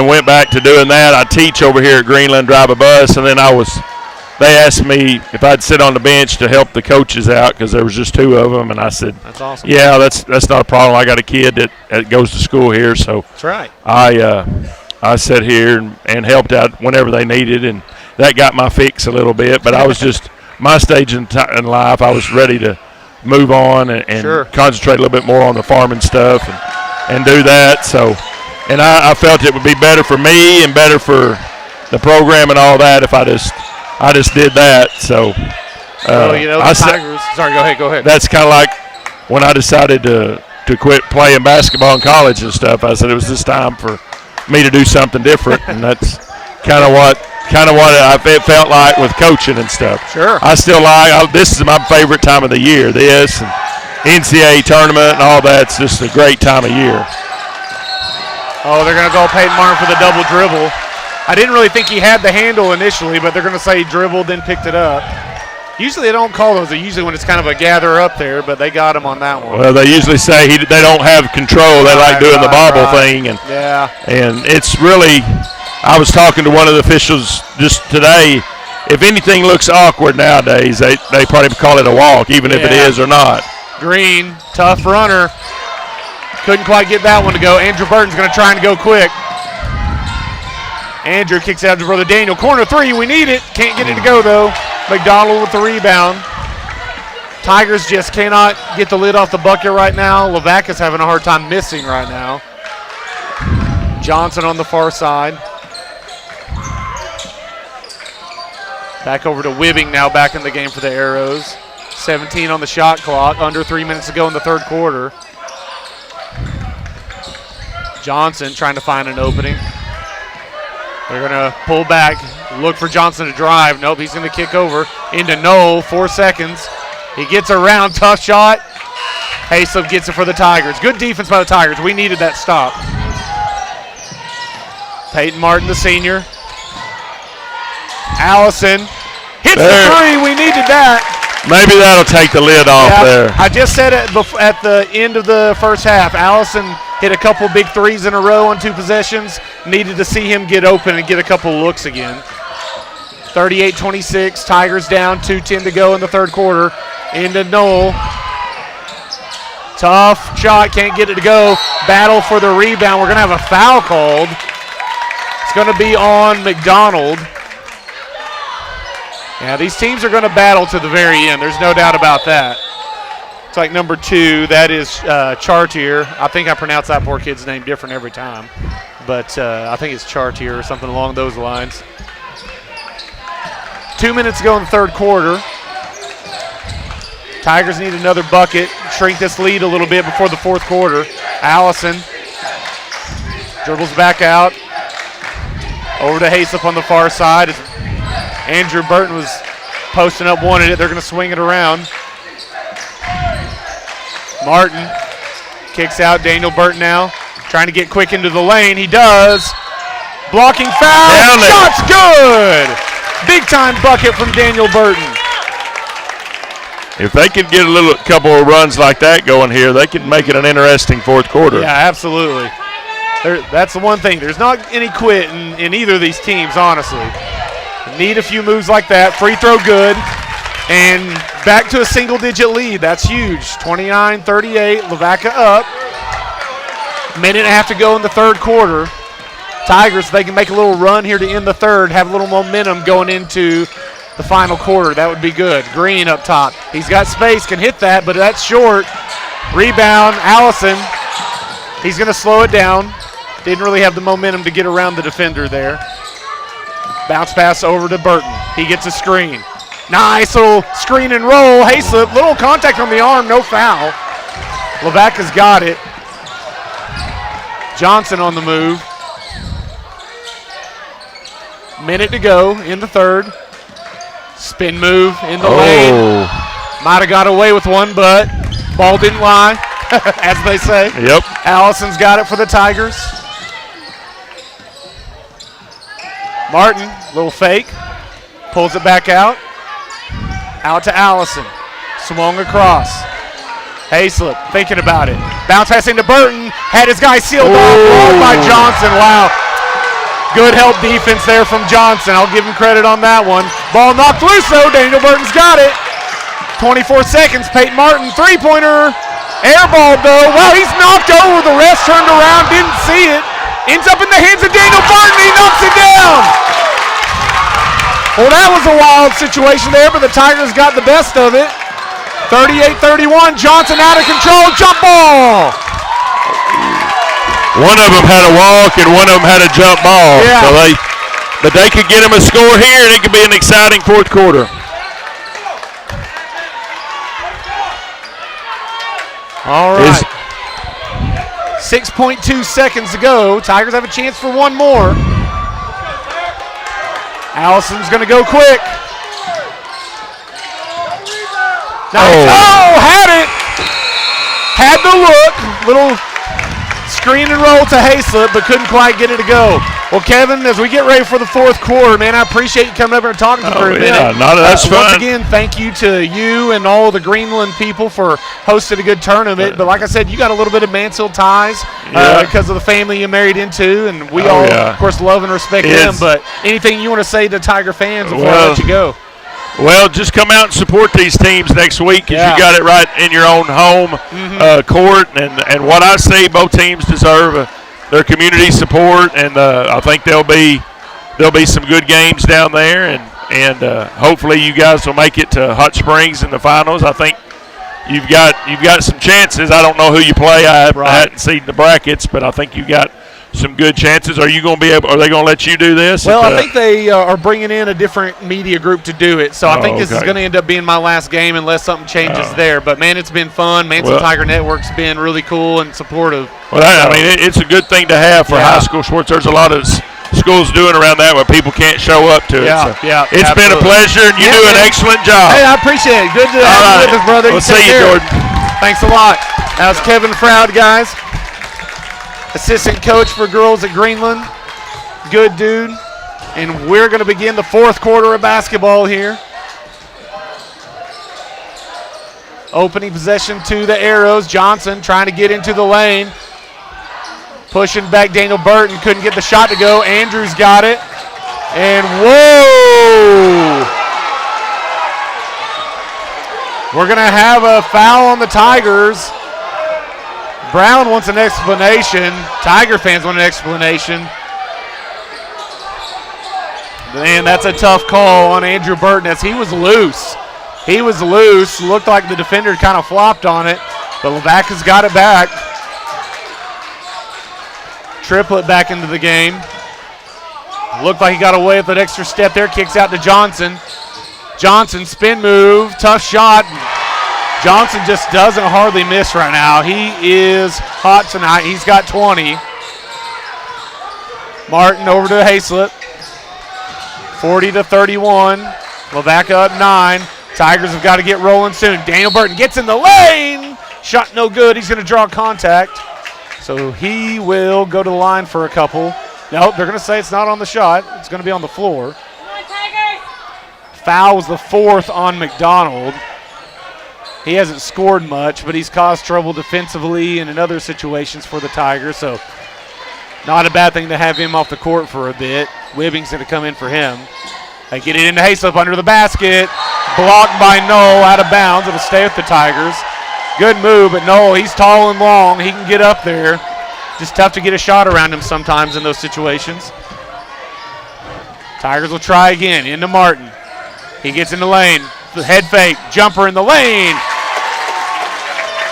E: went back to doing that. I teach over here at Greenland, drive a bus, and then they asked me if I'd sit on the bench to help the coaches out because there was just 2 of them, and I said,
B: "That's awesome."
E: Yeah, that's not a problem. I got a kid that goes to school here, so
B: that's right.
E: I sat here and helped out whenever they needed, and that got my fix a little bit. But I was just my stage in life. I was ready to move on and
B: Sure.
E: concentrate a little bit more on the farming stuff and do that. So, and I felt it would be better for me and better for the program and all that if I just did that. So,
B: Well, you know, the Tigers. Sorry, go ahead.
E: That's kind of like when I decided to quit playing basketball in college and stuff. I said it was this time for me to do something different, and that's kind of what it felt like with coaching and stuff.
B: Sure.
E: I still this is my favorite time of the year. This and NCAA tournament and all that's just a great time of year.
B: Oh, they're going to go Peyton Martin for the double dribble. I didn't really think he had the handle initially, but they're going to say he dribbled, then picked it up. Usually they don't call those. Usually when it's kind of a gather up there, but they got him on that one.
E: Well, they usually say they don't have control. They like doing the bobble thing. And it's really, I was talking to one of the officials just today. If anything looks awkward nowadays, they probably call it a walk, even if it is or not.
B: Green, tough runner. Couldn't quite get that one to go. Andrew Burton's going to try and go quick. Andrew kicks out to brother Daniel. Corner 3, we need it. Can't get it to go, though. McDonald with the rebound. Tigers just cannot get the lid off the bucket right now. Lavaca's having a hard time missing right now. Johnson on the far side. Back over to Wibbing now, back in the game for the Arrows. 17 on the shot clock. Under 3 minutes to go in the third quarter. Johnson trying to find an opening. They're going to pull back, look for Johnson to drive. Nope, he's going to kick over into Knoll. 4 seconds. He gets around, tough shot. Hayslip gets it for the Tigers. Good defense by the Tigers. We needed that stop. Peyton Martin, the senior. Allison hits the 3. We needed that.
E: Maybe that'll take the lid off there.
B: I just said it at the end of the first half. Allison hit a couple big 3s in a row on 2 possessions. Needed to see him get open and get a couple looks again. 38-26, Tigers down, 2:10 to go in the third quarter. Into Knoll. Tough shot, can't get it to go. Battle for the rebound. We're going to have a foul called. It's going to be on McDonald. Yeah, these teams are going to battle to the very end. There's no doubt about that. It's like number 2. That is Chartier. I think I pronounce that poor kid's name different every time. But I think it's Chartier or something along those lines. 2 minutes to go in the third quarter. Tigers need another bucket. Shrink this lead a little bit before the fourth quarter. Allison dribbles back out. Over to Hayslip on the far side. Andrew Burton was posting up, wanted it. They're going to swing it around. Martin kicks out. Daniel Burton now trying to get quick into the lane. He does. Blocking foul. Shot's good. Big time bucket from Daniel Burton.
E: If they could get a couple of runs like that going here, they could make it an interesting fourth quarter.
B: Yeah, absolutely. That's the one thing. There's not any quit in either of these teams, honestly. Need a few moves like that. Free throw good. And back to a single-digit lead. That's huge. 29-38. Lavaca up. Minute and a half to go in the third quarter. Tigers, they can make a little run here to end the third, have a little momentum going into the final quarter. That would be good. Green up top. He's got space, can hit that, but that's short. Rebound, Allison. He's going to slow it down. Didn't really have the momentum to get around the defender there. Bounce pass over to Burton. He gets a screen. Nice little screen and roll. Hayslip, little contact on the arm, no foul. Lavaca's got it. Johnson on the move. Minute to go in the third. Spin move in the lane. Might have got away with one, but ball didn't lie, as they say.
E: Yep.
B: Allison's got it for the Tigers. Martin, little fake. Pulls it back out. Out to Allison. Swung across. Hayslip thinking about it. Bounce pass into Burton. Had his guy sealed off. Blocked by Johnson. Wow. Good help defense there from Johnson. I'll give him credit on that one. Ball knocked loose though. Daniel Burton's got it. 24 seconds. Peyton Martin, three-pointer. Airballed though. Wow, he's knocked over. The rest turned around, didn't see it. Ends up in the hands of Daniel Burton. He knocks it down. Well, that was a wild situation there, but the Tigers got the best of it. 38-31. Johnson out of control. Jump ball.
E: One of them had a walk and one of them had a jump ball.
B: Yeah.
E: So but they could get him a score here, and it could be an exciting fourth quarter.
B: All right. 6.2 seconds to go. Tigers have a chance for one more. Allison's going to go quick. Nice. Oh, had it. Had the look. Little screen and roll to Hayslip, but couldn't quite get it to go. Well, Kevin, as we get ready for the fourth quarter, man, I appreciate you coming over and talking to me for a minute.
E: That's fun.
B: Once again, thank you to you and all the Greenland people for hosting a good tournament. But like I said, you got a little bit of Mansfield ties because of the family you married into, and we all, of course, love and respect them. But anything you want to say to Tiger fans before I let you go?
E: Well, just come out and support these teams next week because you got it right in your own home court. And what I see, both teams deserve their community support, and I think there'll be some good games down there, and hopefully you guys will make it to Hot Springs in the finals. I think you've got some chances. I don't know who you play. I hadn't seen the brackets, but I think you got some good chances. Are you going to be able? Are they going to let you do this?
B: Well, I think they are bringing in a different media group to do it. So I think this is going to end up being my last game unless something changes there. But man, it's been fun. Mansfield Tiger Network's been really cool and supportive.
E: Well, I mean, it's a good thing to have for high school sports. There's a lot of schools doing around that where people can't show up to it. It's been a pleasure, and you do an excellent job.
B: Hey, I appreciate it. Good to have you with us, brother.
E: We'll see you, Jordan.
B: Thanks a lot. That was Kevin Froud, guys. Assistant coach for girls at Greenland. Good dude. And we're going to begin the fourth quarter of basketball here. Opening possession to the Arrows. Johnson trying to get into the lane. Pushing back Daniel Burton. Couldn't get the shot to go. Andrews got it. And whoa! We're going to have a foul on the Tigers. Brown wants an explanation. Tiger fans want an explanation. Man, that's a tough call on Andrew Burton as he was loose. He was loose. Looked like the defender kind of flopped on it, but Lavaca's got it back. Triplet back into the game. Looked like he got away with an extra step there. Kicks out to Johnson. Johnson, spin move, tough shot. Johnson just doesn't hardly miss right now. He is hot tonight. He's got 20. Martin over to Hayslip. 40-31. Lavaca up 9. Tigers have got to get rolling soon. Daniel Burton gets in the lane. Shot no good. He's going to draw contact. So he will go to the line for a couple. Nope, they're going to say it's not on the shot. It's going to be on the floor. Foul was the fourth on McDonald. He hasn't scored much, but he's caused trouble defensively and in other situations for the Tigers, so not a bad thing to have him off the court for a bit. Wibbing's going to come in for him. They get it into Hayslip under the basket. Blocked by Knoll, out of bounds. It'll stay with the Tigers. Good move, but Knoll, he's tall and long. He can get up there. Just tough to get a shot around him sometimes in those situations. Tigers will try again. Into Martin. He gets in the lane. Head fake. Jumper in the lane.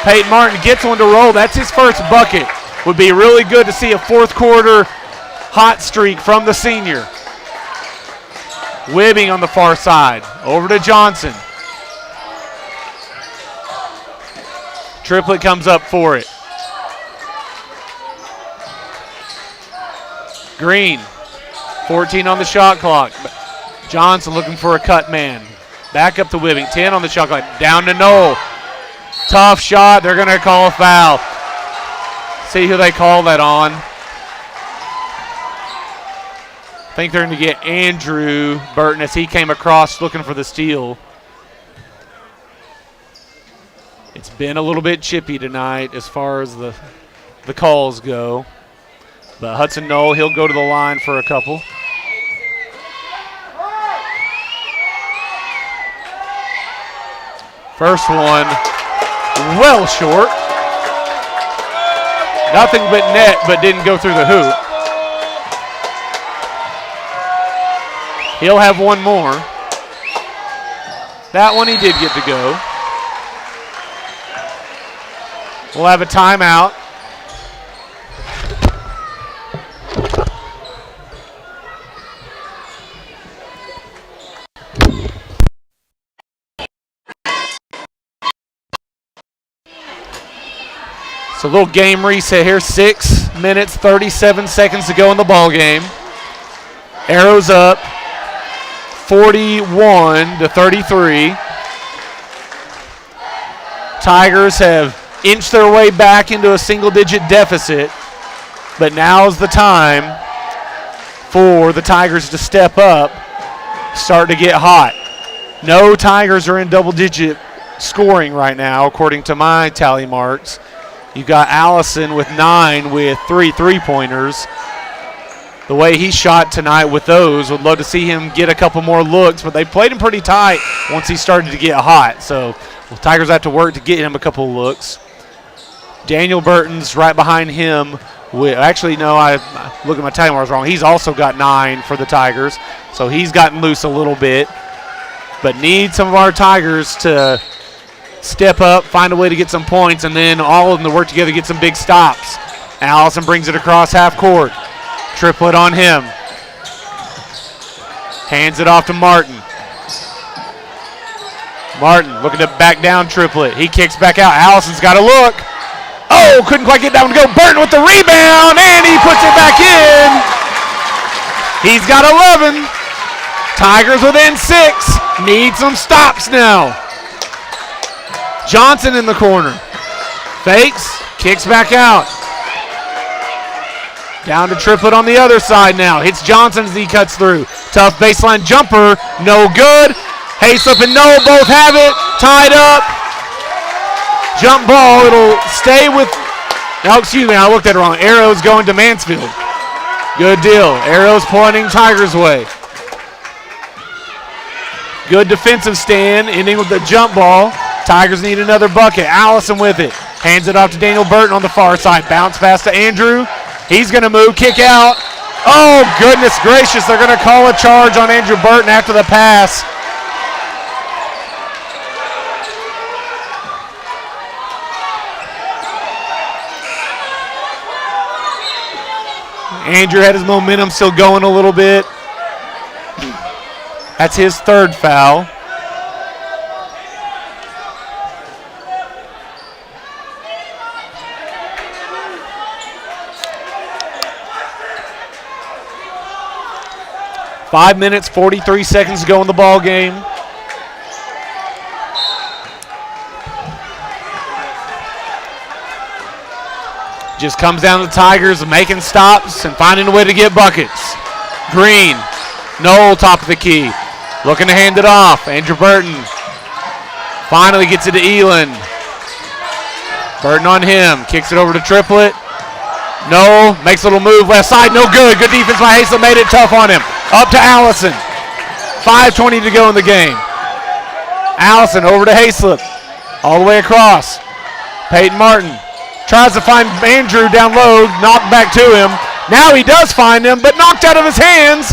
B: Peyton Martin gets one to roll. That's his first bucket. Would be really good to see a fourth quarter hot streak from the senior. Wibbing on the far side. Over to Johnson. Triplet comes up for it. Green, 14 on the shot clock. Johnson looking for a cut man. Back up to Whipping, 10 on the shot clock. Down to Knoll. Tough shot. They're going to call a foul. See who they call that on. I think they're going to get Andrew Burton as he came across looking for the steal. It's been a little bit chippy tonight as far as the calls go. But Hudson Knoll, he'll go to the line for a couple. First one, well short. Nothing but net, but didn't go through the hoop. He'll have one more. That one he did get to go. We'll have a timeout. So a little game reset here. 6 minutes, 37 seconds to go in the ball game. Arrows up, 41-33. Tigers have inched their way back into a single-digit deficit, but now's the time for the Tigers to step up, start to get hot. No Tigers are in double-digit scoring right now, according to my tally marks. You've got Allison with 9 with 3 3-pointers. The way he shot tonight with those, would love to see him get a couple more looks, but they played him pretty tight once he started to get hot. So the Tigers have to work to get him a couple of looks. Daniel Burton's right behind him. Actually, no, I look at my tally marks wrong. He's also got 9 for the Tigers, so he's gotten loose a little bit. But need some of our Tigers to step up, find a way to get some points, and then all of them to work together to get some big stops. Allison brings it across half court. Triplet on him. Hands it off to Martin. Martin looking to back down triplet. He kicks back out. Allison's got a look. Oh, couldn't quite get down to go. Burton with the rebound, and he puts it back in. He's got 11. Tigers within 6. Need some stops now. Johnson in the corner. Fakes, kicks back out. Down to triplet on the other side now. Hits Johnson as he cuts through. Tough baseline jumper, no good. Hayslip and Noel both have it, tied up. Jump ball, it'll stay with, no, excuse me, I looked at it wrong. Arrows going to Mansfield. Good deal. Arrows pointing Tigers' way. Good defensive stand, ending with the jump ball. Tigers need another bucket. Allison with it. Hands it off to Daniel Burton on the far side. Bounce pass to Andrew. He's going to move, kick out. Oh, goodness gracious. They're going to call a charge on Andrew Burton after the pass. Andrew had his momentum still going a little bit. That's his third foul. Five minutes, 43 seconds to go in the ball game. Just comes down to the Tigers making stops and finding a way to get buckets. Green, Knoll, top of the key. Looking to hand it off. Andrew Burton finally gets it to Elin. Burton on him. Kicks it over to Triplet. Knoll makes a little move left side. No good. Good defense by Hazel. Made it tough on him. Up to Allison. 5:20 to go in the game. Allison over to Hayslip. All the way across. Peyton Martin tries to find Andrew down low. Knocked back to him. Now he does find him, but knocked out of his hands.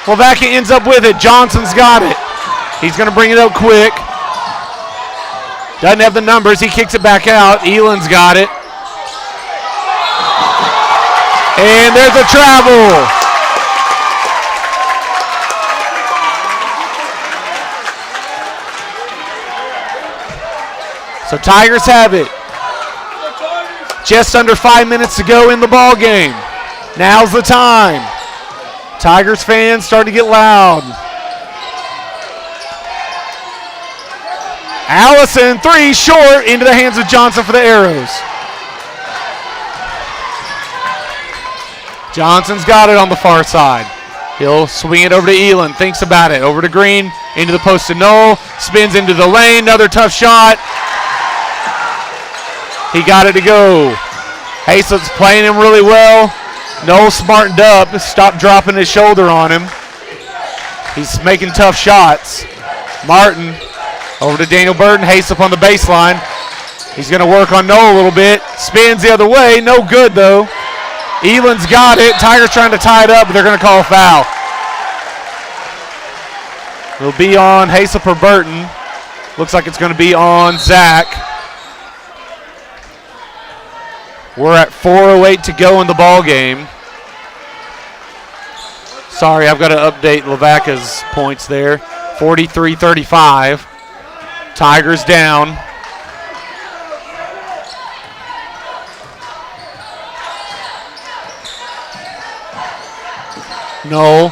B: Wavaka ends up with it. Johnson's got it. He's going to bring it up quick. Doesn't have the numbers. He kicks it back out. Elan's got it. And there's a travel. So Tigers have it. Just under 5 minutes to go in the ball game. Now's the time. Tigers fans starting to get loud. Allison, 3 short, into the hands of Johnson for the Arrows. Johnson's got it on the far side. He'll swing it over to Elon, thinks about it. Over to Green, into the post to Knoll, spins into the lane, another tough shot. He got it to go. Haslip's playing him really well. Knoll smartened up, stopped dropping his shoulder on him. He's making tough shots. Martin over to Daniel Burton, Haslip on the baseline. He's going to work on Knoll a little bit. Spins the other way, no good though. Elan's got it. Tigers trying to tie it up, but they're going to call a foul. It'll be on Haslip or Burton. Looks like it's going to be on Zach. We're at 4:08 to go in the ball game. Sorry, I've got to update Lavaca's points there. 43-35. Tigers down. Knoll.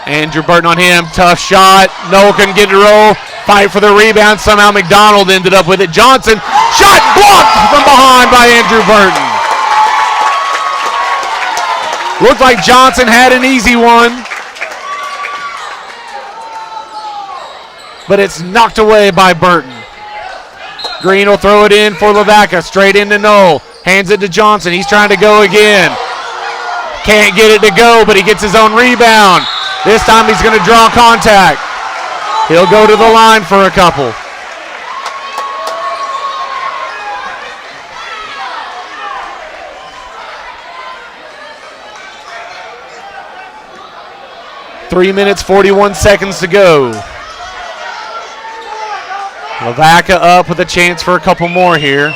B: Andrew Burton on him. Tough shot. Knoll couldn't get it to roll. Fight for the rebound. Somehow McDonald ended up with it. Johnson. Shot blocked from behind by Andrew Burton. Looked like Johnson had an easy one. But it's knocked away by Burton. Green will throw it in for Lavaca. Straight into Knoll. Hands it to Johnson. He's trying to go again. Can't get it to go, but he gets his own rebound. This time he's going to draw contact. He'll go to the line for a couple. Three minutes, 41 seconds to go. Lavaca up with a chance for a couple more here.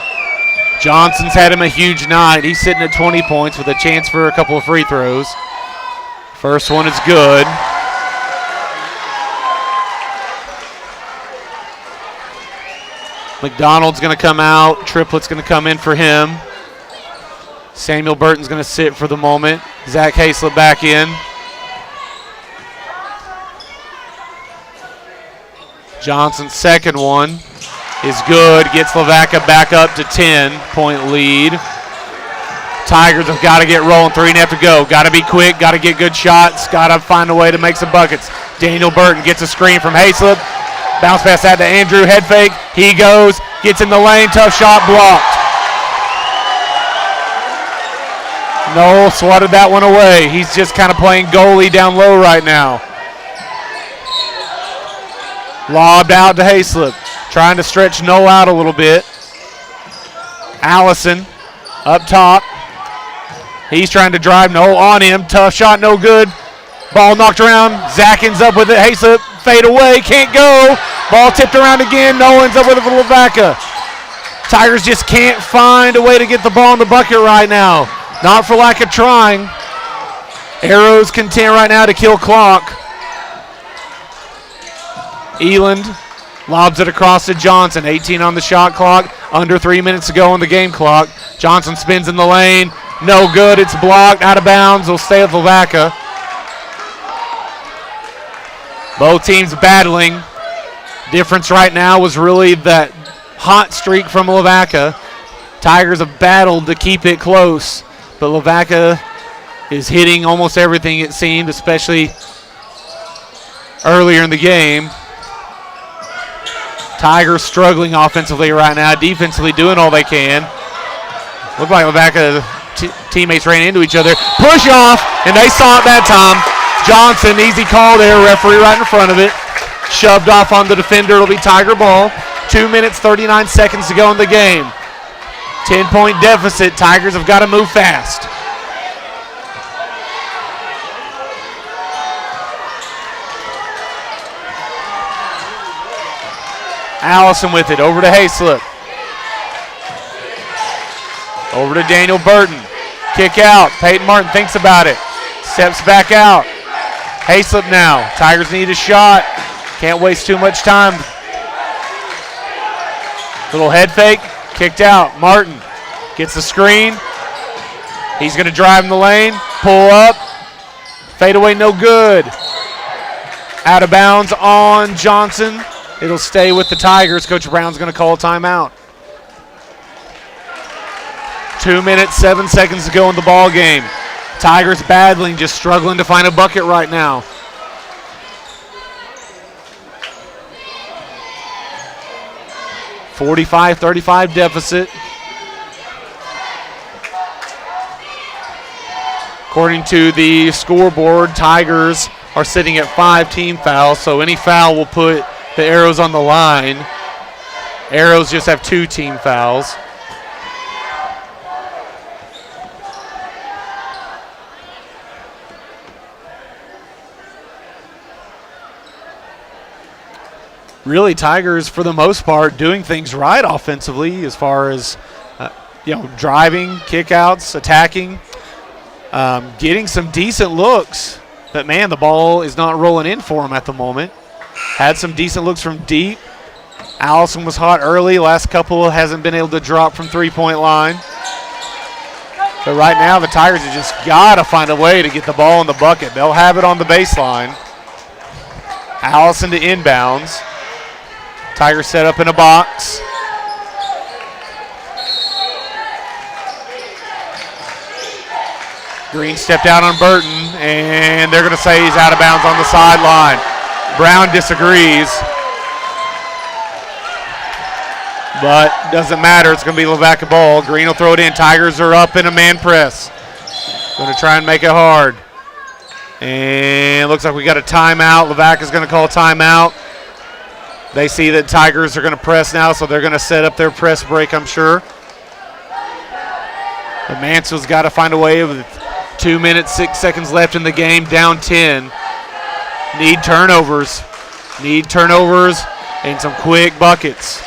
B: Johnson's had him a huge night. He's sitting at 20 points with a chance for a couple of free throws. First one is good. McDonald's going to come out. Triplett's going to come in for him. Samuel Burton's going to sit for the moment. Zach Haslip back in. Johnson's second one is good. Gets Lavaca back up to 10-point lead. Tigers have got to get rolling. 3.5 to go. Got to be quick. Got to get good shots. Got to find a way to make some buckets. Daniel Burton gets a screen from Haslip. Bounce pass out to Andrew. Head fake. He goes. Gets in the lane. Tough shot blocked. Knoll swatted that one away. He's just kind of playing goalie down low right now. Lobbed out to Haslip. Trying to stretch Knoll out a little bit. Allison up top. He's trying to drive Knoll on him. Tough shot, no good. Ball knocked around. Zach ends up with it. Haslip fade away. Can't go. Ball tipped around again. Knoll ends up with it for Lavaca. Tigers just can't find a way to get the ball in the bucket right now. Not for lack of trying. Arrows content right now to kill clock. Eland lobs it across to Johnson. 18 on the shot clock. Under 3 minutes to go on the game clock. Johnson spins in the lane. No good. It's blocked. Out of bounds. Will stay with Lavaca. Both teams battling. Difference right now was really that hot streak from Lavaca. Tigers have battled to keep it close, but Lavaca is hitting almost everything it seemed, especially earlier in the game. Tigers struggling offensively right now, defensively doing all they can. Looked like Lavaca teammates ran into each other. Push off, and they saw it that time. Johnson, easy call there, referee right in front of it. Shoved off on the defender, it'll be Tiger ball. 2 minutes, 39 seconds to go in the game. 10-point deficit, Tigers have got to move fast. Allison with it, over to Haslip. Over to Daniel Burton. Kick out, Peyton Martin thinks about it. Steps back out. Haslip now, Tigers need a shot. Can't waste too much time. Little head fake, kicked out. Martin gets the screen. He's going to drive in the lane, pull up, fade away, no good. Out of bounds on Johnson. It'll stay with the Tigers. Coach Brown's going to call a timeout. 2 minutes, 7 seconds to go in the ball game. Tigers battling, just struggling to find a bucket right now. $45-35 deficit. According to the scoreboard, Tigers are sitting at 5 team fouls, so any foul will put the Arrows on the line. Arrows just have 2 team fouls. Really, Tigers, for the most part, doing things right offensively as far as driving, kickouts, attacking, getting some decent looks. But, man, the ball is not rolling in for them at the moment. Had some decent looks from deep. Allison was hot early. Last couple hasn't been able to drop from three-point line. But right now, the Tigers have just got to find a way to get the ball in the bucket. They'll have it on the baseline. Allison to inbounds. Tigers set up in a box. Green stepped out on Burton, and they're going to say he's out of bounds on the sideline. Brown disagrees. But doesn't matter. It's going to be Lavaca ball. Green will throw it in. Tigers are up in a man press. Going to try and make it hard. And looks like we got a timeout. Lavaca's going to call a timeout. They see that Tigers are going to press now, so they're going to set up their press break, I'm sure. But Mansfield's got to find a way with 2 minutes, 6 seconds left in the game, down 10. Need turnovers. Need turnovers and some quick buckets.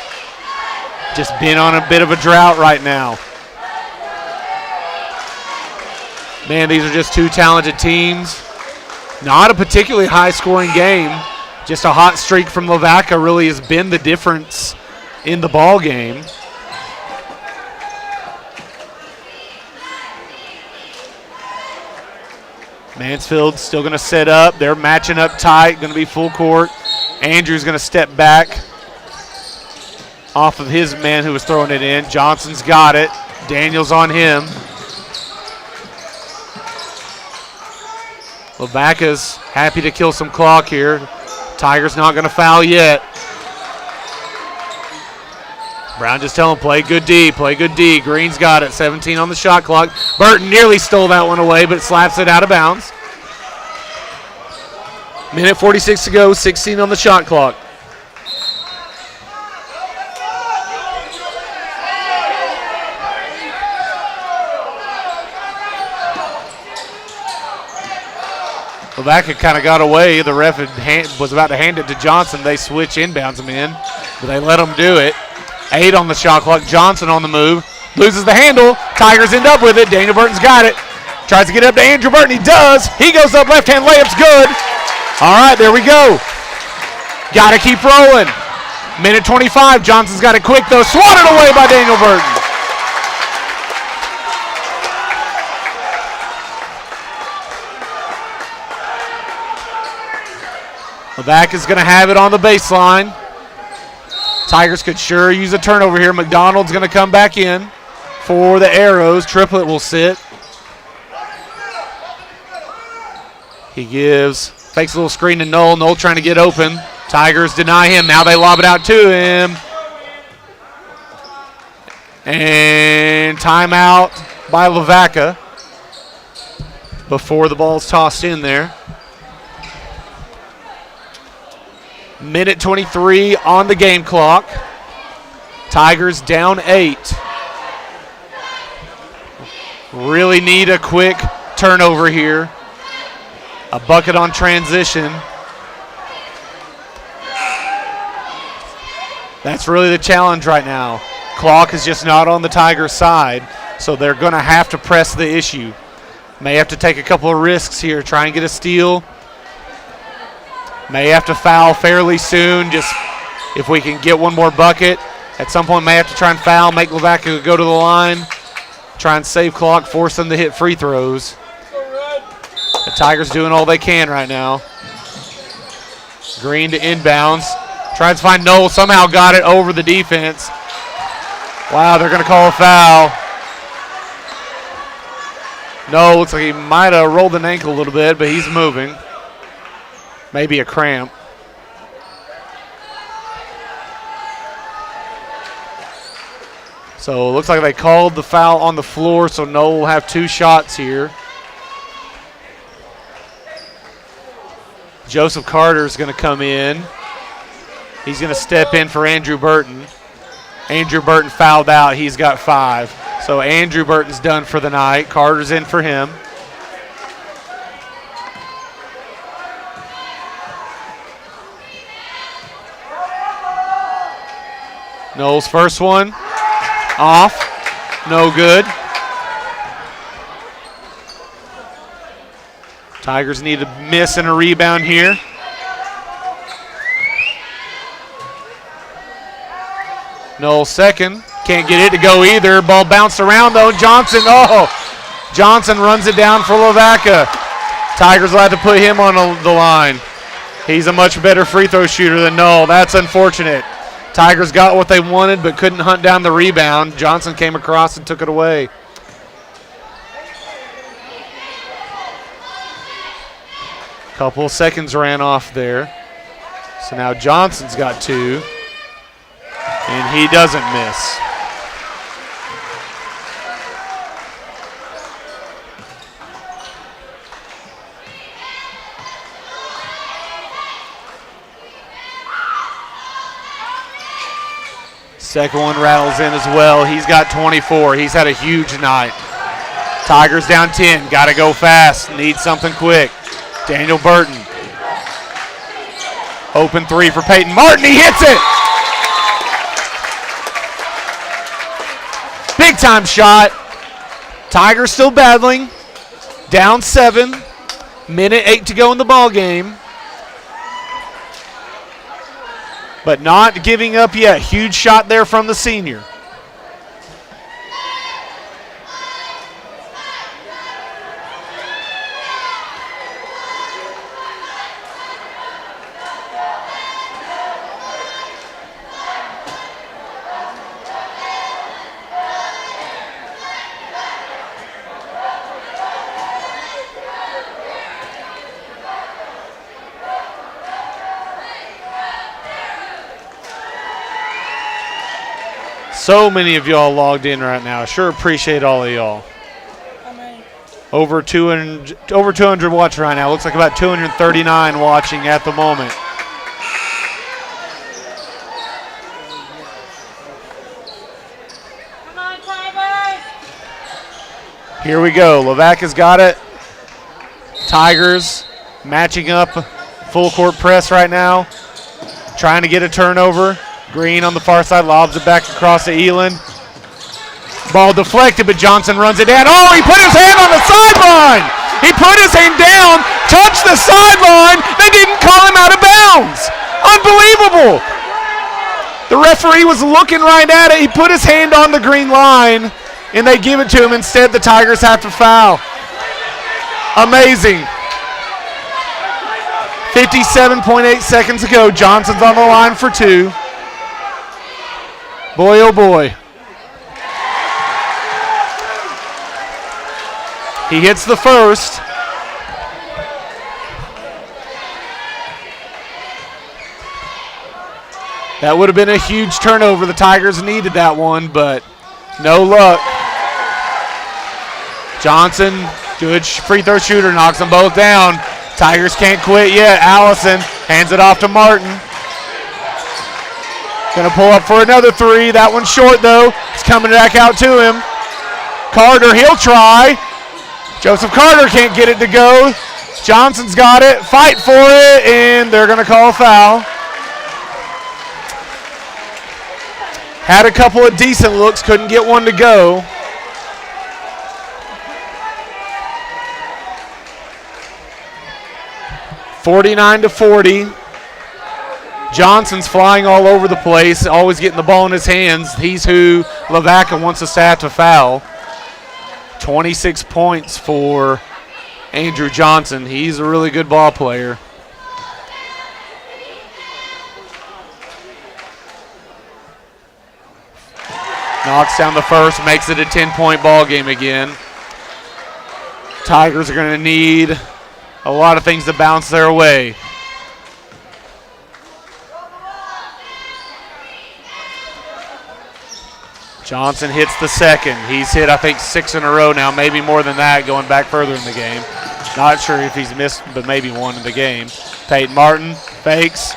B: Just been on a bit of a drought right now. Man, these are just 2 talented teams. Not a particularly high-scoring game. Just a hot streak from Lavaca really has been the difference in the ball game. Mansfield still going to set up. They're matching up tight, going to be full court. Andrew's going to step back off of his man who was throwing it in. Johnson's got it. Daniels on him. Lavaca's happy to kill some clock here. Tigers not going to foul yet. Brown just telling him, play good D, play good D. Green's got it, 17 on the shot clock. Burton nearly stole that one away, but slaps it out of bounds. Minute 46 to go, 16 on the shot clock. Lavaca kind of got away. The ref was about to hand it to Johnson. They switch inbounds him in, but they let him do it. 8 on the shot clock. Johnson on the move. Loses the handle. Tigers end up with it. Daniel Burton's got it. Tries to get up to Andrew Burton. He does. He goes up left-hand layup's good. All right, there we go. Got to keep rolling. Minute 25. Johnson's got it quick, though. Swatted away by Daniel Burton. Lavaca's going to have it on the baseline. Tigers could sure use a turnover here. McDonald's going to come back in for the Arrows. Triplet will sit. He fakes a little screen to Knoll. Knoll trying to get open. Tigers deny him. Now they lob it out to him. And timeout by Lavaca before the ball's tossed in there. Minute 23 on the game clock. Tigers down 8. Really need a quick turnover here. A bucket on transition. That's really the challenge right now. Clock is just not on the Tigers' side, so they're going to have to press the issue. May have to take a couple of risks here, try and get a steal. May have to foul fairly soon, just if we can get one more bucket. At some point, may have to try and foul, make Lavaca go to the line. try and save clock, force them to hit free throws. The Tigers doing all they can right now. Green to inbounds. Tries to find Noel. Somehow got it over the defense. Wow, they're going to call a foul. No, looks like he might have rolled an ankle a little bit, but he's moving. Maybe a cramp. So it looks like they called the foul on the floor, so Noel will have 2 shots here. Joseph Carter is going to come in. He's going to step in for Andrew Burton. Andrew Burton fouled out. He's got 5. So Andrew Burton's done for the night. Carter's in for him. Noel's first one. Off. No good. Tigers need a miss and a rebound here. Noel second. Can't get it to go either. Ball bounced around though. Johnson. Johnson runs it down for Lavaca. Tigers will have to put him on the line. He's a much better free throw shooter than Noel. That's unfortunate. Tigers got what they wanted but couldn't hunt down the rebound. Johnson came across and took it away. Couple of seconds ran off there. So now Johnson's got 2. And he doesn't miss. Second one rattles in as well. He's got 24. He's had a huge night. Tigers down 10. Got to go fast. Need something quick. Daniel Burton. Open 3 for Peyton Martin. He hits it. Big time shot. Tigers still battling. Down 7. Minute 8 to go in the ball game. But not giving up yet. Huge shot there from the senior. So many of y'all logged in right now. Sure appreciate all of y'all. Over 200 watching right now. Looks like about 239 watching at the moment.
D: Come on, Tigers!
B: Here we go. Lavaca's got it. Tigers matching up. Full court press right now. Trying to get a turnover. Green on the far side lobs it back across to Elin. Ball deflected, but Johnson runs it down. Oh, he put his hand on the sideline. He put his hand down, touched the sideline. They didn't call him out of bounds. Unbelievable. The referee was looking right at it. He put his hand on the green line, and they give it to him. Instead, the Tigers have to foul. Amazing. 57.8 seconds ago. Johnson's on the line for 2. Boy, oh boy. He hits the first. That would have been a huge turnover. The Tigers needed that one, but no luck. Johnson, good free throw shooter, knocks them both down. Tigers can't quit yet. Allison hands it off to Martin. Gonna pull up for another 3. That one's short though. It's coming back out to him. Carter, he'll try. Joseph Carter can't get it to go. Johnson's got it. Fight for it, and they're gonna call a foul. Had a couple of decent looks, couldn't get one to go. (49-40). Johnson's flying all over the place, always getting the ball in his hands. He's who Lavaca wants us to have to foul. 26 points for Andrew Johnson. He's a really good ball player. Knocks down the first, makes it a 10-point ball game again. Tigers are going to need a lot of things to bounce their way. Johnson hits the second. He's hit, I think, 6 in a row now, maybe more than that, going back further in the game. Not sure if he's missed, but maybe one in the game. Peyton Martin fakes,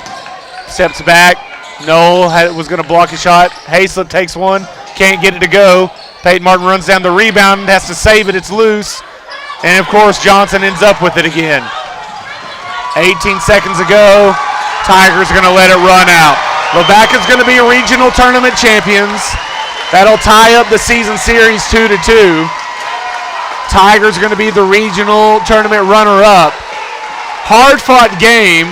B: steps back. Noel was going to block a shot. Hayslip takes one, can't get it to go. Peyton Martin runs down the rebound, has to save it, it's loose. And, of course, Johnson ends up with it again. 18 seconds ago, Tigers are going to let it run out. Lavaca's going to be regional tournament champions. That'll tie up the season series 2-2. Tigers are going to be the regional tournament runner-up. Hard-fought game.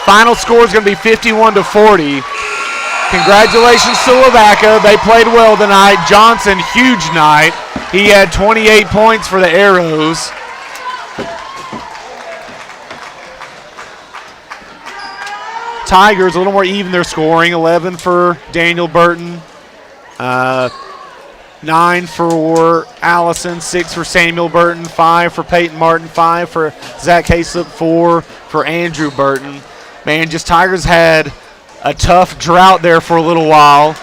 B: Final score is going to be 51-40. Congratulations to Lavaca. They played well tonight. Johnson, huge night. He had 28 points for the Arrows. Tigers a little more even their scoring. 11 for Daniel Burton. 9 for Allison, 6 for Samuel Burton, 5 for Peyton Martin, 5 for Zach Hayslip, 4 for Andrew Burton. Man, just Tigers had a tough drought there for a little while.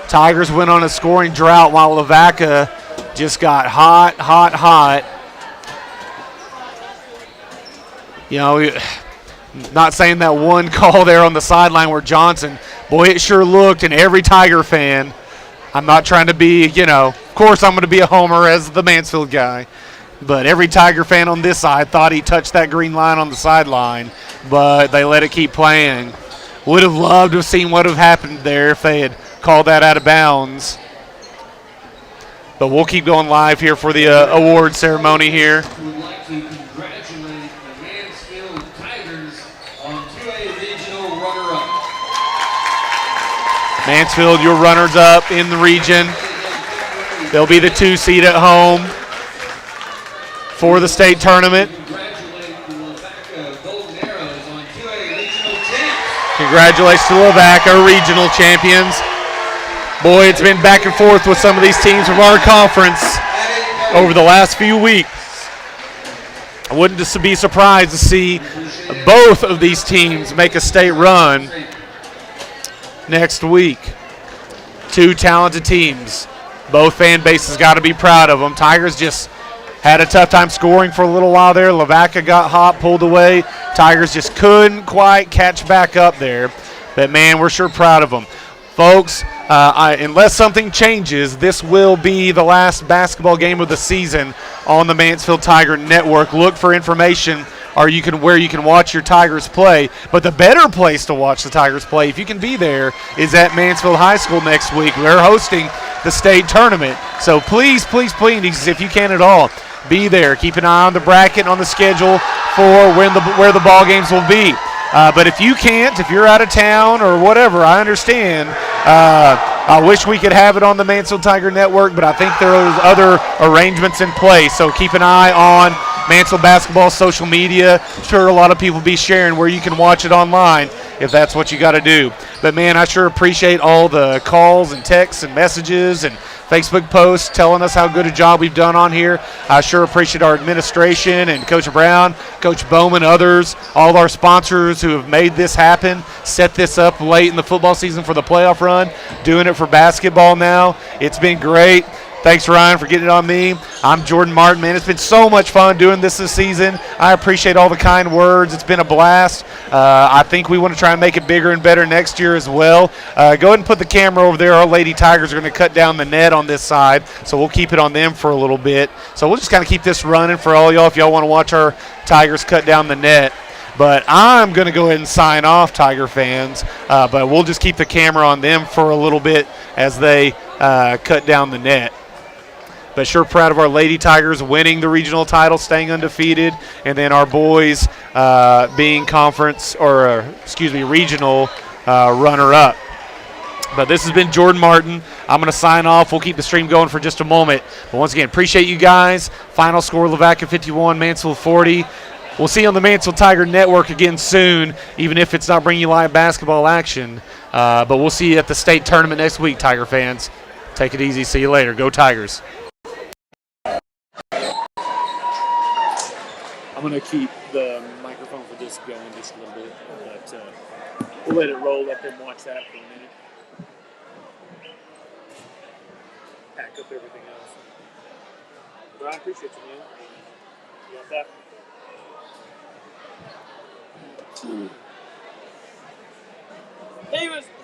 B: Tigers went on a scoring drought while Lavaca just got hot. You know, not saying that one call there on the sideline where Johnson, boy, it sure looked, and every Tiger fan, I'm not trying to be, of course I'm going to be a homer as the Mansfield guy, but every Tiger fan on this side thought he touched that green line on the sideline, but they let it keep playing. Would have loved to have seen what would have happened there if they had called that out of bounds. But we'll keep going live here for the award ceremony here.
A: We'd like to congratulate the Mansfield Tigers on 2A regional runner-up.
B: Mansfield, your runners-up in the region. They'll be the 2 seed at home for the state tournament.
A: Congratulate the Lavaca Golden Arrows on 2A regional champs.
B: Congratulations to Lavaca, regional champions. Boy, it's been back and forth with some of these teams from our conference over the last few weeks. I wouldn't just be surprised to see both of these teams make a state run next week. 2 talented teams. Both fan bases got to be proud of them. Tigers just had a tough time scoring for a little while there. Lavaca got hot, pulled away. Tigers just couldn't quite catch back up there. But, man, we're sure proud of them. Folks, unless something changes, this will be the last basketball game of the season on the Mansfield Tiger Network. Look for information where you can watch your Tigers play. But the better place to watch the Tigers play, if you can be there, is at Mansfield High School next week. They're hosting the state tournament. So please, if you can at all, be there. Keep an eye on the bracket, on the schedule for where the ball games will be. But if you can't, if you're out of town or whatever, I understand. I wish we could have it on the Mansfield Tiger Network, but I think there are other arrangements in place. So keep an eye on Mansfield Basketball social media. Sure, a lot of people be sharing where you can watch it online if that's what you got to do. But, man, I sure appreciate all the calls and texts and messages and Facebook posts telling us how good a job we've done on here. I sure appreciate our administration and Coach Brown, Coach Bowman, others, all of our sponsors who have made this happen, set this up late in the football season for the playoff run, doing it for basketball now. It's been great. Thanks, Ryan, for getting it on me. I'm Jordan Martin, man. It's been so much fun doing this season. I appreciate all the kind words. It's been a blast. I think we want to try and make it bigger and better next year as well. Go ahead and put the camera over there. Our Lady Tigers are going to cut down the net on this side, so we'll keep it on them for a little bit. So we'll just kind of keep this running for all y'all if y'all want to watch our Tigers cut down the net. But I'm going to go ahead and sign off, Tiger fans. But we'll just keep the camera on them for a little bit as they cut down the net. But sure proud of our Lady Tigers winning the regional title, staying undefeated, and then our boys being regional runner-up. But this has been Jordan Martin. I'm going to sign off. We'll keep the stream going for just a moment. But once again, appreciate you guys. Final score, Lavaca 51, Mansfield 40. We'll see you on the Mansfield Tiger Network again soon, even if it's not bringing you live basketball action. But we'll see you at the state tournament next week, Tiger fans. Take it easy. See you later. Go Tigers.
D: I'm going to keep the microphone for this going just a little bit, but we'll let it roll, let them watch that for a minute. Pack up everything else. Brian, appreciate you, man. You got that?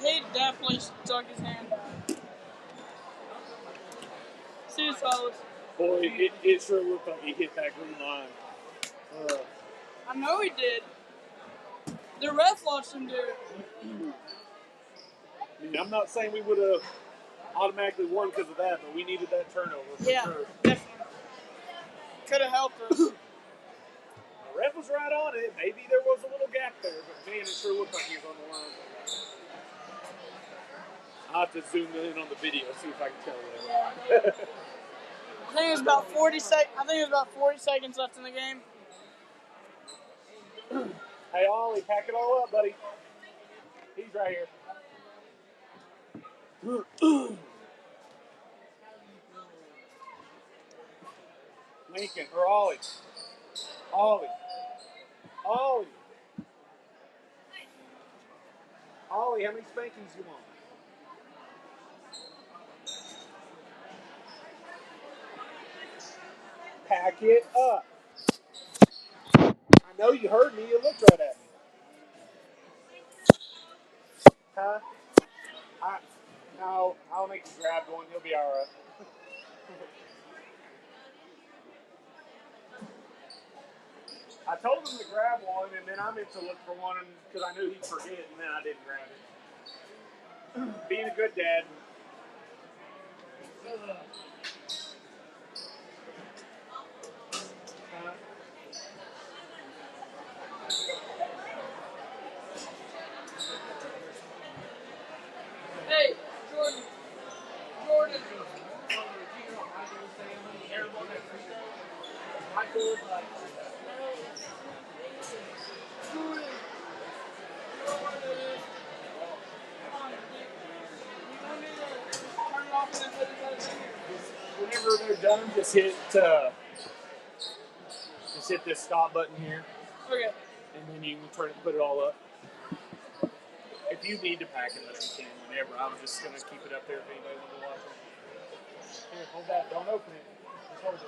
F: He definitely stuck his hand. See his fellas.
D: Boy, it sure looked like he hit that green line.
F: I know he did. The ref watched him do it.
D: I mean, I'm not saying we would have automatically won because of that, but we needed that turnover for sure.
F: Definitely. Could have helped us.
D: The ref was right on it. Maybe there was a little gap there, but man, it sure looked like he was on the line. I'll have to zoom in on the video, see if I can tell that.
F: I think it was about 40 seconds left in the game.
D: Hey, Ollie, pack it all up, buddy. He's right here. Lincoln, or Ollie. Ollie. Ollie. Ollie, how many spankings you want? Pack it up. I know you heard me. You looked right at me. Huh? I'll make you grab one. You'll be all right. I told him to grab one, and then I meant to look for one because I knew he'd forget, and then I didn't grab it. Being a good dad.
F: Hey, Jordan.
D: Whenever they're done, just hit this stop button here,
F: Okay.
D: and then you can put it all up. If you need to pack it, let you can whenever. I was just gonna keep it up there if anybody wanted to watch it. Here, hold that. Don't open it. Just hold it.